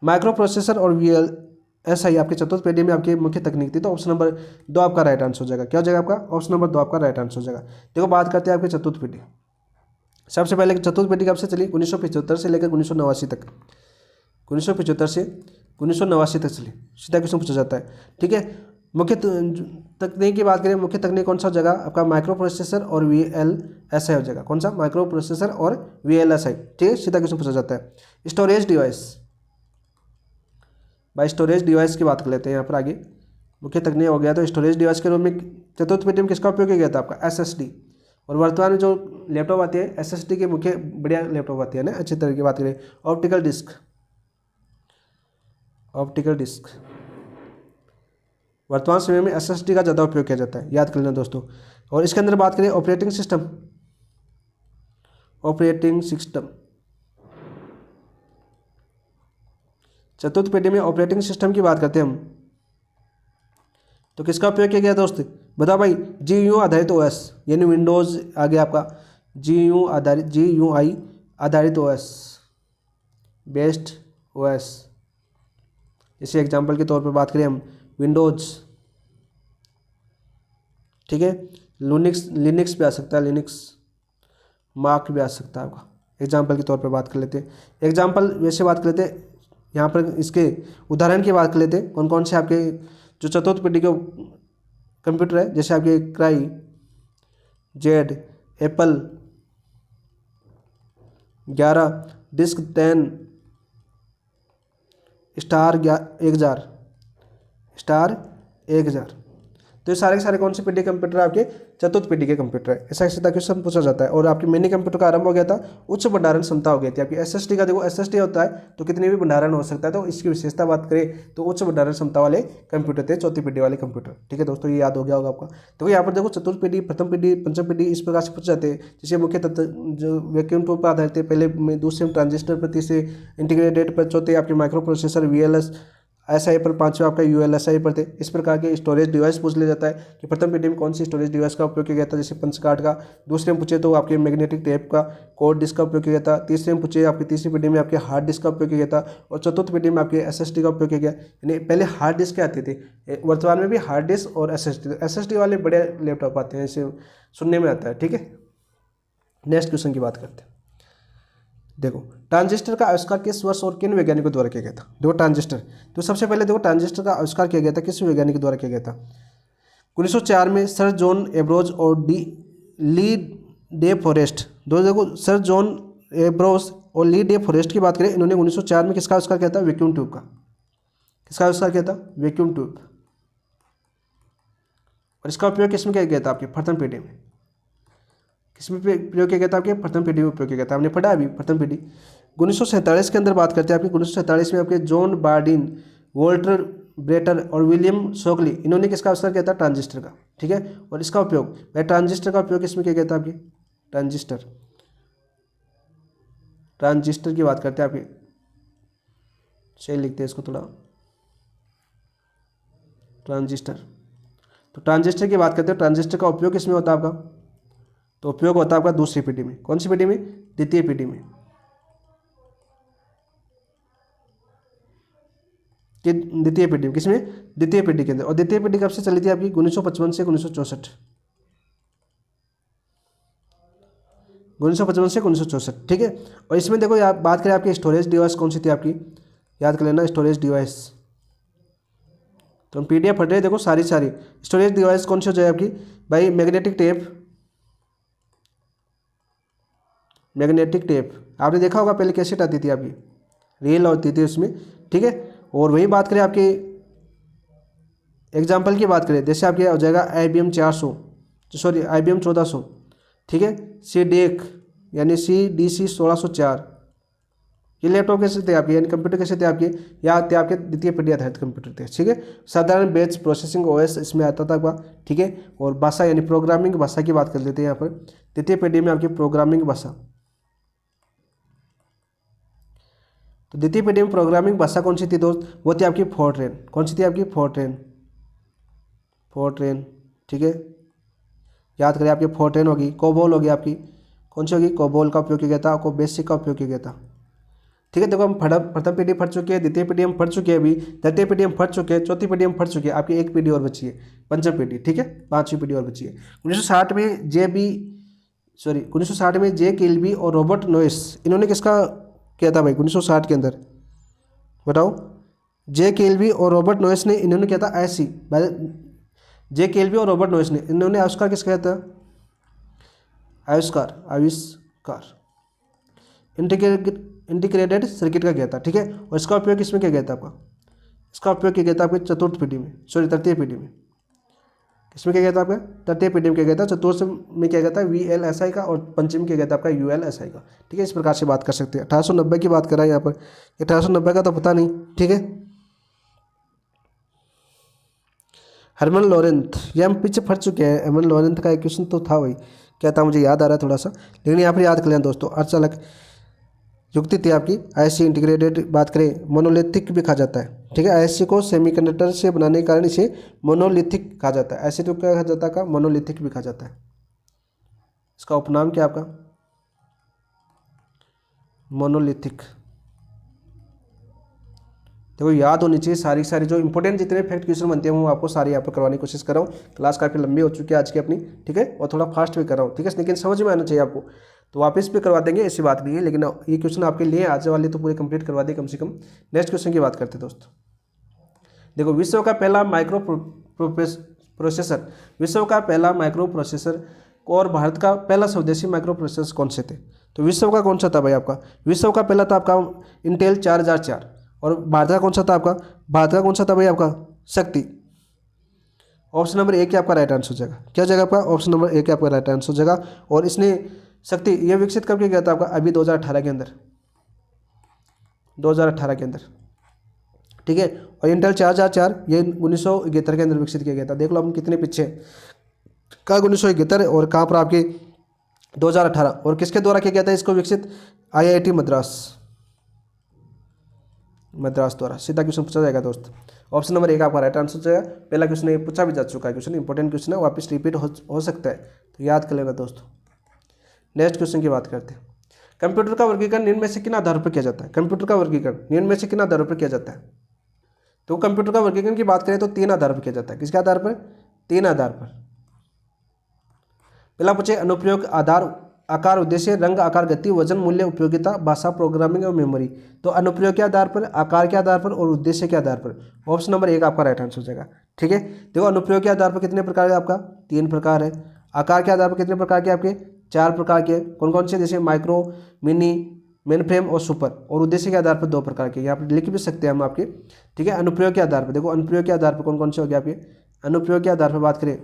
माइक्रो प्रोसेसर और VLSI आपके चतुर्थ पीढ़ी में आपकी मुख्य तकनीक थी, तो ऑप्शन नंबर 2 आपका राइट आंसर हो जाएगा। क्या हो जाएगा आपका, ऑप्शन नंबर 2 आपका राइट आंसर हो जाएगा। देखो बात करते हैं आपकी चतुर्थ पीढ़ी। सबसे पहले चतुर्थ पीढ़ी कब से चली, 1975 से लेकर 1989 तक, 1975 से 1989 तक चली, सीधा क्वेश्चन पूछा जाता है, ठीक है। मुख्य तकनीक की बात करें, मुख्य तकनीक कौन सा हो जाएगा आपका, माइक्रो प्रोसेसर और VLSI हो जाएगा। कौन सा, माइक्रो प्रोसेसर और VLSI, ठीक है, सीधा क्वेश्चन पूछा जाता है। स्टोरेज डिवाइस, भाई स्टोरेज डिवाइस की बात कर लेते हैं यहाँ पर आगे। मुख्य तकनीक हो गया तो स्टोरेज डिवाइस के रूप में चतुर्थ पीढ़ी में किसका उपयोग किया गया था आपका, SSD। और वर्तमान में जो लैपटॉप आती है SSD के मुख्य बढ़िया लैपटॉप आती है ना, अच्छी तरह की बात करें। ऑप्टिकल डिस्क, ऑप्टिकल डिस्क वर्तमान समय में SSD का ज़्यादा उपयोग किया जाता है, याद कर लेना दोस्तों। और इसके अंदर बात करें ऑपरेटिंग सिस्टम, ऑपरेटिंग सिस्टम चतुर्थ पीढ़ी में ऑपरेटिंग सिस्टम की बात करते हैं हम, तो किसका उपयोग किया गया दोस्त, बताओ भाई। GUI आधारित OS यानी विंडोज़ आ गया आपका, GUI आधारित OS, बेस्ड OS। इसी एग्जाम्पल के तौर पर बात करें हम, विंडोज़, ठीक है, लिनक्स भी आ सकता है, लिनक्स, मार्क भी आ सकता है आपका। एग्जाम्पल के तौर पर बात कर लेते हैं, एग्जाम्पल वैसे बात कर लेते हैं यहाँ पर, इसके उदाहरण की बात कर लेते हैं। कौन कौन से आपके जो चतुर्थ पीढ़ी के कंप्यूटर है, जैसे आपके Cray, Z, Apple 11, disk 10, star 1000, तो ये सारे के सारे कौन से पीढ़ी कंप्यूटर आपके चतुर्थ पीढ़ी के कंप्यूटर है। ऐसा सीधा क्वेश्चन पूछा जाता है। और आपकी मिनी कंप्यूटर का आरंभ हो गया था, उच्च भंडारण क्षमता हो गई थी आपकी। SSD का देखो SSD होता है तो कितनी भी भंडारण हो सकता है, तो इसकी विशेषता बात करें तो उच्च भंडारण क्षमता वाले कंप्यूटर थे चौथी पीढ़ी वाले कंप्यूटर, ठीक है दोस्तों, ये याद हो गया होगा आपका। तो यहाँ पर देखो चतुर्थ पीढ़ी, प्रथम पीढ़ी, पंचम पीढ़ी इस प्रकार से पूछ जाते हैं। जैसे मुख्य तत्व जो वैक्यूम ट्यूब पर आधारित थे, पहले में दूसरे में ट्रांजिस्टर पर, तीसरे इंटीग्रेटेड पर, चौथे आपके माइक्रो प्रोसेसर VLSI पर, पांचवें आपका ULSI पर थे। इस प्रकार के स्टोरेज डिवाइस पूछ लिया जाता है कि प्रथम पीढ़ी में कौन सी स्टोरेज डिवाइस का उपयोग किया गया था, जैसे पंच कार्ड का। दूसरे में पूछे तो आपके मैग्नेटिक टेप का, कोड डिस्क का उपयोग किया गया था। तीसरे में पूछे आपकी तीसरी पीढ़ी में आपके हार्ड डिस्क का उपयोग किया गया था। और चतुर्थ पीढ़ी में आपके SSD का उपयोग किया गया। यानी पहले हार्ड डिस्क आती थी, वर्तमान में भी हार्ड डिस्क और SSD वाले बड़े लैपटॉप आते हैं, इसे सुनने में आता है, ठीक है। नेक्स्ट क्वेश्चन की बात करते हैं। देखो ट्रांजिस्टर का आविष्कार किस वर्ष और किन वैज्ञानिकों द्वारा किया गया था। देखो ट्रांजिस्टर, तो सबसे पहले देखो ट्रांजिस्टर का आविष्कार किया गया था किस वैज्ञानिक द्वारा किया गया था। 1904 में सर जॉन एब्रोज और ली डे फॉरेस्ट, दो देखो सर जॉन एब्रोज और ली डे फॉरेस्ट की बात करें, इन्होंने 1904 में किसका आविष्कार किया था, वैक्यूम ट्यूब का। किसका आविष्कार किया था, वैक्यूम ट्यूब। और इसका उपयोग किसमें किया गया था आपकी प्रथम पीढ़ी में, किसमें प्रयोग किया गया था आपके प्रथम पीढ़ी में उपयोग किया गया था, हमने पढ़ा अभी प्रथम पीढ़ी। 1947 के अंदर बात करते हैं आपकी, 1947 में आपके जॉन बार्डिन, वोल्टर ब्रेटर और विलियम शॉकली, इन्होंने किसका आविष्कार किया था, ट्रांजिस्टर का, ठीक है। और इसका उपयोग, भाई ट्रांजिस्टर का उपयोग किसमें किया गया था आपकी, ट्रांजिस्टर की बात करते हैं आपकी, सही लिखते हैं इसको थोड़ा, ट्रांजिस्टर। तो ट्रांजिस्टर की बात करते हैं, ट्रांजिस्टर का उपयोग किसमें होता है आपका, तो उपयोग होता है आपका दूसरी पीढ़ी में। कौन सी पीढ़ी में, द्वितीय पीढ़ी में। कि द्वितीय पीढ़ी में, किसमें, द्वितीय पीढ़ी के अंदर। और द्वितीय पीढ़ी कब से चली थी आपकी, 1955 से 1964, 1955 से 1964, ठीक है। और इसमें देखो आप बात करें आपकी स्टोरेज डिवाइस कौन सी थी आपकी, याद कर लेना स्टोरेज डिवाइस। तो हम PDF पढ़ रहे हैं, देखो सारी स्टोरेज डिवाइस कौन सी हो जाए आपकी, भाई मैग्नेटिक टेप, मैग्नेटिक टेप आपने देखा होगा पहले कैसेट आती थी आपकी, रील होती थी उसमें, ठीक है। और वही बात करें आपके एग्जाम्पल की बात करें, जैसे आपके हो जाएगा IBM 400, सॉरी IBM 1400, ठीक है। CDEC यानी CDC 1604, ये लैपटॉप कैसे थे आपके, यानी कंप्यूटर कैसे थे आपके, या थे आपके द्वितीय पीढ़ी आधारित कंप्यूटर थे। ठीक है, साधारण बेस प्रोसेसिंग ओएस इसमें आता था आपका। ठीक है, और भाषा यानी प्रोग्रामिंग भाषा की बात कर लेते हैं यहाँ पर। द्वितीय पीढ़ी में आपकी प्रोग्रामिंग भाषा, तो द्वितीय पीढ़ी में प्रोग्रामिंग भाषा कौन सी थी दोस्त, वो थी आपकी फोर्ट्रेन। कौन सी थी आपकी, फोर्ट्रेन, फोर्ट्रेन। ठीक है, याद करें आपकी फोर्ट्रेन होगी। कोबोल होगी आपकी, कौन सी होगी, कोबोल का उपयोग किया गया था, को बेसिक का उपयोग किया गया था। ठीक है, देखो हम प्रथम पीढ़ी पढ़ चुके हैं, द्वितीय पीढ़ी हम पढ़ चुके हैं, अभी तृतीय पीढ़ी हम पढ़ चुके हैं, चौथी पीढ़ी हम पढ़ चुके हैं, आपकी एक पीढ़ी और बची है, पंचम पीढ़ी। ठीक है, पांचवी पीढ़ी और बची है। 1960 में जे किल्बी और रॉबर्ट नोइस, इन्होंने किसका किया था भाई 1960 के अंदर, बताओ। जे किल्बी और रॉबर्ट नोइस ने, इन्होंने किया था ऐसी, जे किल्बी और रॉबर्ट नोइस ने, इन्होंने आविष्कार किसका किया था, आविष्कार इंटीग्रेटेड सर्किट का किया था। ठीक है, और इसका उपयोग किसमें किया गया था आपका, इसका उपयोग किया गया था आपकी चतुर्थ पीढ़ी में, तृतीय पीढ़ी में। किसमें किया गया था आपका, तृतीय पीढ़ी में किया गया था, चतुर्थ में किया गया था VLSI का, और पंचम में किया गया था आपका ULSI का। ठीक है, इस प्रकार से बात कर सकते हैं। 1890 की बात कर रहा है यहाँ पर, 1890 का तो पता नहीं। ठीक है, हरमन लोरेंथ, ये हम पीछे पढ़ चुके हैं। हरमन लोरेंथ का एक क्वेश्चन तो था, वही क्या था मुझे याद आ रहा है थोड़ा सा, लेकिन यहाँ पर याद कर लें दोस्तों। अर्धचालक युक्ति थी आपकी IC इंटीग्रेटेड। बात करें मोनोलिथिक भी कहा जाता है। ठीक है, IC को सेमीकंडक्टर से बनाने के कारण इसे मोनोलिथिक कहा जाता है। IC तो क्या कहा जाता है, मोनोलिथिक भी कहा जाता है। इसका उपनाम क्या आपका, मोनोलिथिक। देखो याद होनी चाहिए सारी जो इंपॉर्टेंट जितने फैक्ट क्वेश्चन बनते हैं वो आपको सारी यहाँ पर करवाने की कोशिश कर रहा हूँ। क्लास काफ़ी लंबी हो चुकी है आज की अपनी। ठीक है, और थोड़ा फास्ट भी कर रहा हूँ। ठीक है, लेकिन समझ में आना चाहिए आपको, तो वापस भी करवा देंगे, ऐसी बात नहीं है। लेकिन ये क्वेश्चन आपके लिए आज वाले तो पूरे कंप्लीट करवा दें कम से कम। नेक्स्ट क्वेश्चन की बात करते हैं दोस्तों। देखो, विश्व का पहला माइक्रो प्रोसेसर, विश्व का पहला माइक्रो प्रोसेसर और भारत का पहला स्वदेशी माइक्रो प्रोसेसर कौन से थे, तो विश्व का कौन सा था भाई आपका, विश्व का पहला था आपका इंटेल 4004, और भारत का कौन सा था आपका, भारत का कौन सा था भाई आपका, शक्ति। ऑप्शन नंबर 1 आपका राइट आंसर हो जाएगा। क्या हो जाएगा आपका, ऑप्शन नंबर 1 आपका राइट आंसर हो जाएगा। और इसने शक्ति ये विकसित करके गया था आपका अभी 2018 के अंदर, 2018 के अंदर। ठीक है, और इंटेल 4004 ये 1971 के अंदर विकसित किया गया था। देख लो हम कितने पीछे, कहाँ 1971 और कहाँ पर आपके 2018, और किसके द्वारा किया गया था इसको विकसित, IIT मद्रास द्वारा। सीधा क्वेश्चन पूछा जाएगा दोस्त। ऑप्शन नंबर 1 आपका राइट आंसर हो जाएगा। पहला क्वेश्चन ये पूछा भी जा चुका है, क्वेश्चन इंपॉर्टेंट क्वेश्चन है, वापस रिपीट हो सकता है, तो याद कर लेगा दोस्तों। नेक्स्ट क्वेश्चन की बात करते हैं। कंप्यूटर का वर्गीकरण निम्न में से किन आधारों पर किया जाता है, कंप्यूटर का वर्गीकरण निम्न में से किन आधारों पर किया जाता है, तो कंप्यूटर का वर्गीकरण की बात करें तो 3 आधार पर किया जाता है। किसके आधार पर, 3 आधार पर। पहला पूछे अनुप्रयोग, आधार, आकार, उद्देश्य, रंग, आकार, गति, वजन, मूल्य, उपयोगिता, भाषा, प्रोग्रामिंग और मेमोरी। तो अनुप्रयोग के आधार पर, आकार के आधार पर और उद्देश्य के आधार पर। ऑप्शन नंबर 1 आपका राइट आंसर हो जाएगा। ठीक है, देखो अनुप्रयोग के आधार पर कितने प्रकार है आपका, 3 प्रकार है। आकार के आधार पर कितने प्रकार के आपके, 4 प्रकार के। कौन कौन से, जैसे माइक्रो, मिनी, मेन फ्रेम और सुपर। और उद्देश्य के आधार पर 2 प्रकार के, यहाँ पर लिख भी सकते हैं हम आपके। ठीक है, अनुप्रयोग के आधार पर देखो, अनुप्रयोग के आधार पर कौन कौन से हो गए आपके, अनुप्रयोग के आधार पर बात करें,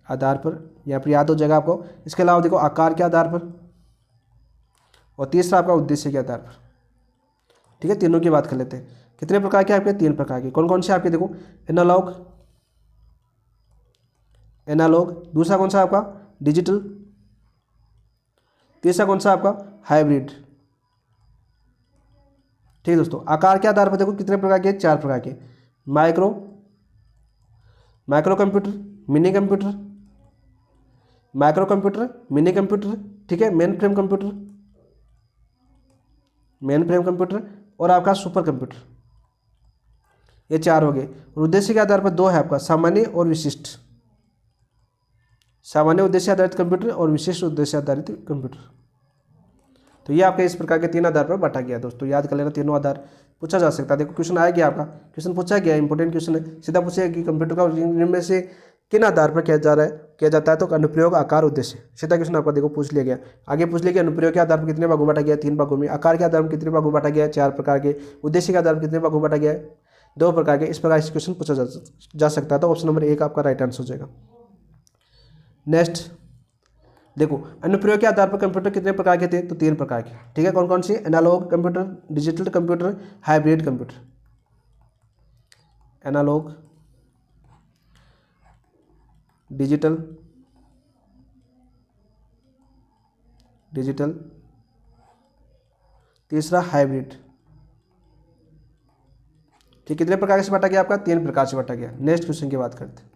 आधार पर यहाँ पर याद हो जाएगा आपको। इसके अलावा देखो आकार के आधार पर, और तीसरा आपका उद्देश्य के आधार पर। ठीक है, तीनों की बात कर लेते हैं। कितने प्रकार के आपके, 3 प्रकार के। कौन कौन से आपके, देखो एनालॉग, दूसरा कौन सा आपका डिजिटल, तीसरा कौन सा आपका हाइब्रिड। ठीक है दोस्तों, आकार के आधार पर देखो कितने प्रकार के, 4 प्रकार के। Micro computer, mini computer, micro computer, mini computer. ठीक है, मेन फ्रेम कंप्यूटर और आपका सुपर कंप्यूटर। ये 4 हो गए। और उद्देश्य के आधार पर 2 है आपका, सामान्य और विशिष्ट। सामान्य उद्देश्य आधारित कंप्यूटर और विशिष्ट उद्देश्य आधारित कंप्यूटर। तो ये आपके इस प्रकार के 3 आधार पर बांटा गया दोस्तों। याद कर लेना, तीनों आधार पूछा जा सकता है। देखो क्वेश्चन आ गया आपका, क्वेश्चन पूछा गया, इंपॉर्टेंट क्वेश्चन है। सीधा पूछेगा कि कंप्यूटर का में से किन आधार पर किया जाता है, तो अनुप्रयोग, आकार, उद्देश्य। सीधा क्वेश्चन आपका देखो पूछ लिया गया। आगे पूछ लिया कि अनुप्रयोग के आधार पर कितने भागों बांटा गया, 3 भागों में। आकार के आधार पर कितने भागों बांटा गया, 4 प्रकार के। उद्देश्य के आधार पर कितने भागों बांटा गया, 2 प्रकार के। इस प्रकार से क्वेश्चन पूछा जा सकता है। तो ऑप्शन नंबर 1 आपका राइट आंसर हो जाएगा। नेक्स्ट देखो अनुप्रयोग के आधार पर कंप्यूटर कितने प्रकार के थे, तो 3 प्रकार के, ठीक है। कौन कौन से? Analogue computer, digital computer, hybrid computer. Analogue, digital, तीसरा हाइब्रिड। ठीक, कितने प्रकार से बांटा गया आपका? 3 प्रकार से बांटा गया। नेक्स्ट क्वेश्चन की बात करते हैं।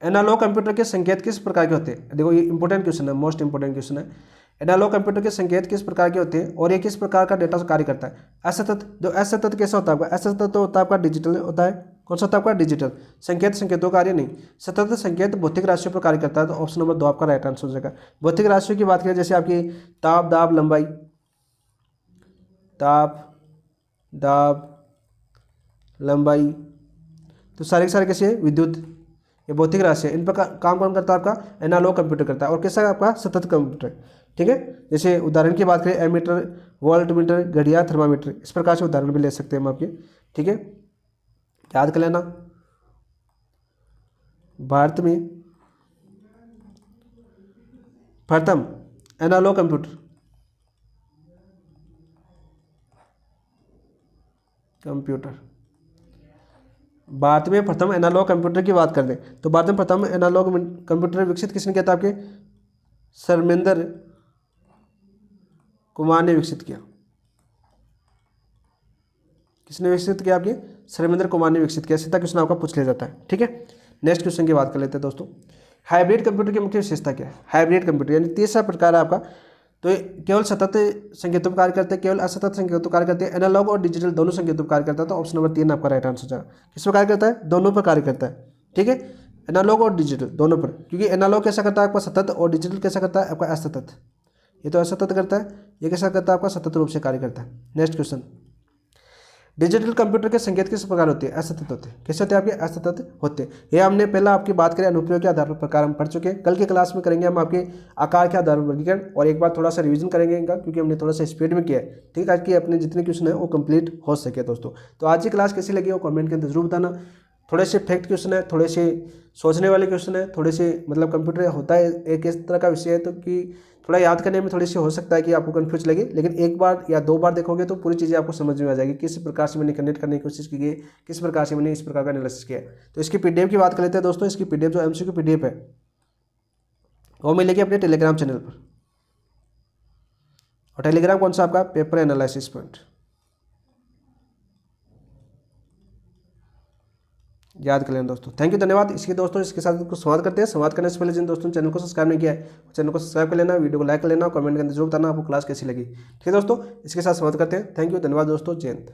एनालॉग कंप्यूटर के संकेत किस प्रकार के होते हैं? देखो ये इंपॉर्टेंट क्वेश्चन है, मोस्ट इंपॉर्टेंट क्वेश्चन है। एनालॉग कंप्यूटर के संकेत किस प्रकार के होते हैं और ये किस प्रकार का डेटा कार्य करता है? असतत, जो असतत कैसा होता है आपका? असतत तो होता है आपका डिजिटल होता है। कौन सा होता है आपका? डिजिटल। संकेत संकेतों कार्य नहीं, सतत संकेत भौतिक राशियों पर कार्य करता है। तो ऑप्शन नंबर 2 आपका राइट आंसर हो जाएगा। भौतिक राशियों की बात करें जैसे आपकी ताप, दाब, लंबाई, ताप, दाब, लंबाई, तो सारे के सारे कैसे है? विद्युत, ये भौतिक राशि है। इन पर काम कौन करता है? आपका एनालॉग कंप्यूटर करता है। और कैसा है आपका? सतत कंप्यूटर, ठीक है। जैसे उदाहरण की बात करें एमीटर, वोल्टमीटर, घड़ियाल, थर्मामीटर, इस प्रकार से उदाहरण भी ले सकते हैं हम आपके, ठीक है। याद कर लेना। भारत में प्रथम एनालॉग कंप्यूटर भारत में प्रथम एनालॉग कंप्यूटर की बात कर दें तो भारत में प्रथम एनालॉग कंप्यूटर विकसित किसने किया था? आपके शर्मेंद्र कुमार ने विकसित किया। किसने विकसित किया? आपके शर्मेंद्र कुमार ने विकसित किया। सीधा क्वेश्चन आपका पूछ लिया जाता है, ठीक है। नेक्स्ट क्वेश्चन की बात कर लेते हैं दोस्तों। हाइब्रिड कंप्यूटर की मुख्य विशेषता क्या है? हाइब्रिड कंप्यूटर यानी तीसरा प्रकार है आपका, तो ये केवल सतत संकेतों पर कार्य करते हैं, केवल असतत संकेतों पर कार्य करते हैं। एनालॉग और डिजिटल दोनों संकेतों पर कार्य करता है। तो ऑप्शन नंबर 3 आपका राइट आंसर जाएगा। किस पर कार्य करता है? दोनों पर कार्य करता है, ठीक है। एनालॉग और डिजिटल दोनों पर, क्योंकि एनालॉग कैसा करता है आपका? सतत, और डिजिटल कैसा करता है आपका? असतत। ये तो असतत करता है, ये कैसा करता है आपका? सतत रूप से कार्य करता है। नेक्स्ट क्वेश्चन, डिजिटल कंप्यूटर के संकेत किस प्रकार होते हैं? असतत होते हैं। कैसे होते हैं आपके? असतत होते हैं। ये हमने पहला आपकी बात करें अनुप्रयोग के आधार पर प्रकार हम पढ़ चुके हैं। कल की क्लास में करेंगे हम आपके आकार के आधार पर वर्गीकरण, और एक बार थोड़ा सा रिवीजन करेंगे इनका, क्योंकि हमने थोड़ा सा स्पीड में किया है, ठीक है, ताकि अपने जितने क्वेश्चन है वो कंप्लीट हो सके दोस्तों। तो आज की क्लास कैसी लगी वो कमेंट के अंदर जरूर बताना। थोड़े से फैक्ट क्वेश्चन है, थोड़े से सोचने वाले क्वेश्चन है, थोड़े से मतलब कंप्यूटर होता है एक इस तरह का विषय है, तो कि थोड़ा याद करने में थोड़ी सी हो सकता है कि आपको कंफ्यूज लगे, लेकिन एक बार या 2 बार देखोगे तो पूरी चीज़ें आपको समझ में आ जाएगी, किस प्रकार से मैंने कनेक्ट करने की कोशिश की है, किस प्रकार से मैंने इस प्रकार का एनालिसिस किया है। तो इसकी पीडीएफ की बात कर लेते हैं दोस्तों। इसकी पीडीएफ जो एमसीक्यू पीडीएफ है वो मिलेगी अपने टेलीग्राम चैनल पर। और टेलीग्राम कौन सा? आपका पेपर एनालिसिस पॉइंट। याद कर लेना दोस्तों। थैंक यू, धन्यवाद। इसके दोस्तों इसके साथ कुछ संवाद करते हैं। संवाद करने से पहले जिन दोस्तों ने चैनल को सब्सक्राइब नहीं किया है चैनल को सब्सक्राइब कर लेना, वीडियो को लाइक कर लेना, कमेंट के अंदर जरूर बताना आपको क्लास कैसी लगी, ठीक है दोस्तों। इसके साथ संवाद करते हैं। थैंक यू, धन्यवाद दोस्तों। जय हिंद।